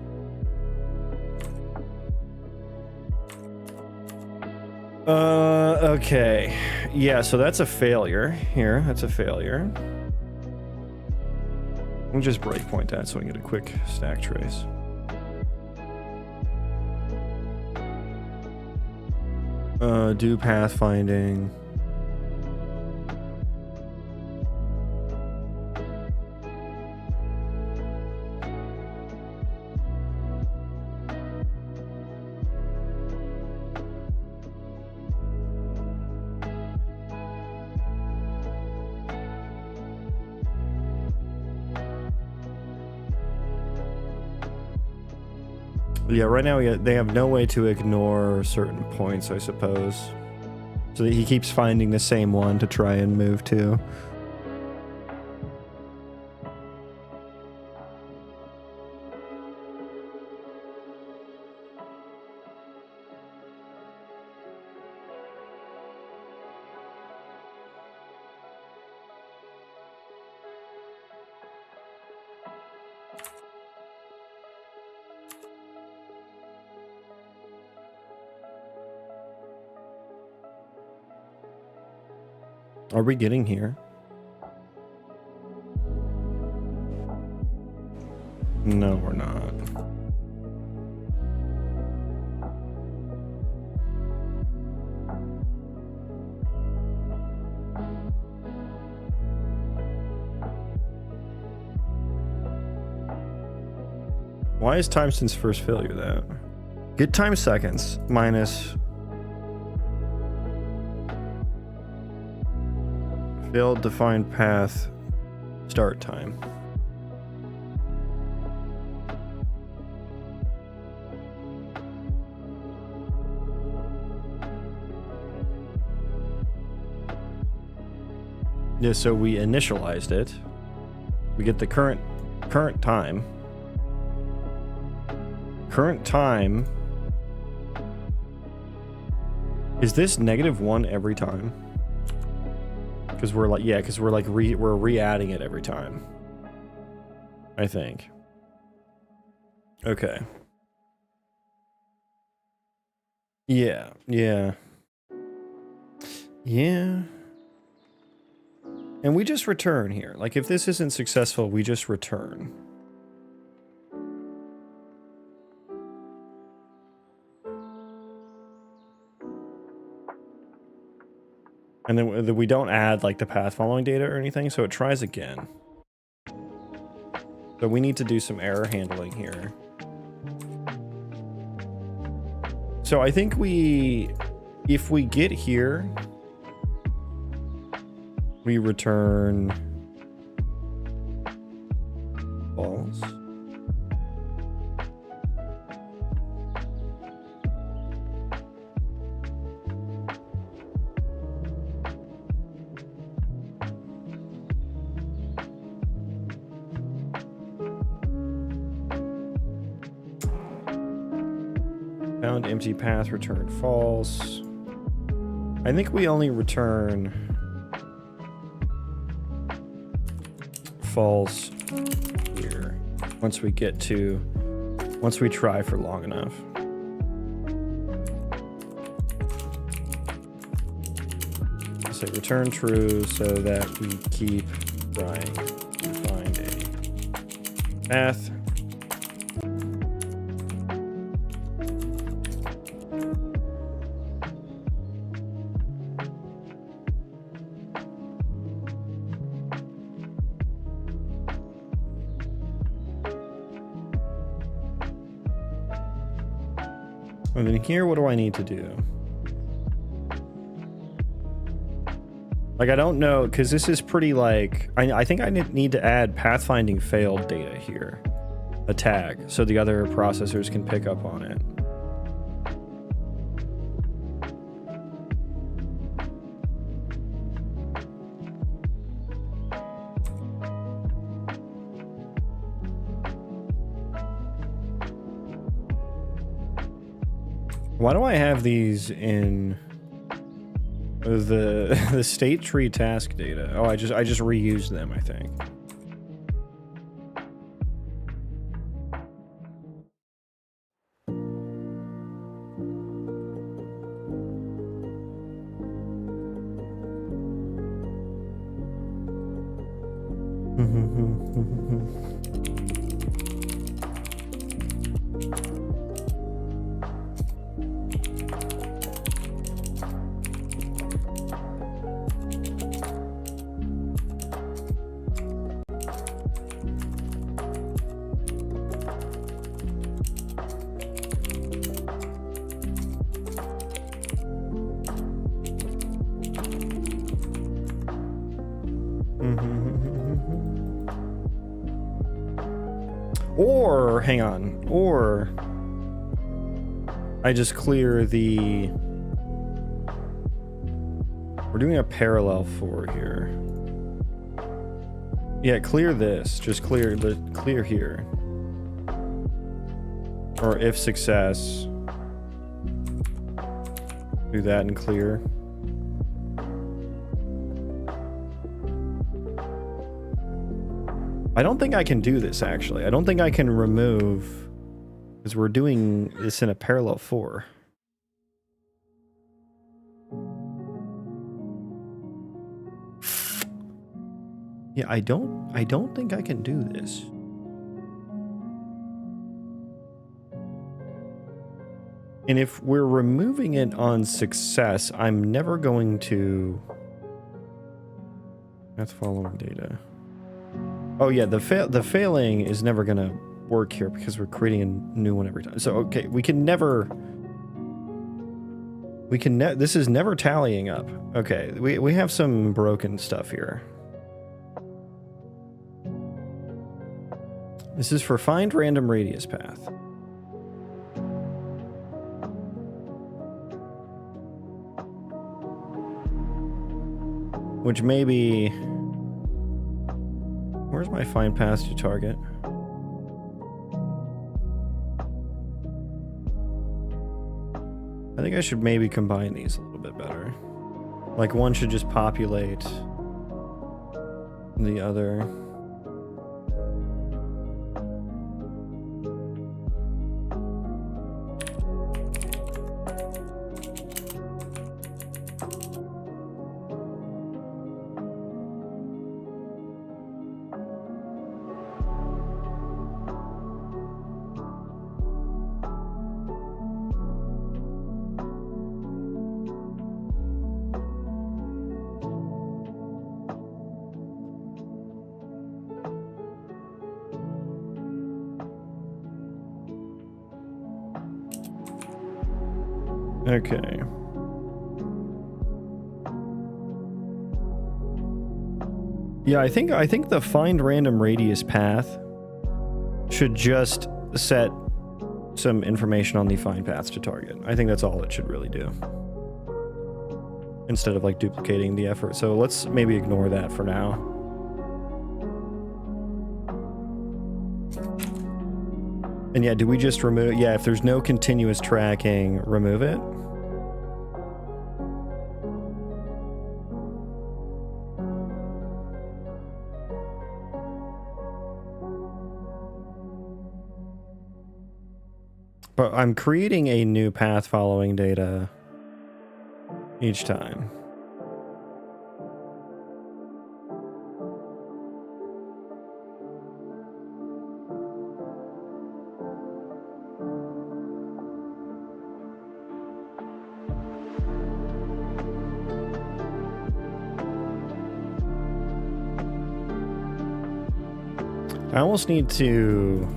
Okay. Yeah, so that's a failure here. That's a failure. We'll just breakpoint that so we can get a quick stack trace. Do pathfinding. Yeah, right now they have no way to ignore certain points, I suppose. So he keeps finding the same one to try and move to. Are we getting here? No, we're not. Why is time since first failure that? Get time seconds minus failed defined path start time. Yeah, so we initialized it. We get the current time. Current time. Is this -1 every time? Because we're like, yeah, because we're like we're re-adding it every time. I think. Okay. Yeah, yeah. Yeah. And we just return here. Like, if this isn't successful, we just return. And then we don't add, like, the path following data or anything, so it tries again. So we need to do some error handling here. So I think if we get here, we return false. Found empty path, return false. I think we only return false here once we try for long enough. I'll say return true so that we keep trying to find a path. And then here, what do I need to do? Like, I don't know, because this is pretty, like... I think I need to add pathfinding failed data here. A tag, so the other processors can pick up on it. Why do I have these in the state tree task data? Oh, I just reused them, I think. Or, hang on, or I just clear the... We're doing a parallel for here. Yeah, clear this. Just clear here. Or if success, do that and clear. I don't think I can do this, actually. I don't think I can remove, because we're doing this in a parallel for. Yeah, I don't think I can do this. And if we're removing it on success, I'm never going to... That's following data. Oh yeah, the failing is never gonna work here because we're creating a new one every time. So, okay, we can never... this is never tallying up. Okay, we have some broken stuff here. This is for find random radius path. Which maybe... Where's my find path to target? I think I should maybe combine these a little bit better. Like one should just populate the other. Okay. Yeah, I think the find random radius path should just set some information on the find paths to target. I think that's all it should really do. Instead of like duplicating the effort. So let's maybe ignore that for now. And yeah, do we just remove... Yeah, if there's no continuous tracking, remove it. But I'm creating a new path following data each time. I almost need to...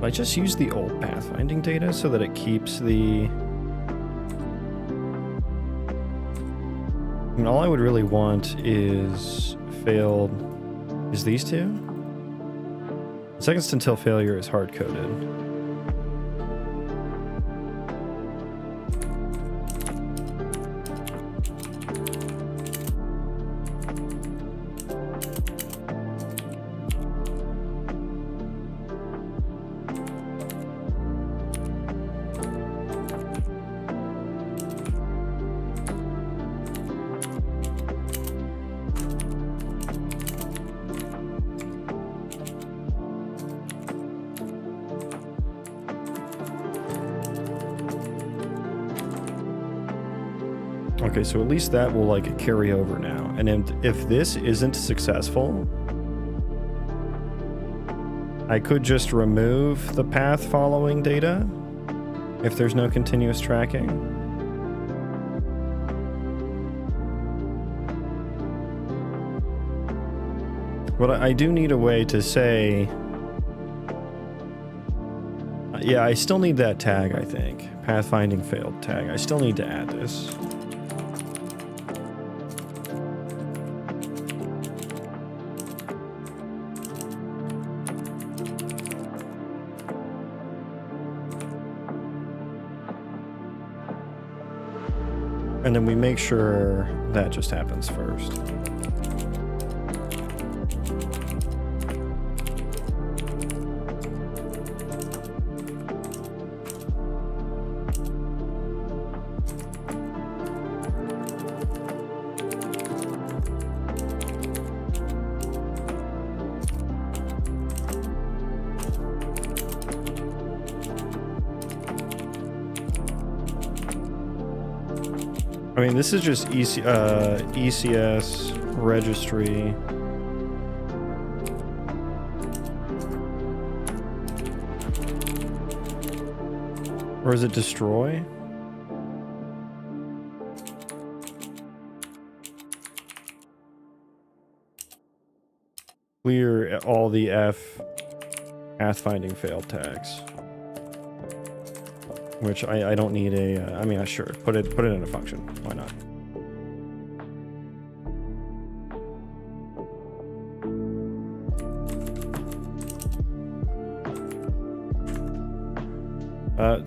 I just use the old pathfinding data so that it keeps the... I mean, all I would really want is failed... Is these two? Seconds until failure is hard-coded. Okay, so at least that will like carry over now. And if this isn't successful, I could just remove the path following data if there's no continuous tracking. But I do need a way to say... Yeah, I still need that tag, I think. Pathfinding failed tag. I still need to add this. And then we make sure that just happens first. I mean, this is just ECS registry. Or is it destroy? Clear all the F pathfinding failed tags. Which I don't need a, I mean, sure, put it in a function. Why not?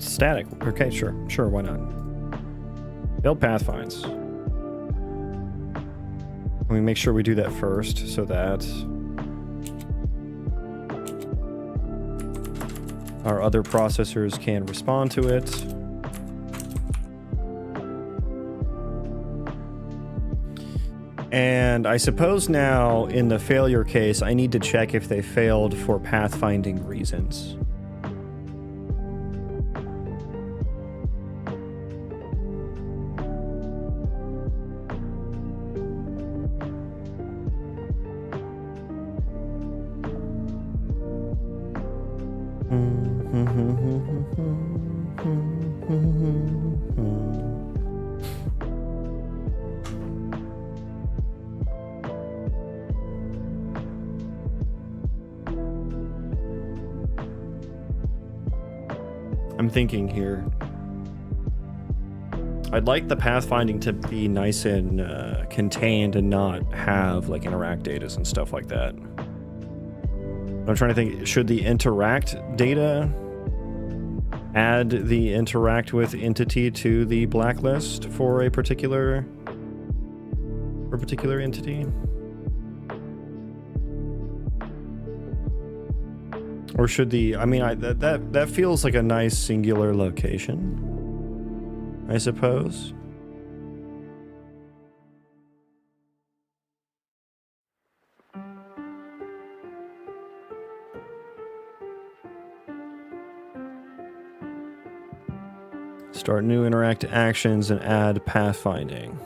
Static. Okay, sure, why not? Build pathfinds. Let me make sure we do that first, so that our other processors can respond to it. And I suppose now, in the failure case, I need to check if they failed for pathfinding reasons. I'm thinking here. I'd like the pathfinding to be nice and contained and not have like interact data and stuff like that. I'm trying to think, should the interact data add the interact with entity to the blacklist for a particular entity? Or should the, I mean, that feels like a nice singular location, I suppose. Start new interact actions and add pathfinding.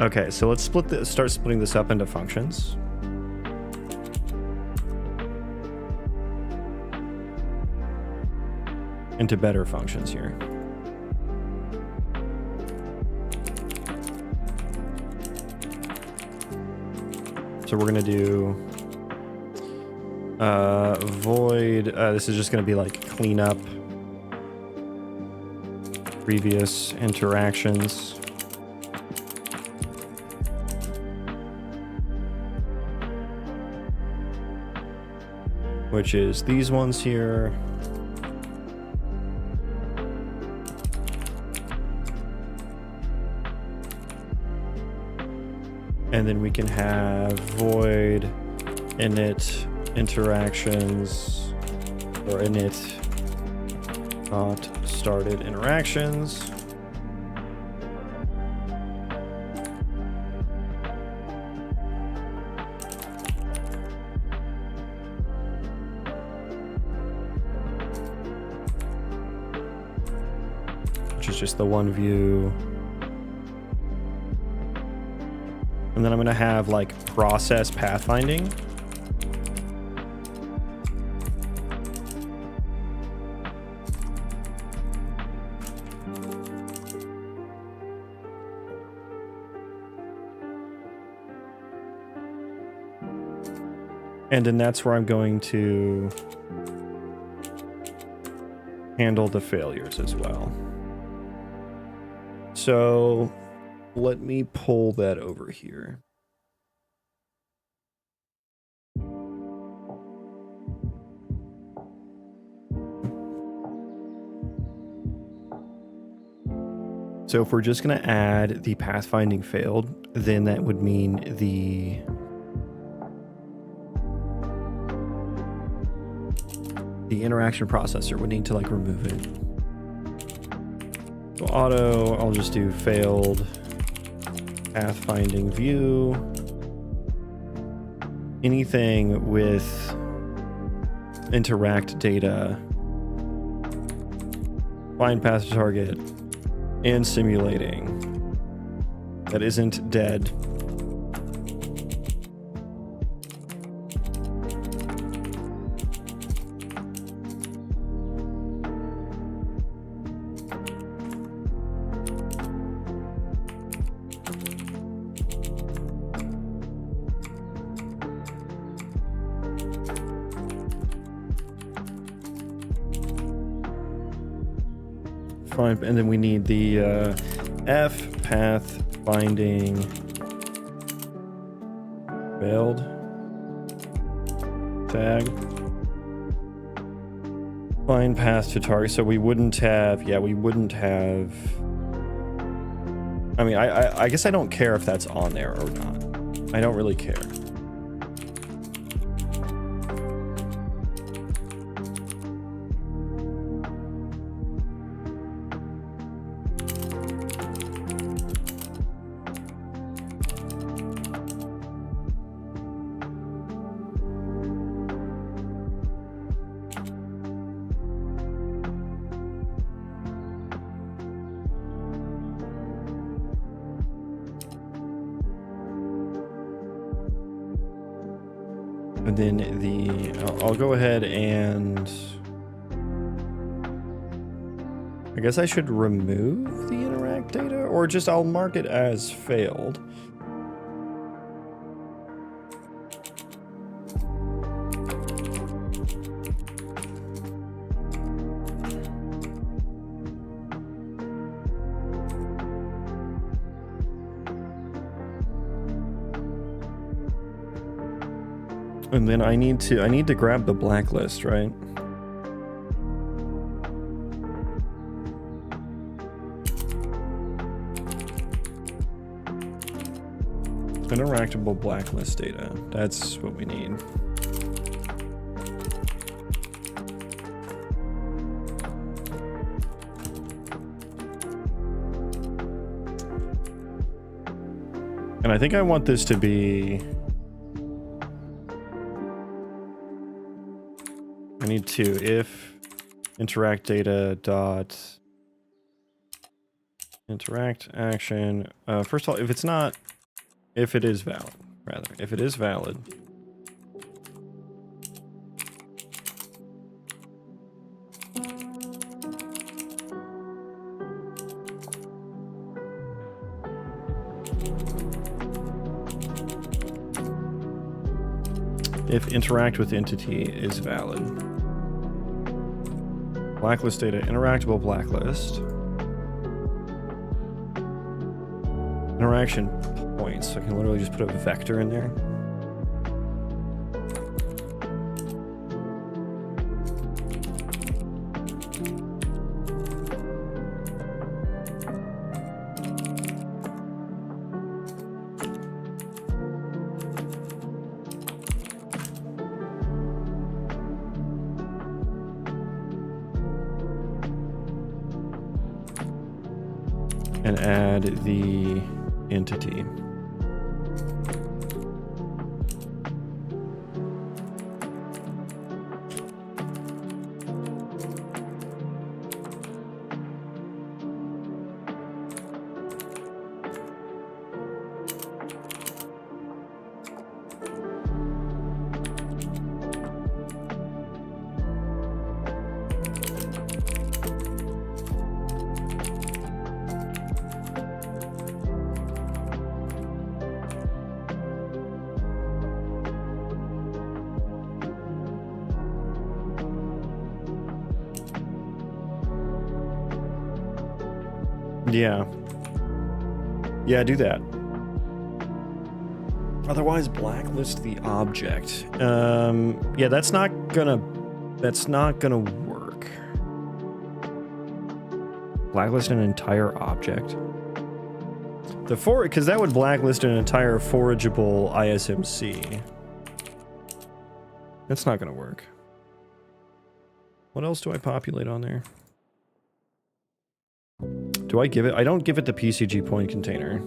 Okay, so let's start splitting this up into functions. Into better functions here. So we're gonna do void. This is just gonna be like clean up previous interactions. Which is these ones here. And then we can have void init interactions or init not started interactions. Which is just the one view. And then I'm going to have like process pathfinding. And then that's where I'm going to handle the failures as well. So let me pull that over here. So if we're just going to add the pathfinding failed, then that would mean the interaction processor would need to like remove it. So auto, I'll just do failed pathfinding view. Anything with interact data, find path to target, and simulating that isn't dead. Fine, and then we need the F path finding failed tag. Find path to target. So we wouldn't have, yeah, we wouldn't have. I mean, I guess I don't care if that's on there or not. I don't really care. And then I'll go ahead and I guess I should remove the interact data, or just I'll mark it as failed. And then I need to grab the blacklist, right? Interactable blacklist data. That's what we need. And I think I want this to be... I need to if interact data dot interact action. First of all, if it's not, if it is valid, rather, if it is valid. If interact with entity is valid. Blacklist data, interactable blacklist. Interaction points. So I can literally just put a vector in there. And add the entity. Yeah. Yeah, do that. Otherwise, blacklist the object. Yeah, that's not gonna work. Blacklist an entire object. Because that would blacklist an entire forageable ISMC. That's not gonna work. What else do I populate on there? Do I give it? I don't give it the PCG point container.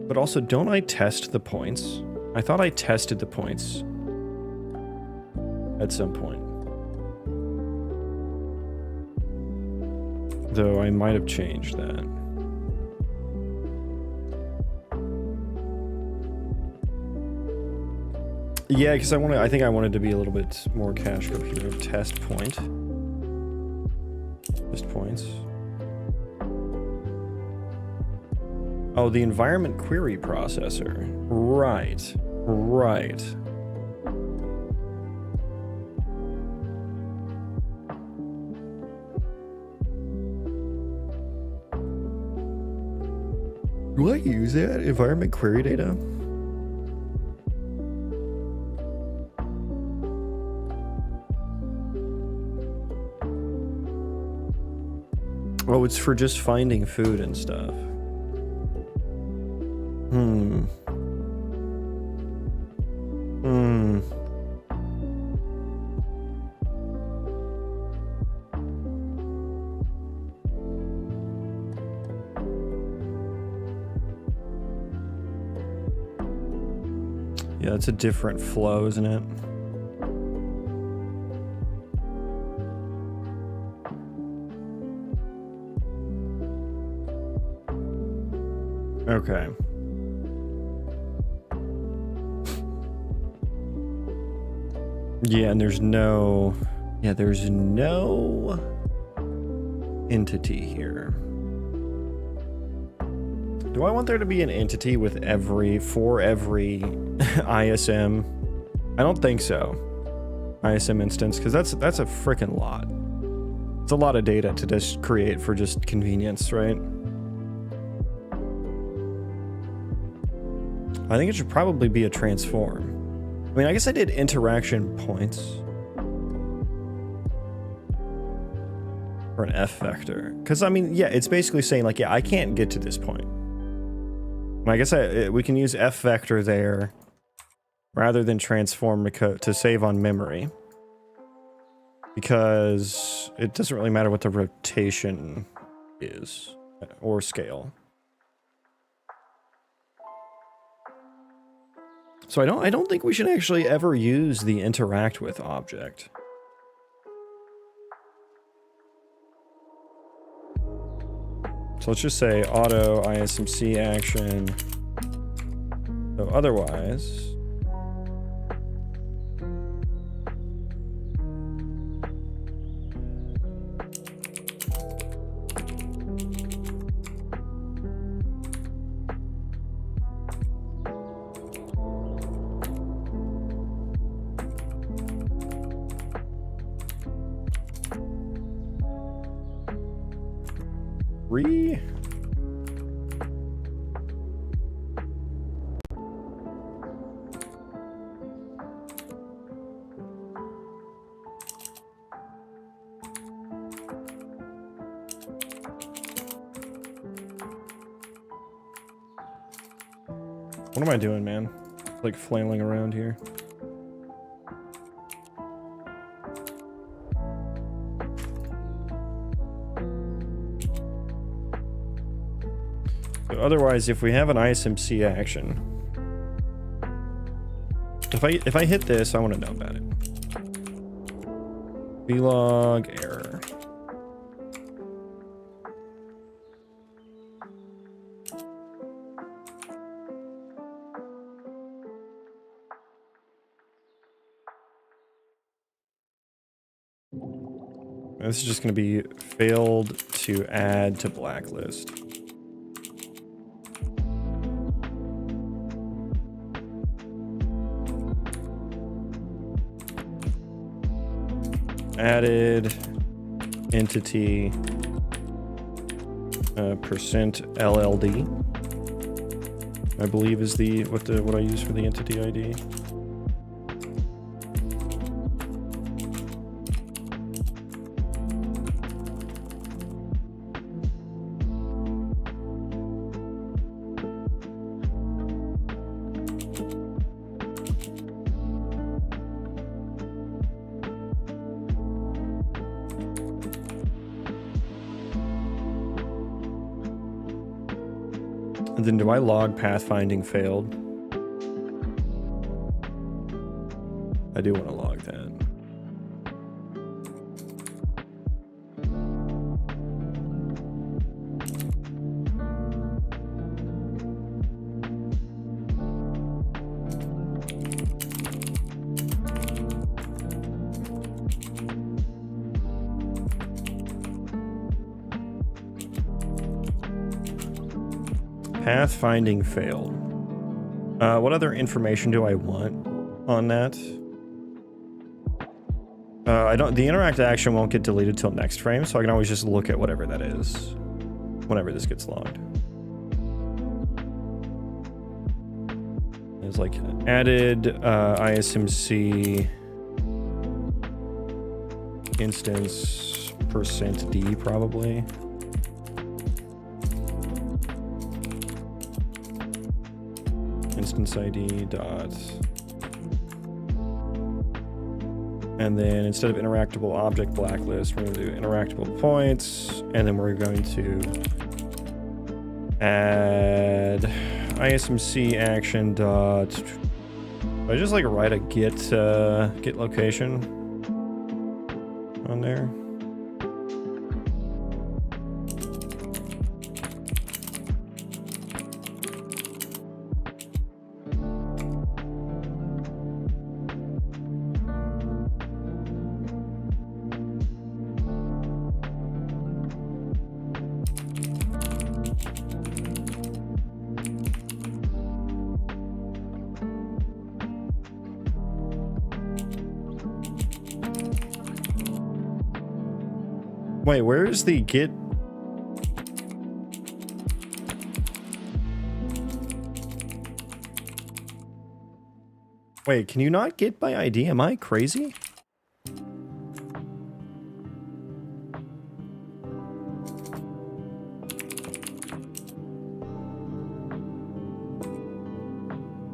But also, don't I test the points? I thought I tested the points at some point. Though I might have changed that. Yeah, because I think I wanted to be a little bit more cash grab here. Test point. Test points. Oh, the environment query processor. Right. Right. Do I use that? Environment query data? Oh, it's for just finding food and stuff. Yeah, it's a different flow, isn't it? Okay. Yeah, and there's no entity here. Do I want there to be an entity with for every ISM? I don't think so. ISM instance, because that's a freaking lot. It's a lot of data to just create for just convenience, right? I think it should probably be a transform. I mean, I guess I did interaction points for an F vector. Because, I mean, yeah, it's basically saying, like, yeah, I can't get to this point. I guess we can use F vector there rather than transform to save on memory. Because it doesn't really matter what the rotation is or scale. So I don't think we should actually ever use the interact with object. So let's just say auto ISMC action. So otherwise, what am I doing, man? Like flailing around here. So otherwise, if we have an ISMC action, if I hit this, I want to know about it. Vlog error. This is just going to be failed to add to blacklist. Added entity percent LLD, I believe is what I use for the entity ID. And then do I log pathfinding failed? I do want to log that. Pathfinding failed. What other information do I want on that? The interact action won't get deleted till next frame, so I can always just look at whatever that is whenever this gets logged. There's like added ISMC instance %d probably. Instance ID dot. And then instead of interactable object blacklist, we're going to do interactable points. And then we're going to add ISMC action dot. I just like write a git location on there. Wait, where is the git? Wait, can you not get by ID? Am I crazy?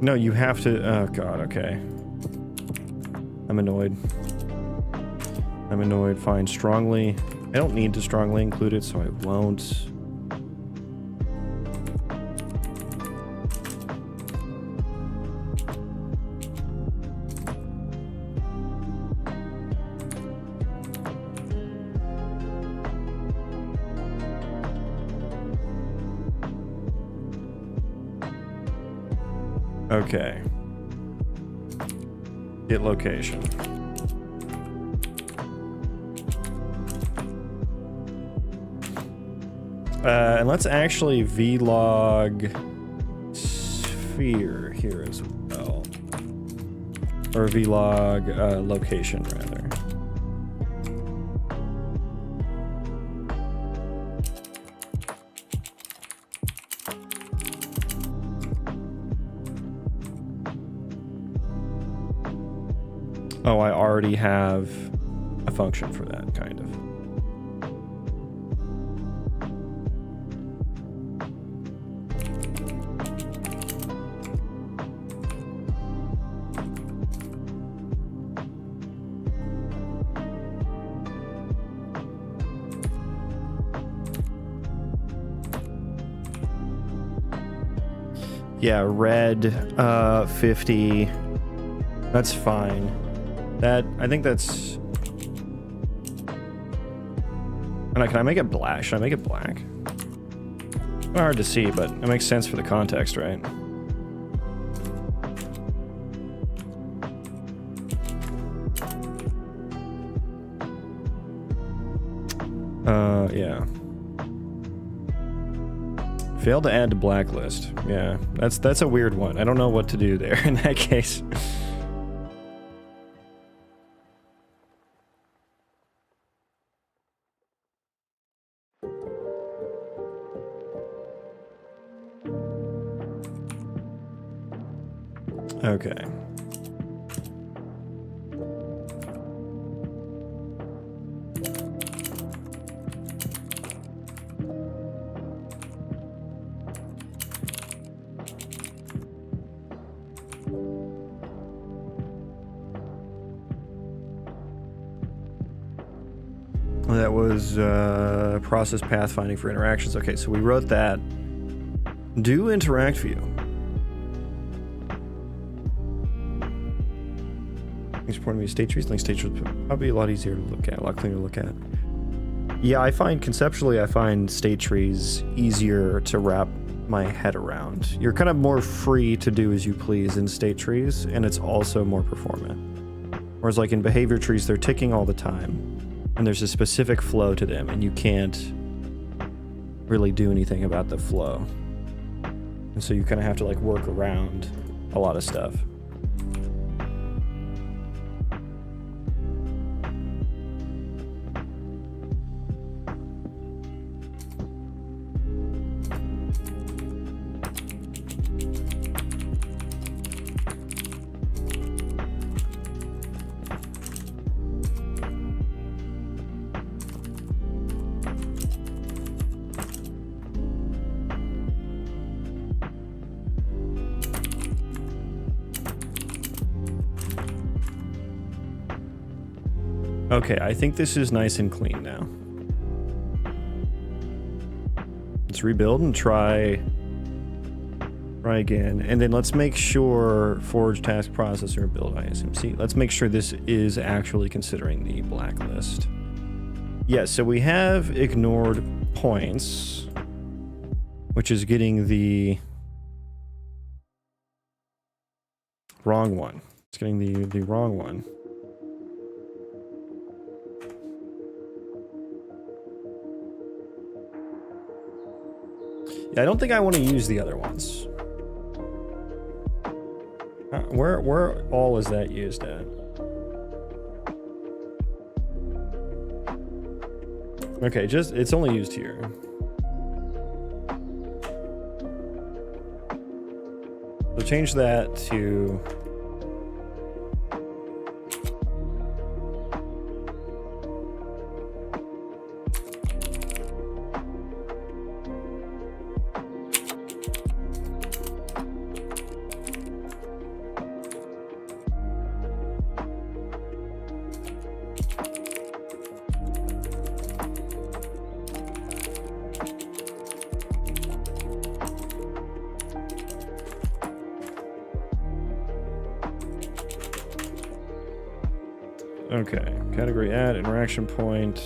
No, you have to. Oh, God, okay. I'm annoyed. I'm annoyed. Fine, strongly. I don't need to strongly include it, so I won't. Okay. Git location. And let's actually vlog sphere here as well. Or vlog location, rather. Oh, I already have a function for that, kind of. Yeah, red 50. That's fine. That, I think that's... And can I make it black? Should I make it black? It's hard to see, but it makes sense for the context, right? Yeah. Failed to add to blacklist. Yeah, that's a weird one. I don't know what to do there in that case. Okay. That was process pathfinding for interactions. Okay, so we wrote that. Do interact view. Exporting me state trees. Link state trees probably a lot easier to look at, a lot cleaner to look at. Yeah, I find conceptually, state trees easier to wrap my head around. You're kind of more free to do as you please in state trees, and it's also more performant. Whereas like in behavior trees, they're ticking all the time. And there's a specific flow to them, and you can't really do anything about the flow. And so you kind of have to like work around a lot of stuff. Okay, I think this is nice and clean now. Let's rebuild and try again. And then let's make sure forge task processor build ISMC. Let's make sure this is actually considering the blacklist. Yeah, so we have ignored points, which is getting the wrong one. It's getting the wrong one. Yeah, I don't think I want to use the other ones. Where all is that used at? Okay, it's only used here. So change that to... Okay, category add, interaction point.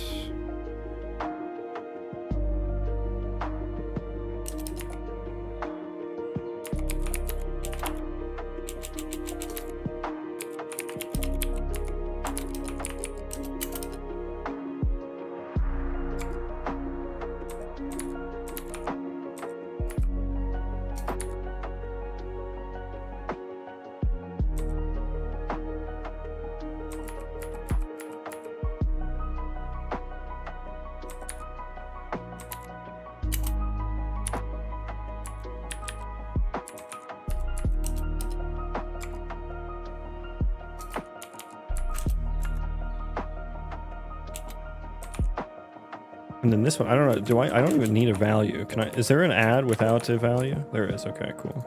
And then this one, I don't know, I don't even need a value. Is there an add without a value? There is, okay, cool.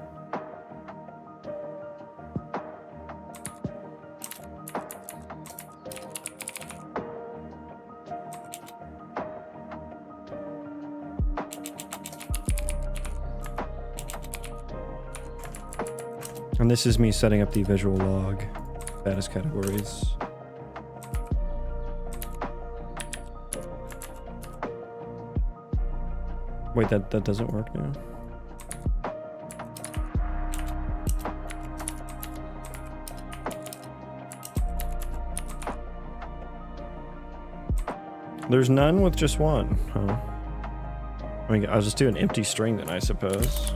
And this is me setting up the visual log status categories. Wait, that doesn't work now. There's none with just one, huh? I mean, I'll just do an empty string then, I suppose.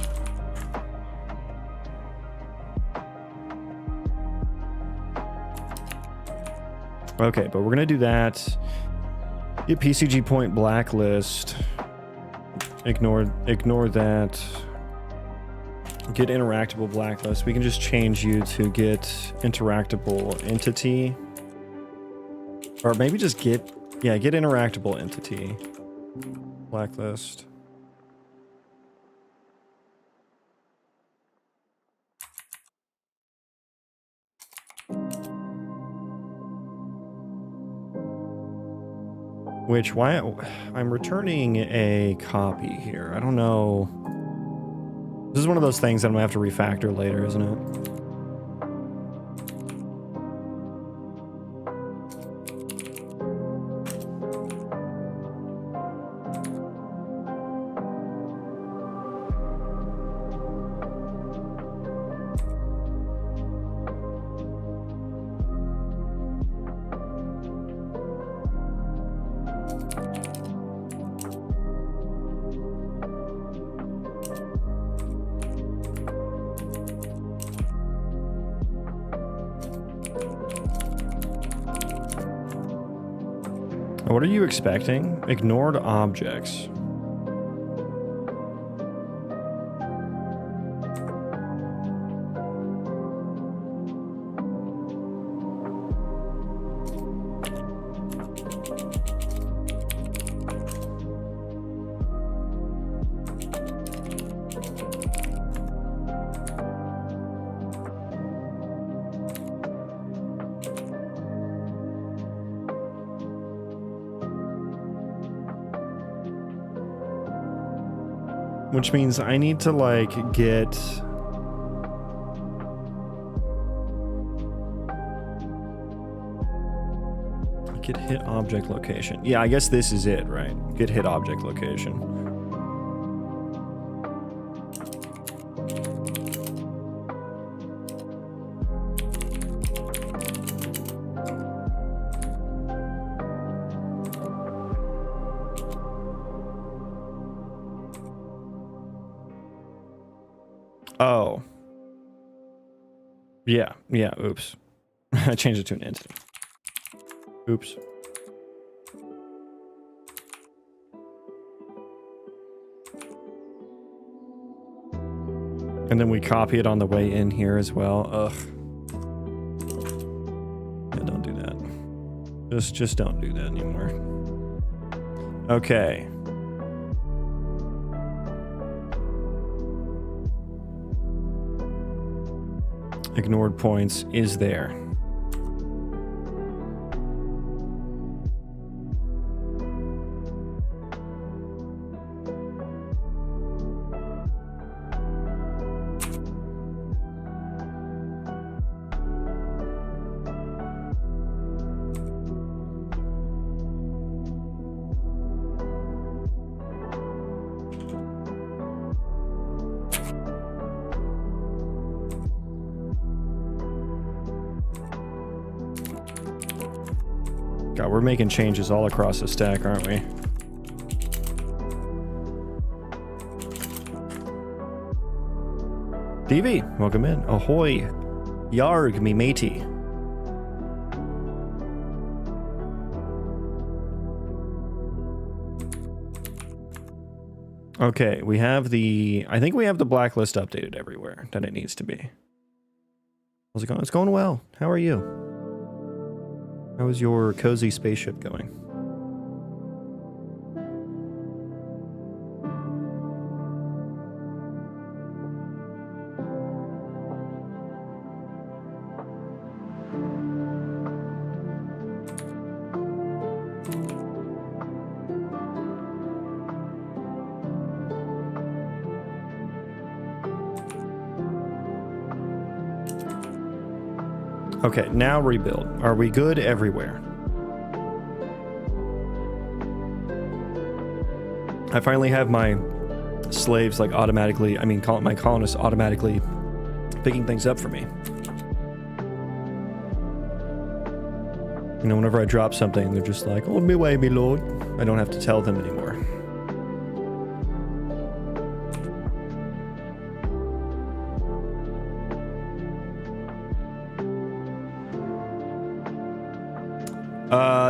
Okay, but we're gonna do that. Get PCG point blacklist. Ignore that. Get interactable blacklist. We can just change you to get interactable entity. Or maybe just get interactable entity. Blacklist. Which, why I'm returning a copy here. I don't know. This is one of those things that I'm gonna have to refactor later, isn't it? What are you expecting? Ignored objects. Which means I need to like get... Get hit object location. Yeah, I guess this is it, right? Get hit object location. Oh. Yeah, oops. I changed it to an entity. Oops. And then we copy it on the way in here as well. Ugh. Yeah, don't do that. Just don't do that anymore. Okay. Ignored points is there. God, we're making changes all across the stack, aren't we? DV, welcome in. Ahoy. Yarg, me matey. Okay, we have the... I think we have the blacklist updated everywhere that it needs to be. How's it going? It's going well. How are you? How is your cozy spaceship going? Okay, now rebuild. Are we good everywhere? I finally have my slaves like automatically, I mean, my colonists automatically picking things up for me. You know, whenever I drop something, they're just like, on me way, me lord. I don't have to tell them anymore.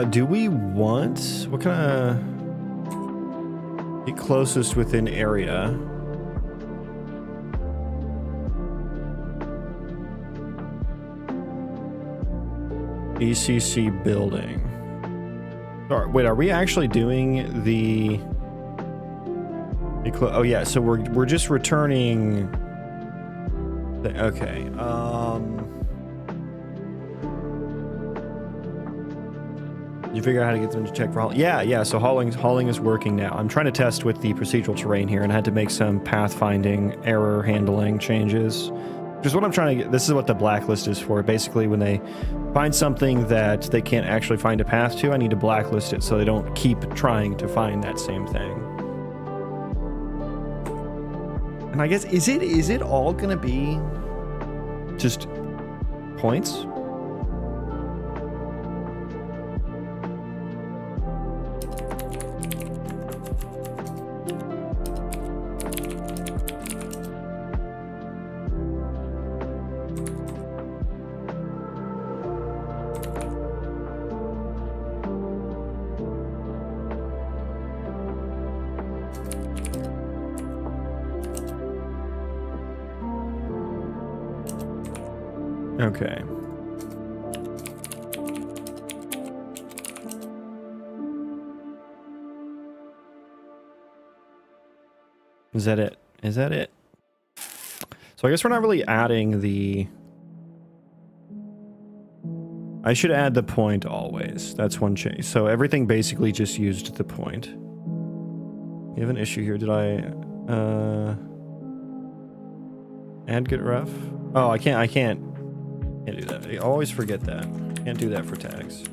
Do we want... What kind of... Get closest within area. ECC building. Wait, are we actually doing the... Oh yeah, so we're just returning... Okay, Did you figure out how to get them to check for hauling? Yeah, so hauling is working now. I'm trying to test with the procedural terrain here, and I had to make some pathfinding, error handling changes. Because what I'm trying to get, this is what the blacklist is for. Basically, when they find something that they can't actually find a path to, I need to blacklist it so they don't keep trying to find that same thing. And I guess, is it all gonna be just points? Okay. Is that it? Is that it? So I guess we're not really adding the... I should add the point always. That's one change. So everything basically just used the point. We have an issue here. Did I... Add get ref. Oh, I can't do that. I always forget that. Can't do that for tags.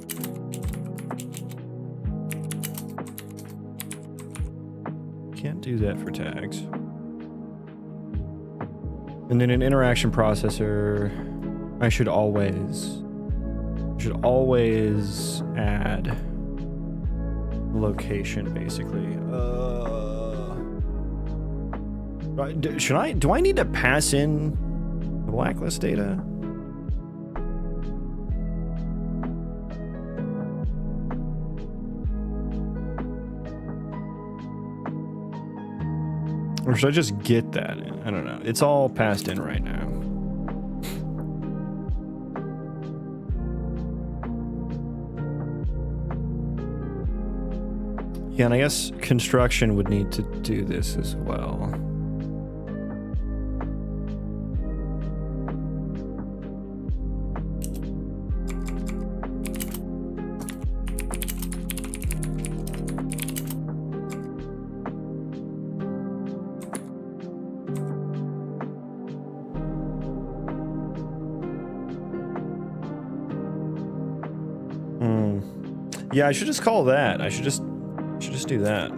Can't do that for tags. And then an interaction processor, I should always add location, basically. Do I need to pass in the blacklist data? Or should I just get that in? I don't know. It's all passed in right now. Yeah, and I guess construction would need to do this as well. Yeah, I should just call that. I should just do that.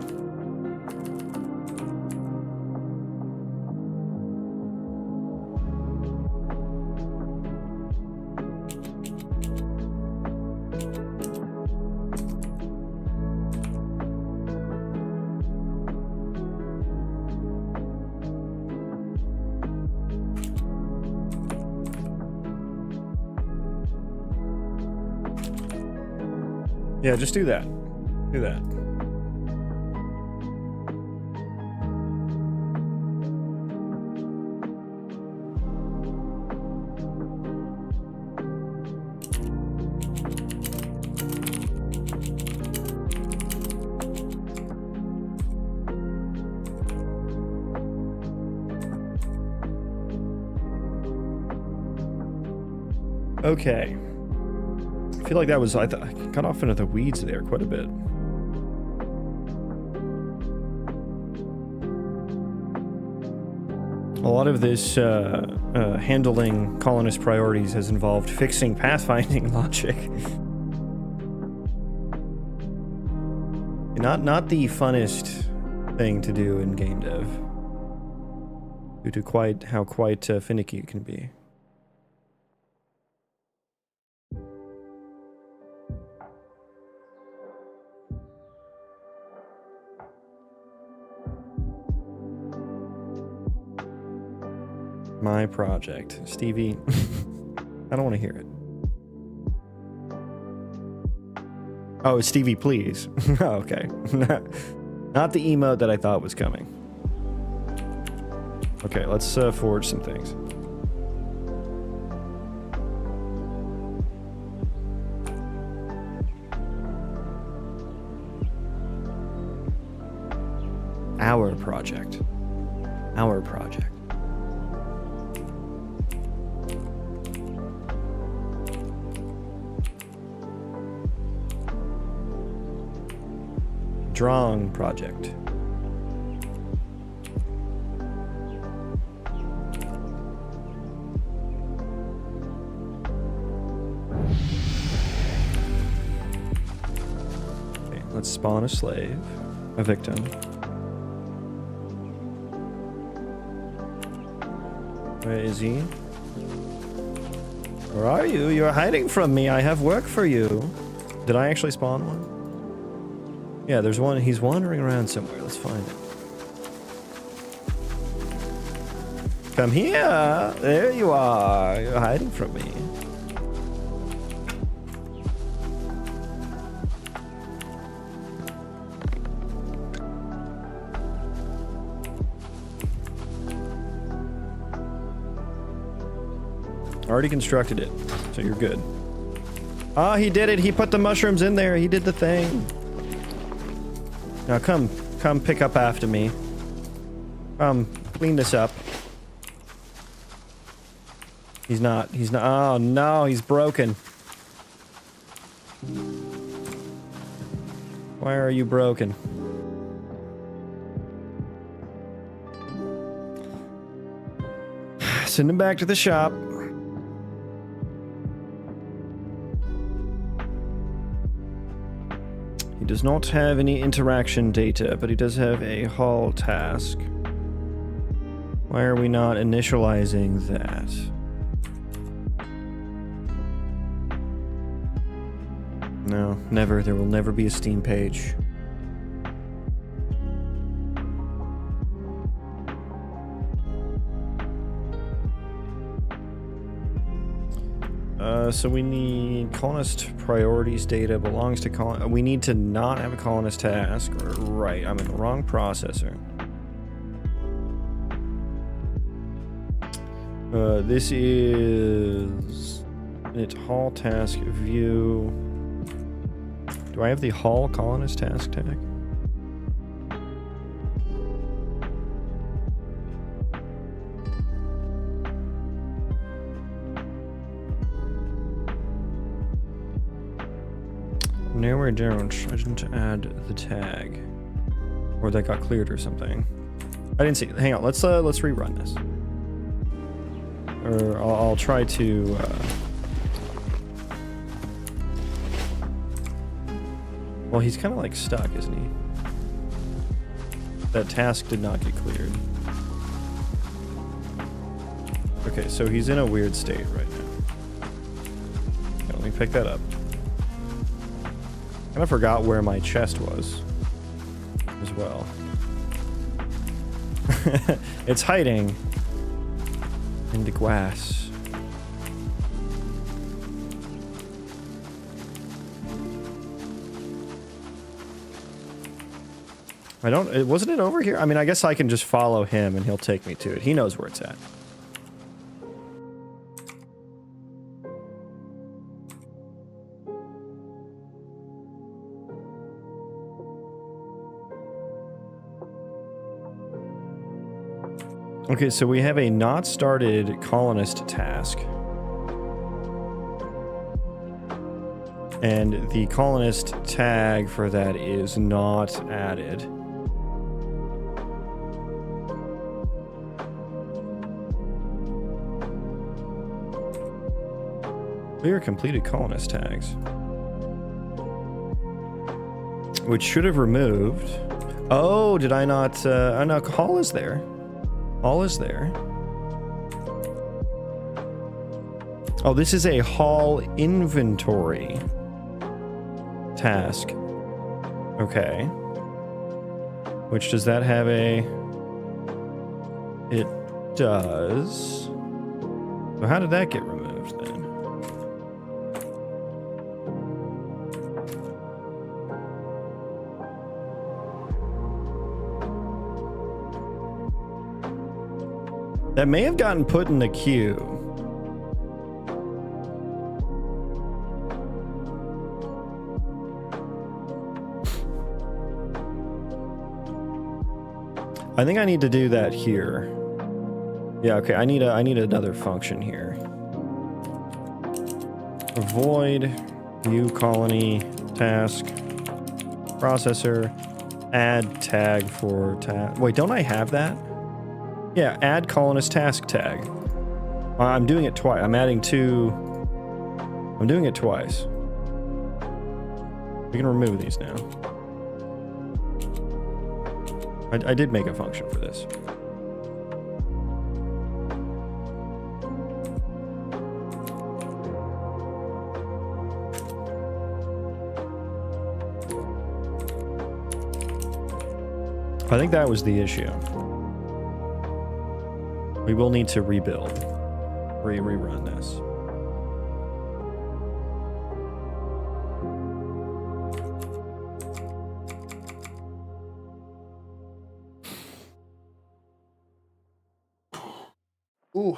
Yeah, just do that. Do that. Okay. I feel like that was, I got off into the weeds there quite a bit. A lot of this handling colonist priorities has involved fixing pathfinding logic. Not the funnest thing to do in game dev, due to how finicky it can be. My project. Stevie, I don't want to hear it. Oh, Stevie, please. Oh, okay. Not the emote that I thought was coming. Okay, let's forge some things. Our project. Our project. Strong project. Okay, let's spawn a slave, a victim. Where is he? Where are you? You're hiding from me. I have work for you. Did I actually spawn one? Yeah, there's one. He's wandering around somewhere. Let's find him. Come here. There you are. You're hiding from me. Already constructed it, so you're good. Ah, he did it. He put the mushrooms in there. He did the thing. Now come pick up after me. Clean this up. He's not, oh no, he's broken. Why are you broken? Send him back to the shop. He does not have any interaction data, but he does have a haul task. Why are we not initializing that? No, never. There will never be a Steam page. So we need colonist priorities data belongs to colon. We need to not have a colonist task. Right, I'm in the wrong processor. This is it haul task view. Do I have the haul colonist task tag? Nowhere down. I didn't add the tag, or that got cleared or something. I didn't see it. Hang on. Let's rerun this, or I'll try to. Well, he's kind of like stuck, isn't he? That task did not get cleared. Okay, so he's in a weird state right now. Okay, let me pick that up. I kind of forgot where my chest was as well. It's hiding in the grass. Wasn't it over here? I mean, I guess I can just follow him and he'll take me to it. He knows where it's at. Okay, so we have a not started colonist task. And the colonist tag for that is not added. Clear completed colonist tags. Which should have removed. Oh, did I not? Oh no, haul is there. Haul is there. Oh, this is a haul inventory task. Okay. Which does that have a... It does. So how did that get removed then? That may have gotten put in the queue. I think I need to do that here. Yeah, okay, I need another function here. Void view colony task processor add tag for tag. Wait, don't I have that? Yeah, add colonist task tag. I'm doing it twice. I'm adding two. I'm doing it twice. We can remove these now. I did make a function for this. I think that was the issue. We will need to rebuild. Rerun this. Ooh.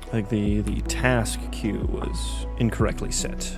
I think the task queue was incorrectly set.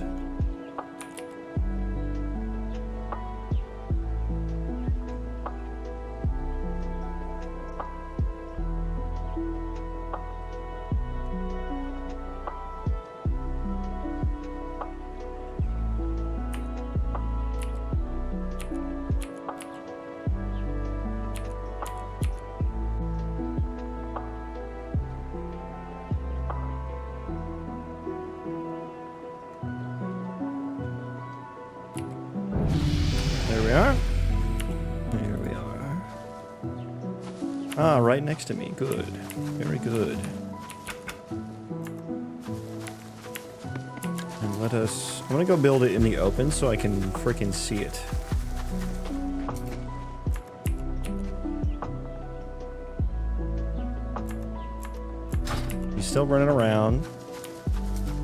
are. Here we are. Ah, right next to me. Good. Very good. And let us... I'm gonna go build it in the open so I can freaking see it. He's still running around,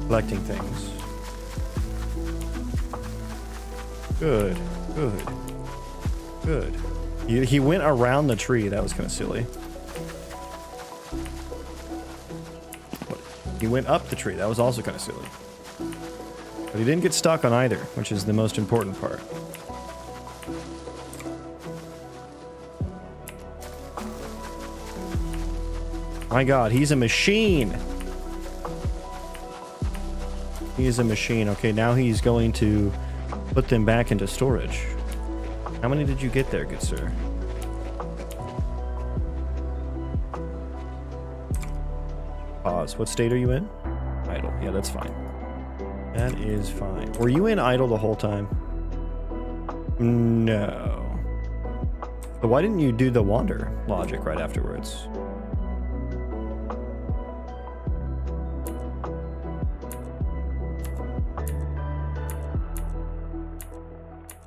collecting things. Good, good, good. He went around the tree. That was kind of silly. He went up the tree. That was also kind of silly. But he didn't get stuck on either, which is the most important part. My God, he's a machine. He is a machine. Okay, now he's going to put them back into storage. How many did you get there, good sir? Pause. What state are you in? Idle. Yeah, that's fine. That is fine. Were you in idle the whole time? No. But why didn't you do the wander logic right afterwards?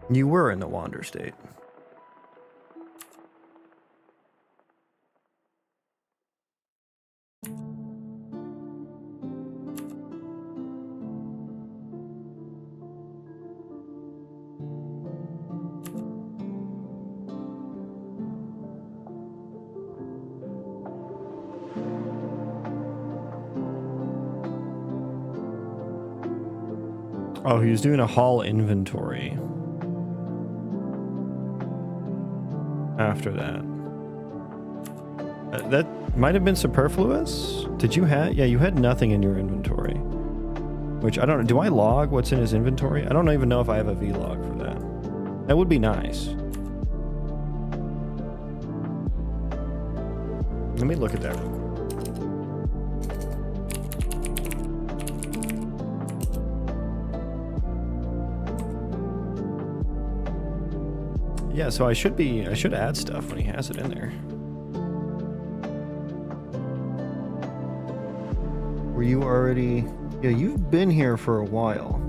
You were in the wander state. Oh, he was doing a haul inventory. After that. That might have been superfluous? Did you have... Yeah, you had nothing in your inventory. Which, I don't know. Do I log what's in his inventory? I don't even know if I have a vlog for that. That would be nice. Let me look at that real quick. Yeah, so I should add stuff when he has it in there. Were you already... Yeah, you've been here for a while.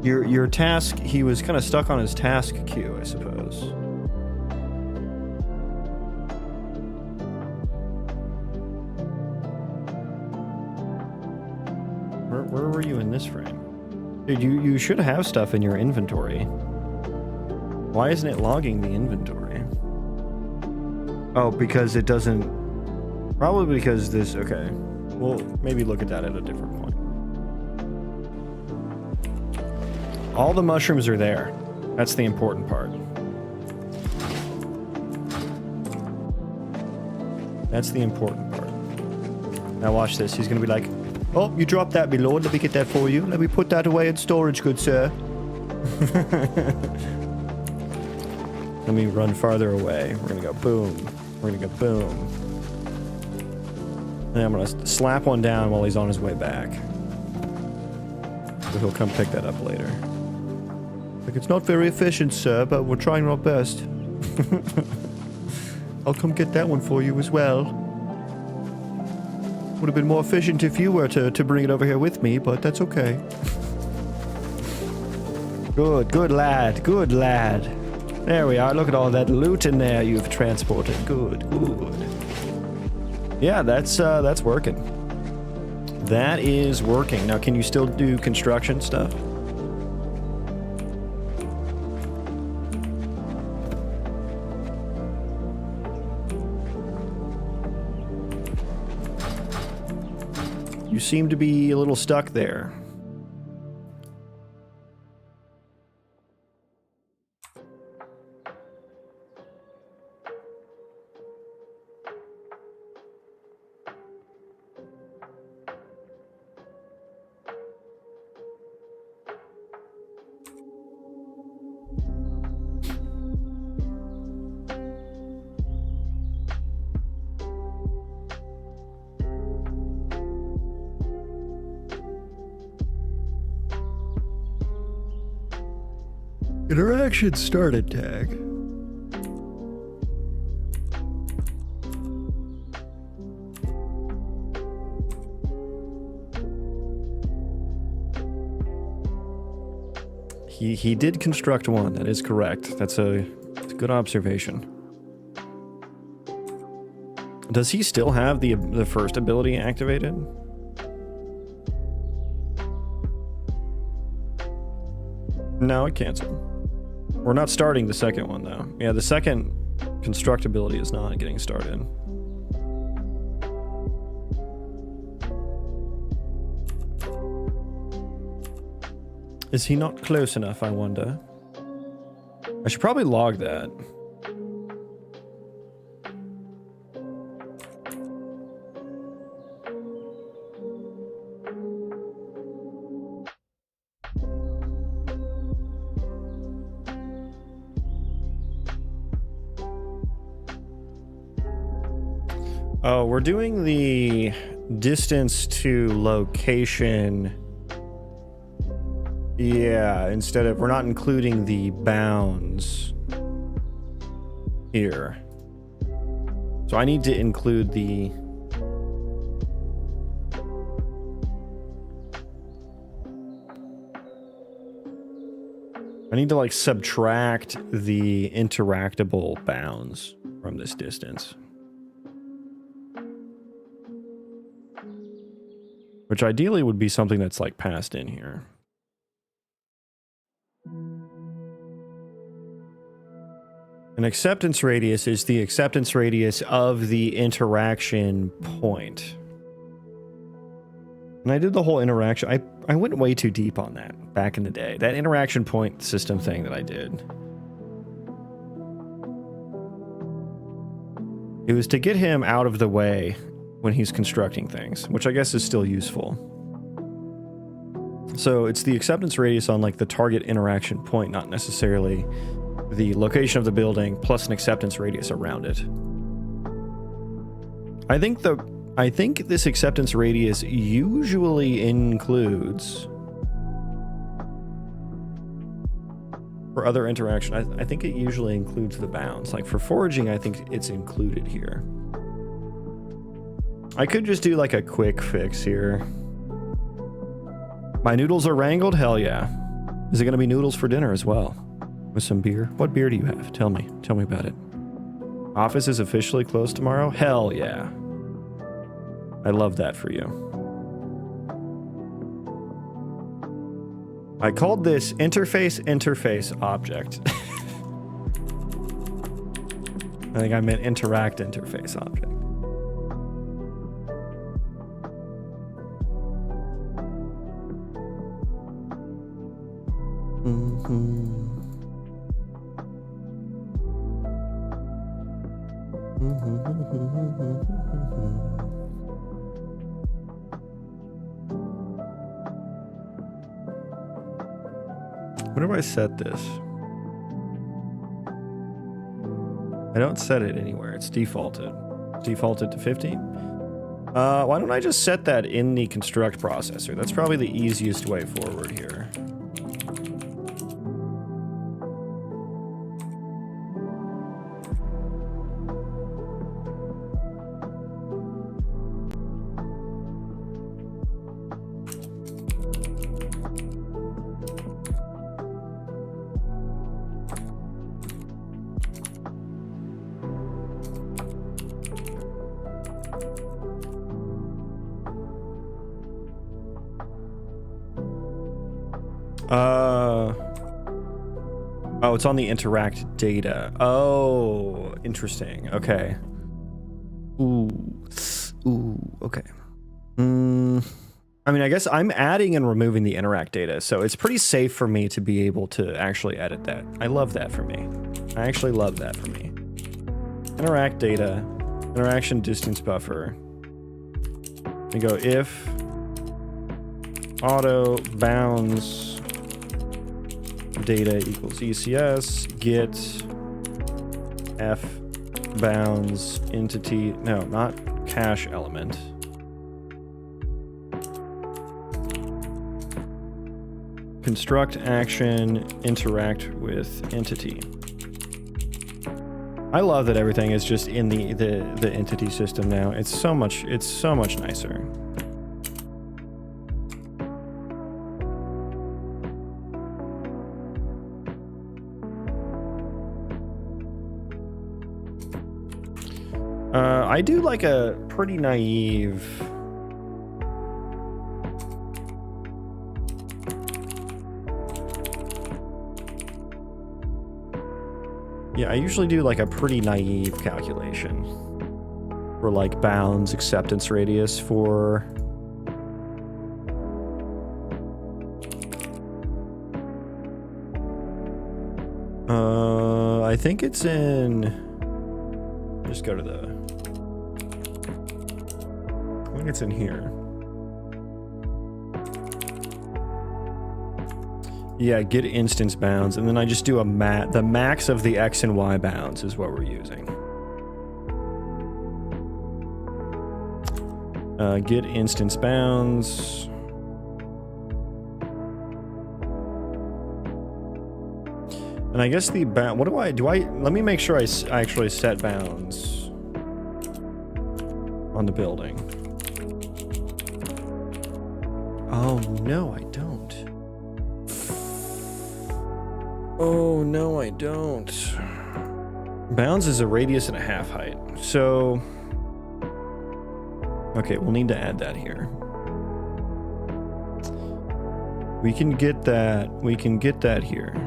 Your task, he was kind of stuck on his task queue, I suppose. Where were you in this frame? Dude, you should have stuff in your inventory. Why isn't it logging the inventory? Oh, because it doesn't... Probably because this... Okay. We'll maybe look at that at a different point. All the mushrooms are there. That's the important part. That's the important part. Now watch this. He's gonna be like... Oh, you dropped that, my lord. Let me get that for you. Let me put that away in storage, good sir. Let me run farther away. We're gonna go boom. We're gonna go boom. And I'm gonna slap one down while he's on his way back. So he'll come pick that up later. Like, it's not very efficient, sir, but we're trying our best. I'll come get that one for you as well. Would have been more efficient if you were to bring it over here with me, but that's okay. Good lad, good lad. There we are, look at all that loot in there you've transported. Good. Yeah, that's working. That is working. Now, can you still do construction stuff? You seem to be a little stuck there. Interaction started tag. He did construct one. That is correct. That's a good observation. Does he still have the first ability activated? No, it canceled. We're not starting the second one though. Yeah, the second construct ability is not getting started. Is he not close enough, I wonder? I should probably log that. Oh, we're doing the distance to location. Yeah, instead of, we're not including the bounds here. So I need to include the... I need to like subtract the interactable bounds from this distance. Which ideally would be something that's like passed in here. An acceptance radius is the acceptance radius of the interaction point. And I did the whole interaction. I went way too deep on that back in the day. That interaction point system thing that I did. It was to get him out of the way when he's constructing things, which I guess is still useful. So it's the acceptance radius on like the target interaction point, not necessarily the location of the building plus an acceptance radius around it. I think this acceptance radius usually includes, for other interaction, I think it usually includes the bounds. Like for foraging, I think it's included here. I could just do like a quick fix here. My noodles are wrangled? Hell yeah. Is it going to be noodles for dinner as well? With some beer? What beer do you have? Tell me about it. Office is officially closed tomorrow? Hell yeah. I love that for you. I called this interface object. I think I meant interact interface object. Where do I set this? I don't set it anywhere. It's defaulted. Defaulted to 50. Why don't I just set that in the construct processor? That's probably the easiest way forward here. Oh, it's on the interact data. Oh, interesting. Okay. Ooh, okay. I mean, I guess I'm adding and removing the interact data, so it's pretty safe for me to be able to actually edit that. I love that for me. I actually love that for me. Interact data, interaction distance buffer. We go if auto bounds data equals ECS, get f bounds entity, no, not cache element. construct action, interact with entity. I love that everything is just in the entity system now. It's so much nicer. I do like a pretty naive. Yeah, I usually do like a pretty naive calculation for like bounds, acceptance radius for I think it's in, just go to the, I think it's in here. Yeah, get instance bounds, and then I just do the max of the X and Y bounds is what we're using. Get instance bounds. And I guess the bound, what do I, let me make sure I actually set bounds on the building. Oh, no, I don't. Oh, no, I don't. Bounds is a radius and a half height. So, okay, we'll need to add that here. We can get that here.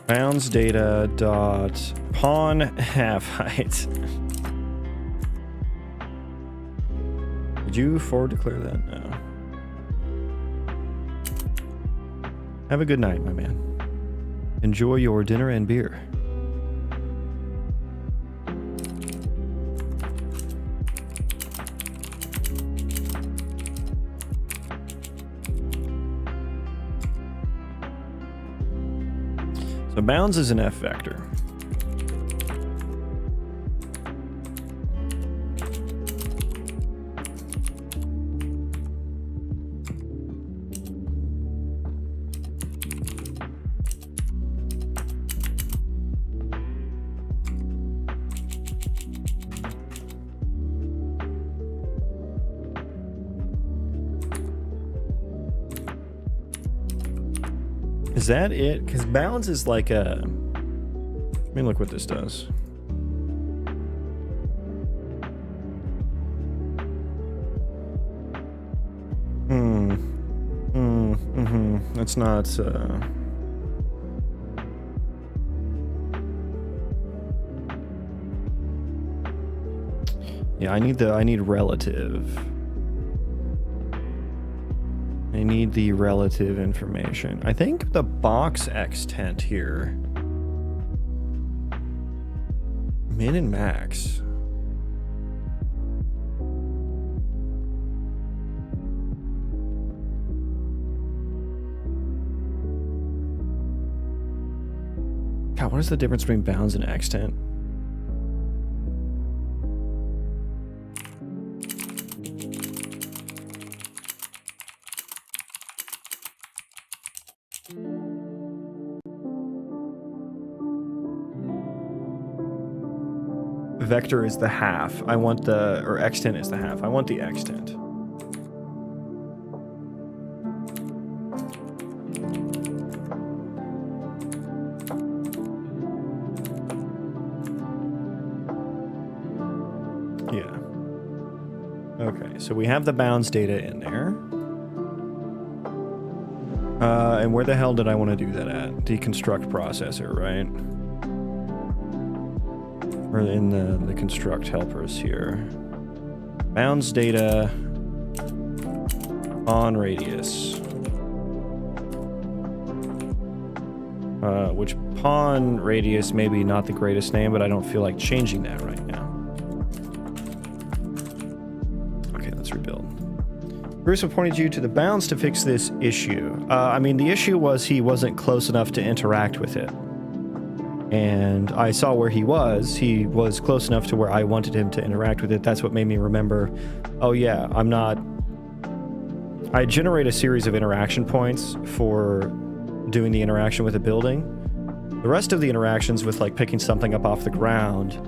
Bounds data dot pawn half height. Did you forward declare that? No. Have a good night, my man. Enjoy your dinner and beer. So bounds is an F vector. Is that it? Because bounds is like a... Let me look what this does. That's not... Yeah, I need relative. I need the relative information. I think the box extent here. Min and max. God, what is the difference between bounds and extent? Vector is the half. I want the, or extent is the half. I want the extent. Yeah. Okay, so we have the bounds data in there. And where the hell did I want to do that at? Deconstruct processor, right? Or in the construct helpers here. Bounds data. On radius. Which pawn radius maybe not the greatest name, but I don't feel like changing that right now. Okay, let's rebuild. Bruce appointed you to the bounds to fix this issue. I mean, the issue was he wasn't close enough to interact with it. And I saw where he was. He was close enough to where I wanted him to interact with it. That's what made me remember, oh yeah, I'm not... I generate a series of interaction points for doing the interaction with a building. The rest of the interactions with like picking something up off the ground,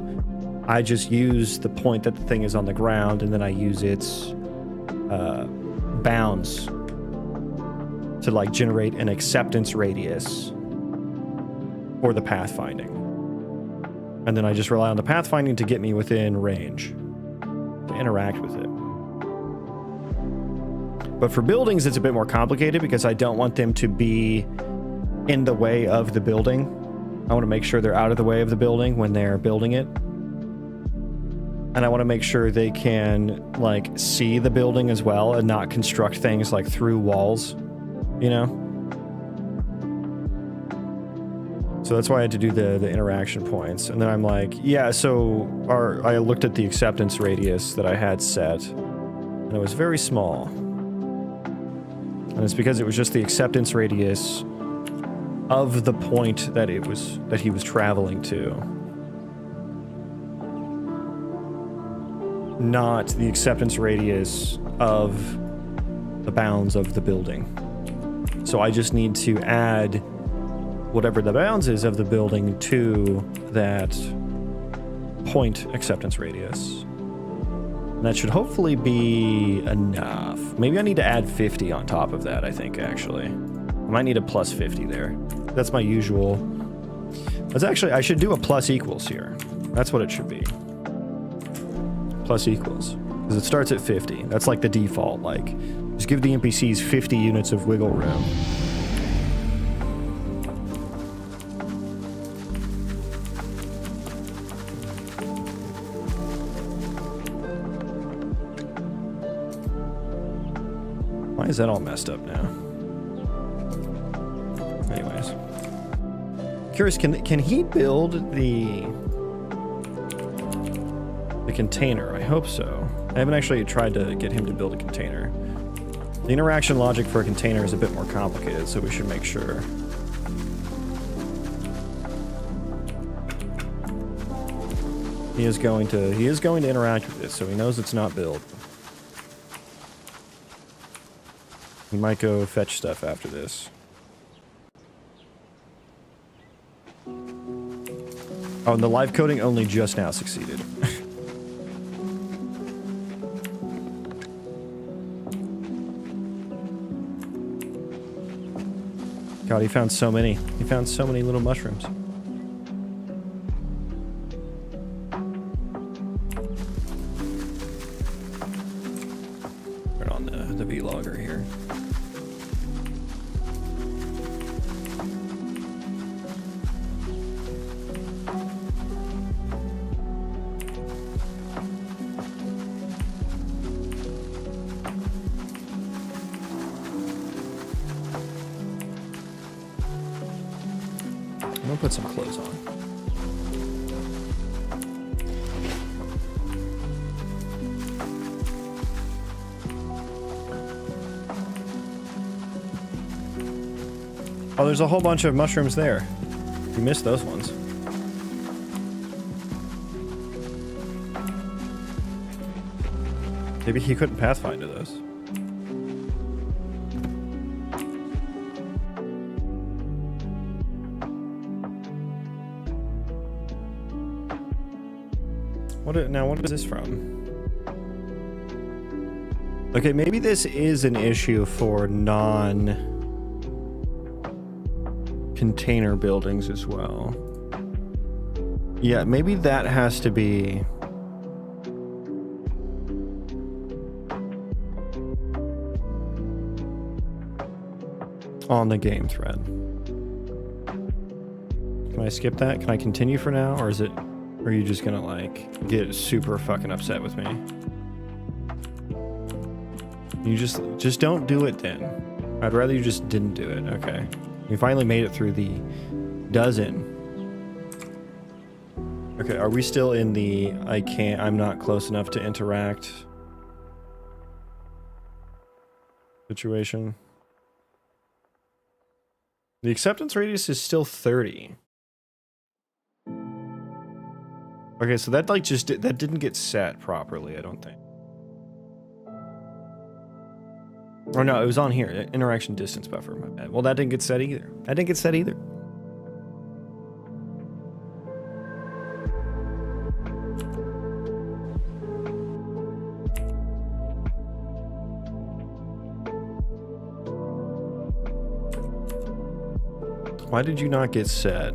I just use the point that the thing is on the ground, and then I use its bounds to like generate an acceptance radius for the pathfinding. And then I just rely on the pathfinding to get me within range to interact with it. But for buildings, it's a bit more complicated because I don't want them to be in the way of the building. I want to make sure they're out of the way of the building when they're building it. And I want to make sure they can, like, see the building as well and not construct things, like, through walls, you know? So that's why I had to do the interaction points. And then I'm like, yeah, so I looked at the acceptance radius that I had set, and it was very small. And it's because it was just the acceptance radius of the point that he was traveling to, not the acceptance radius of the bounds of the building. So I just need to add whatever the bounds is of the building to that point acceptance radius. And that should hopefully be enough. Maybe I need to add 50 on top of that, I think, actually. I might need a plus 50 there. That's my usual. That's actually, I should do a plus equals here. That's what it should be. Plus equals. Because it starts at 50. That's like the default. Like, just give the NPCs 50 units of wiggle room. Why is that all messed up now? Anyways. Curious, can he build the container? I hope so. I haven't actually tried to get him to build a container. The interaction logic for a container is a bit more complicated, so we should make sure. He is going to interact with it, so he knows it's not built. He might go fetch stuff after this. Oh, and the live coding only just now succeeded. God, he found so many. He found so many little mushrooms. Turn on the vlogger here. I'm gonna put some clothes on. Oh, there's a whole bunch of mushrooms there. You missed those ones. Maybe he couldn't pathfind to those. What is this from? Okay, maybe this is an issue for non-container buildings as well. Yeah, maybe that has to be... on the game thread. Can I skip that? Can I continue for now? Or is it... Or are you just gonna, like, get super fucking upset with me? You just don't do it then. I'd rather you just didn't do it. Okay. We finally made it through the dozen. Okay, are we still in the I'm not close enough to interact situation? The acceptance radius is still 30. Okay, so that like that didn't get set properly, I don't think. Or no, it was on here. Interaction distance buffer, my bad. Well, that didn't get set either. That didn't get set either. Why did you not get set?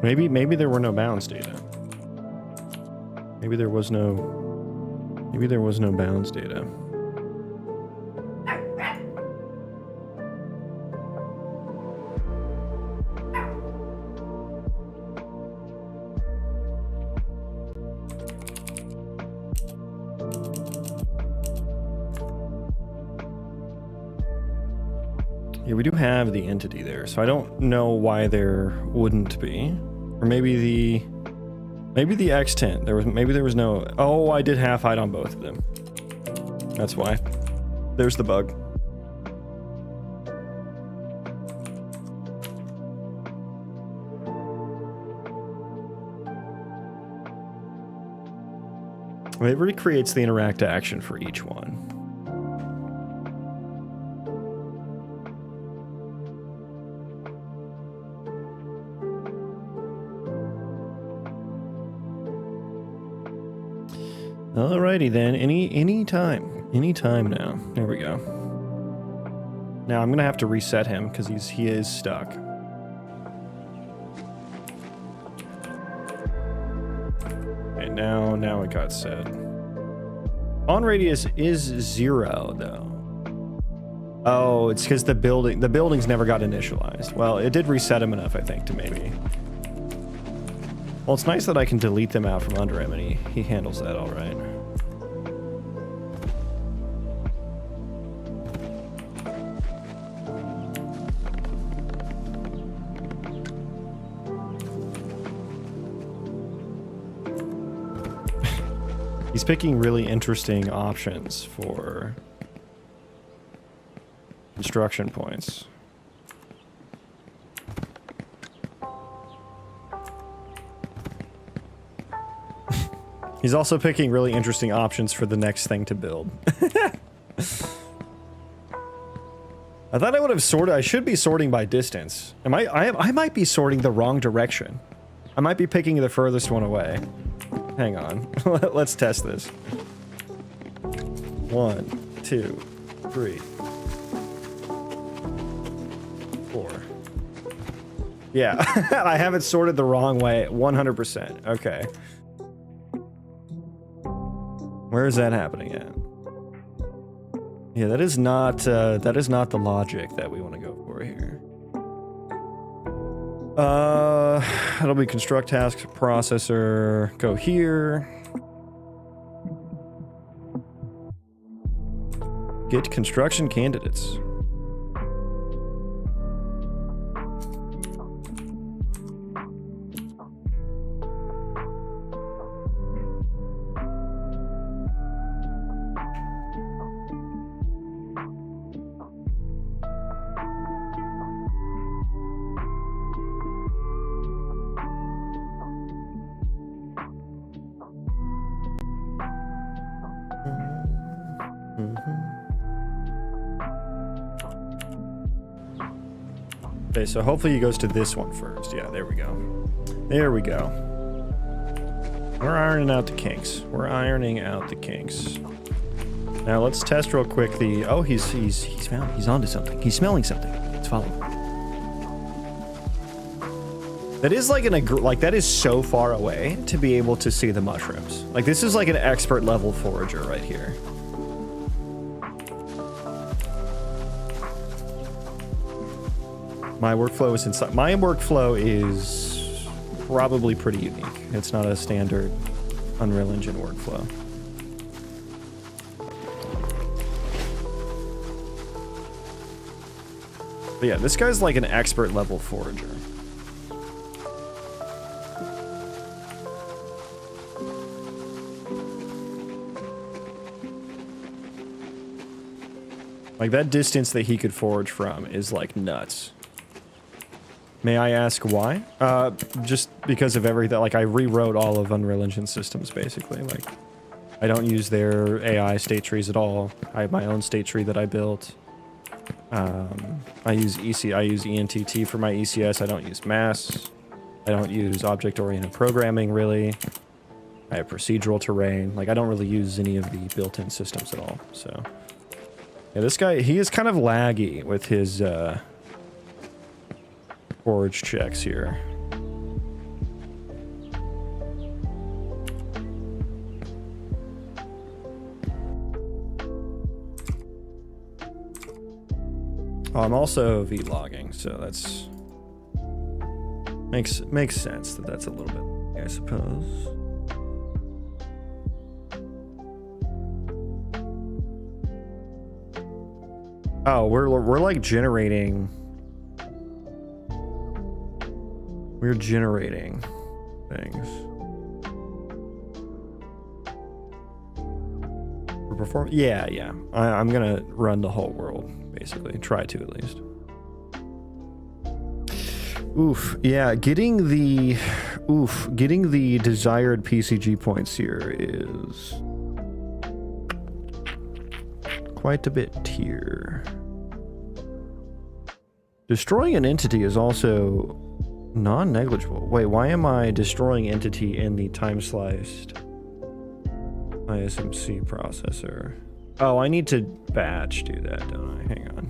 Maybe there were no bounds data. Maybe there was no bounds data. Yeah, we do have the entity there, so I don't know why there wouldn't be. Or maybe the X10. Maybe there was no. Oh, I did half hide on both of them. That's why. There's the bug. It recreates the interact action for each one. Alrighty then, any time now. There we go. Now I'm gonna have to reset him because he is stuck. Okay, now it got set. On radius is 0 though. Oh, it's because the buildings never got initialized. Well, it did reset him enough, I think, to maybe. Well, it's nice that I can delete them out from under him, and he handles that all right. He's picking really interesting options for construction points. He's also picking really interesting options for the next thing to build. I thought I would have sorted. I should be sorting by distance. I might be sorting the wrong direction. I might be picking the furthest one away. Hang on. Let's test this. 1, 2, 3, 4. Yeah, I have it sorted the wrong way. 100%. Okay. Where is that happening at? Yeah, that is not the logic that we want to go for here. It'll be construct task processor. Go here. Get construction candidates. Okay, so hopefully he goes to this one first. Yeah, there we go. There we go. We're ironing out the kinks. We're ironing out the kinks. Now let's test real quick the... Oh, he's onto something. He's smelling something. Let's follow him. That is like like that is so far away to be able to see the mushrooms. Like this is like an expert level forager right here. My workflow is inside. My workflow is probably pretty unique. It's not a standard Unreal Engine workflow. But yeah, this guy's like an expert level forager. Like that distance that he could forage from is like nuts. May I ask why? Just because of everything. Like I rewrote all of Unreal Engine systems basically. Like I don't use their AI state trees at all. I have my own state tree that I built. I use ENTT for my ECS. I don't use mass. I don't use object-oriented programming really. I have procedural terrain. Like I don't really use any of the built-in systems at all. So yeah, this guy, he is kind of laggy with his forage checks here. Oh, I'm also vlogging, so that's makes sense that that's a little bit, I suppose. Oh, we're like generating. We're generating things. We're performing. Yeah. I'm gonna run the whole world. Basically, try to at least. Oof, yeah, getting the desired PCG points here is quite a bit here. Destroying an entity is also non-negligible. Wait, why am I destroying entity in the time-sliced ISMC processor? Oh, I need to batch do that, don't I? Hang on.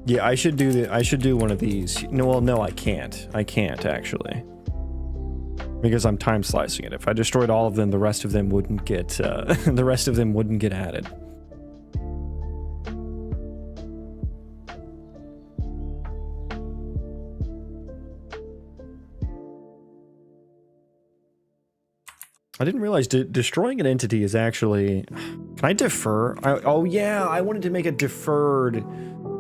Yeah, I should do one of these. No, well, no, I can't. I can't actually. Because I'm time slicing it. If I destroyed all of them, the rest of them wouldn't get the rest of them wouldn't get added. I didn't realize destroying an entity is actually... Can I defer? Oh yeah, I wanted to make a deferred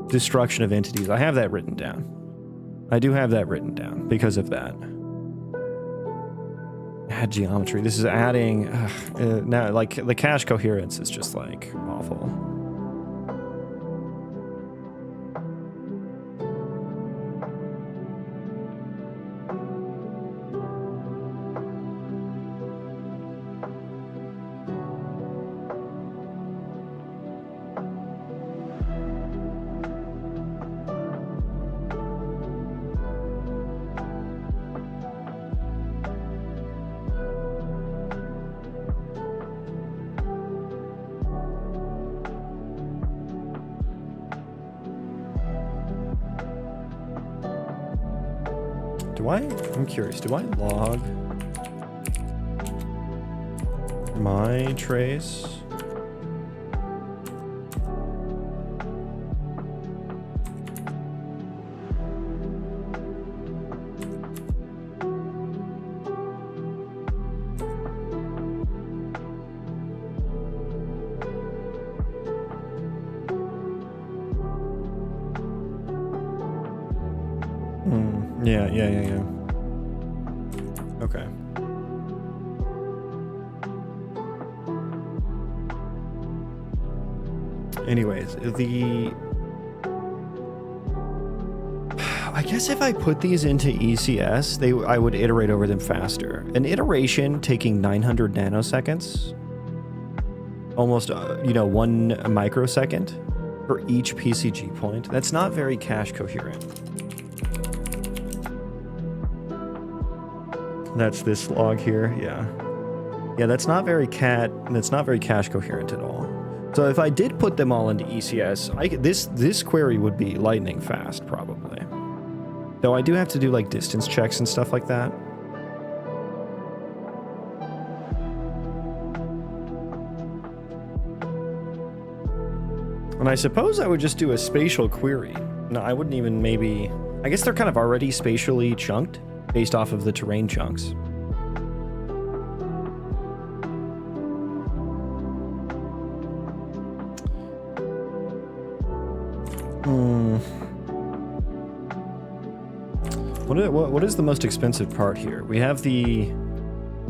destruction of entities. I have that written down. I do have that written down because of that. Add geometry. This is adding... now, like, the cache coherence is just, like, awful. I'm curious, do I log my trace? Yeah. Okay. Anyways, I guess if I put these into ECS, I would iterate over them faster. An iteration taking 900 nanoseconds, almost 1 microsecond for each PCG point. That's not very cache coherent. That's this log here, yeah. Yeah, that's not very cache coherent at all. So if I did put them all into ECS, this query would be lightning fast, probably. Though I do have to do like distance checks and stuff like that. And I suppose I would just do a spatial query. No, I wouldn't even maybe... I guess they're kind of already spatially chunked based off of the terrain chunks. What is the most expensive part here? We have the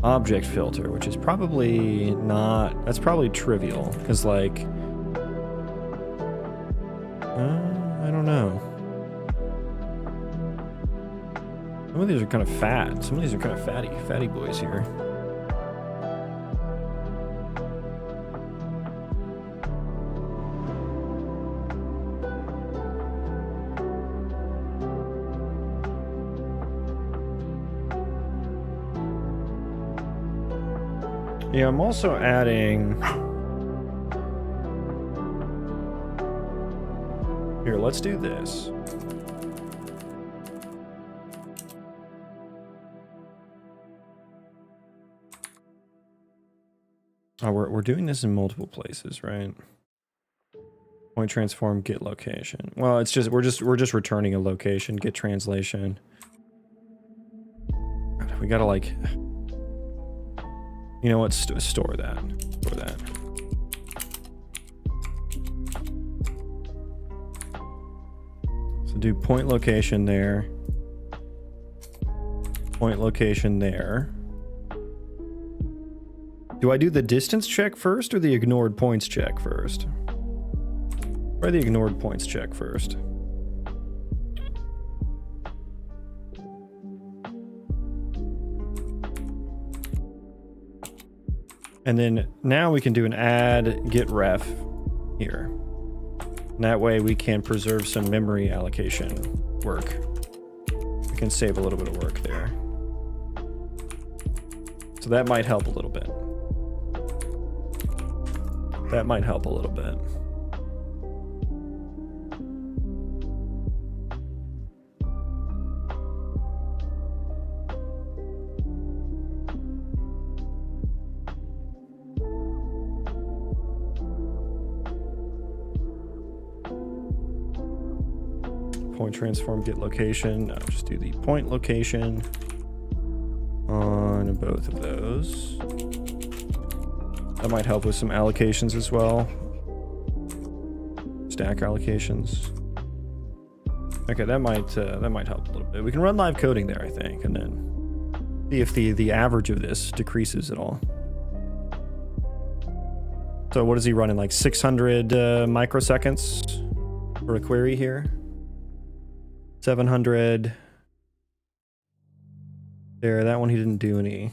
object filter, which is probably not... That's probably trivial, because like... I don't know. Some of these are kind of fat. Some of these are kind of fatty boys here. Yeah, I'm also adding... Here, let's do this. Oh, we're doing this in multiple places, right? Point transform, get location. Well, it's just we're just returning a location, get translation. We gotta like... You know what? Store that. Store that. So do point location there. Point location there. Do I do the distance check first or the ignored points check first? Try the ignored points check first. And then now we can do an add get ref here. And that way we can preserve some memory allocation work. We can save a little bit of work there. So that might help a little bit. That might help a little bit. Point transform get location. I'll just do the point location on both of those. That might help with some allocations as well. Stack allocations. Okay, that might help a little bit. We can run live coding there, I think, and then see if the average of this decreases at all. So what is he running, like 600 microseconds for a query here? 700. There, that one he didn't do any.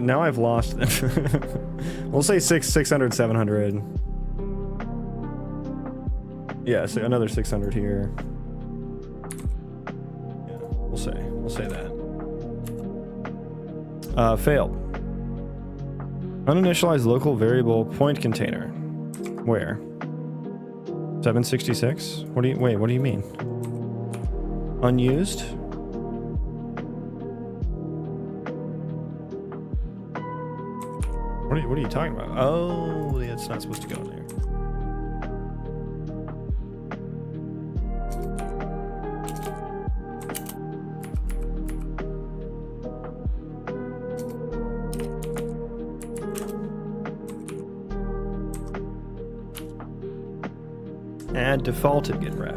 Now I've lost them. We'll say 600, 700. Yeah, so another 600 here. Yeah, we'll say that. Failed. Uninitialized local variable point container. Where? 766? What do you mean? Unused? What are you talking about? Oh, yeah, it's not supposed to go in there. Add defaulted get ref.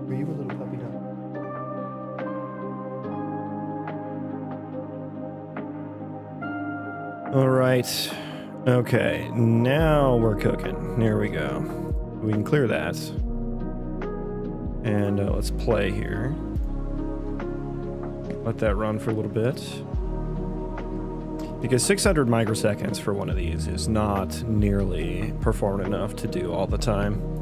Were you a little puppy dog? All right. Okay, now we're cooking. There we go. We can clear that. And let's play here. Let that run for a little bit. Because 600 microseconds for one of these is not nearly performant enough to do all the time.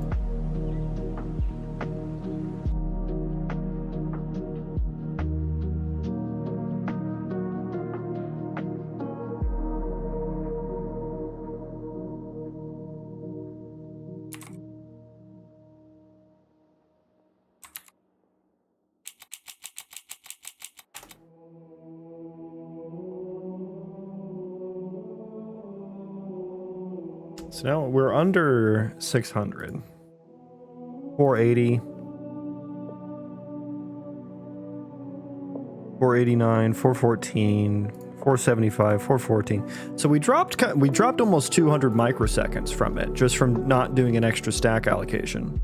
So now we're under 600. 480. 489, 414, 475, 414. So we dropped almost 200 microseconds from it, just from not doing an extra stack allocation.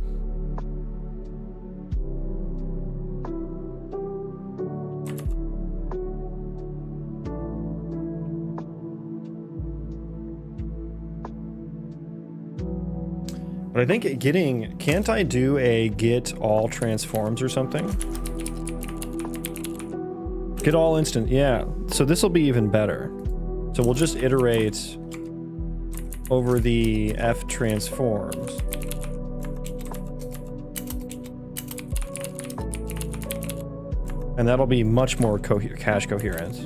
But I think can't I do a get all transforms or something? Get all instant, yeah. So this will be even better. So we'll just iterate over the F transforms. And that'll be much more cache coherent.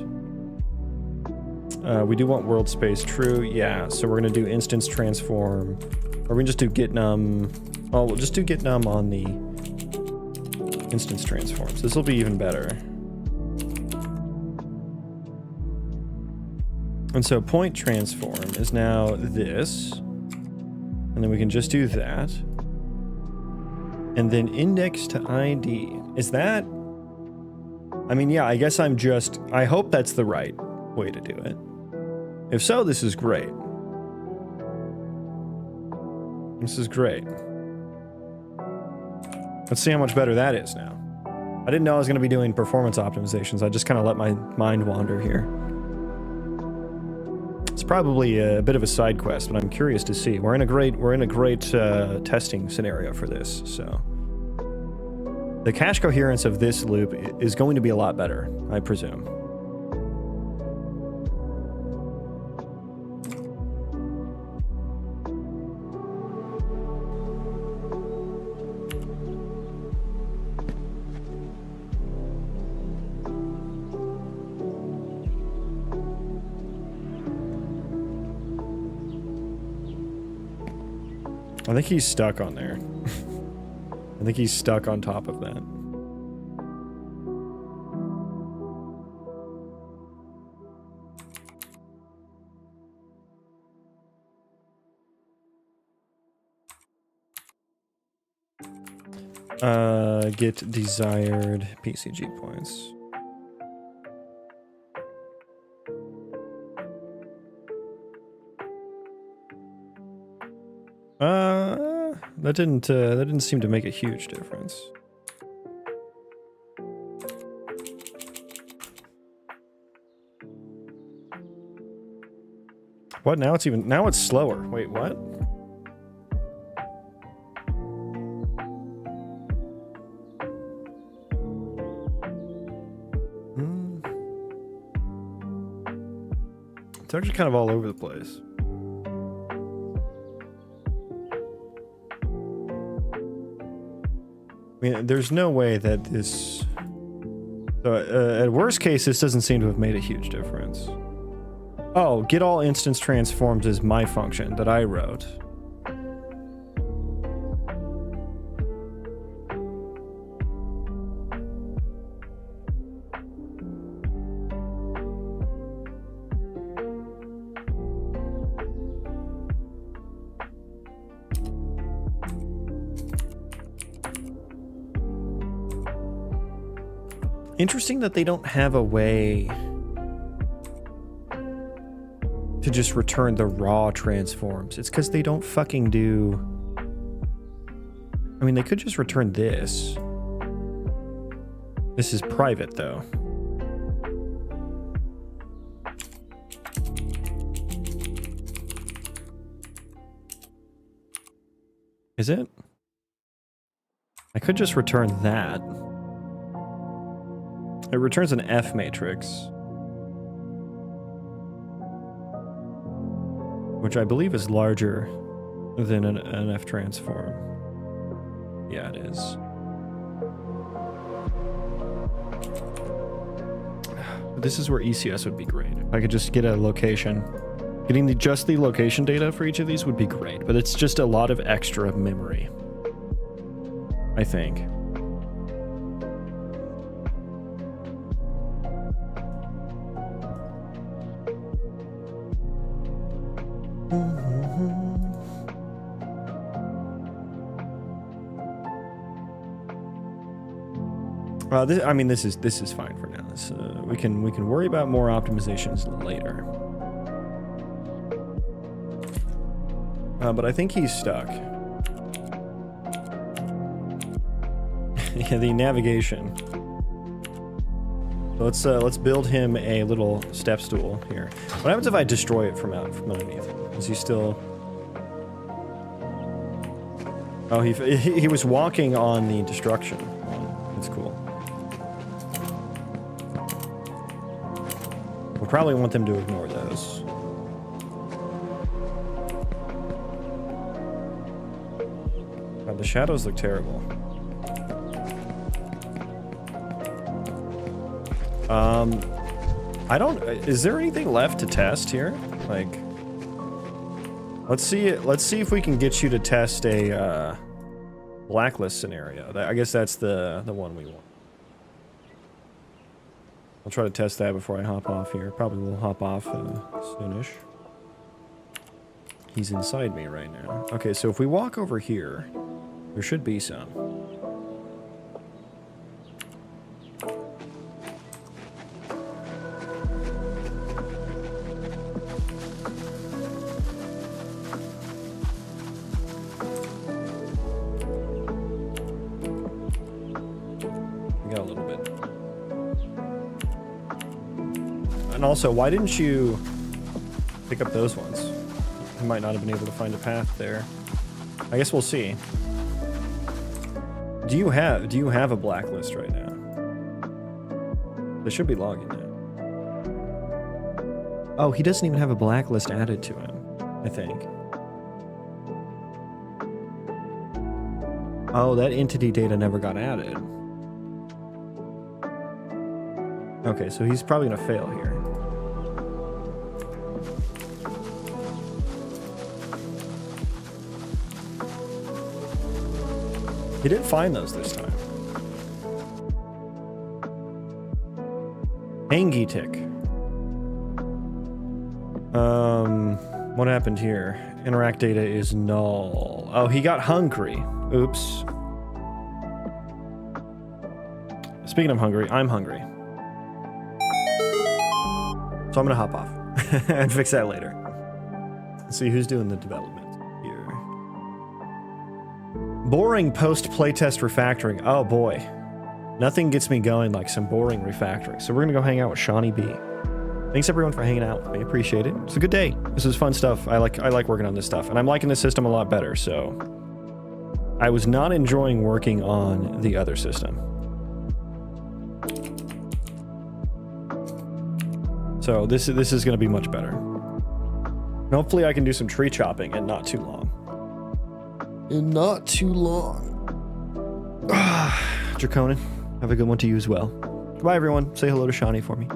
We do want world space true, yeah. So we're gonna do instance transform. Or we can just do get num. Oh, we'll just do get num on the instance transforms. This will be even better. And so point transform is now this. And then we can just do that. And then index to ID. Is that? I mean, yeah, I guess I hope that's the right way to do it. If so, this is great. This is great. Let's see how much better that is now. I didn't know I was going to be doing performance optimizations. I just kind of let my mind wander here. It's probably a bit of a side quest, but I'm curious to see. We're in a great testing scenario for this. So the cache coherence of this loop is going to be a lot better, I presume. I think he's stuck on there. I think he's stuck on top of that. Get desired PCG points. That didn't seem to make a huge difference. What? Now it's slower. Wait, what? It's actually kind of all over the place. I mean, there's no way that this... So, at worst case, this doesn't seem to have made a huge difference. Oh, get all instance transforms is my function that I wrote. Interesting that they don't have a way to just return the raw transforms. It's because they don't fucking do... I mean, they could just return this. This is private, though. Is it? I could just return that. It returns an F matrix, which I believe is larger than an F transform. Yeah, it is. This is where ECS would be great. If I could just get a location. Getting just the location data for each of these would be great, but it's just a lot of extra memory, I think. I mean, this is fine for now. This, we can worry about more optimizations later. But I think he's stuck. Yeah, the navigation. So let's build him a little step stool here. What happens if I destroy it from underneath? Is he still? Oh, he was walking on the destruction. That's cool. We'll probably want them to ignore those. God, the shadows look terrible. I don't. Is there anything left to test here? Like, let's see if we can get you to test a blacklist scenario. I guess that's the one we want. I'll try to test that before I hop off here. Probably will hop off soonish. He's inside me right now. Okay, so if we walk over here, there should be some. We got a little bit. And also, why didn't you pick up those ones? You might not have been able to find a path there. I guess we'll see. Do you have a blacklist right now? They should be logging now. Oh, he doesn't even have a blacklist added to him, I think. Oh, that entity data never got added. Okay, so he's probably gonna fail here. He didn't find those this time. Angie tick. What happened here? Interact data is null. Oh, he got hungry. Oops. Speaking of hungry, I'm hungry. So I'm gonna hop off and fix that later. Let's see who's doing the development here. Boring post playtest refactoring. Oh boy. Nothing gets me going like some boring refactoring. So we're gonna go hang out with Shawnee B. Thanks everyone for hanging out. I appreciate it. It's a good day. This is fun stuff. I like working on this stuff, and I'm liking the system a lot better. So I was not enjoying working on the other system. So this is going to be much better. And hopefully I can do some tree chopping in not too long. In not too long. Draconin, have a good one to you as well. Goodbye everyone. Say hello to Shawnee for me.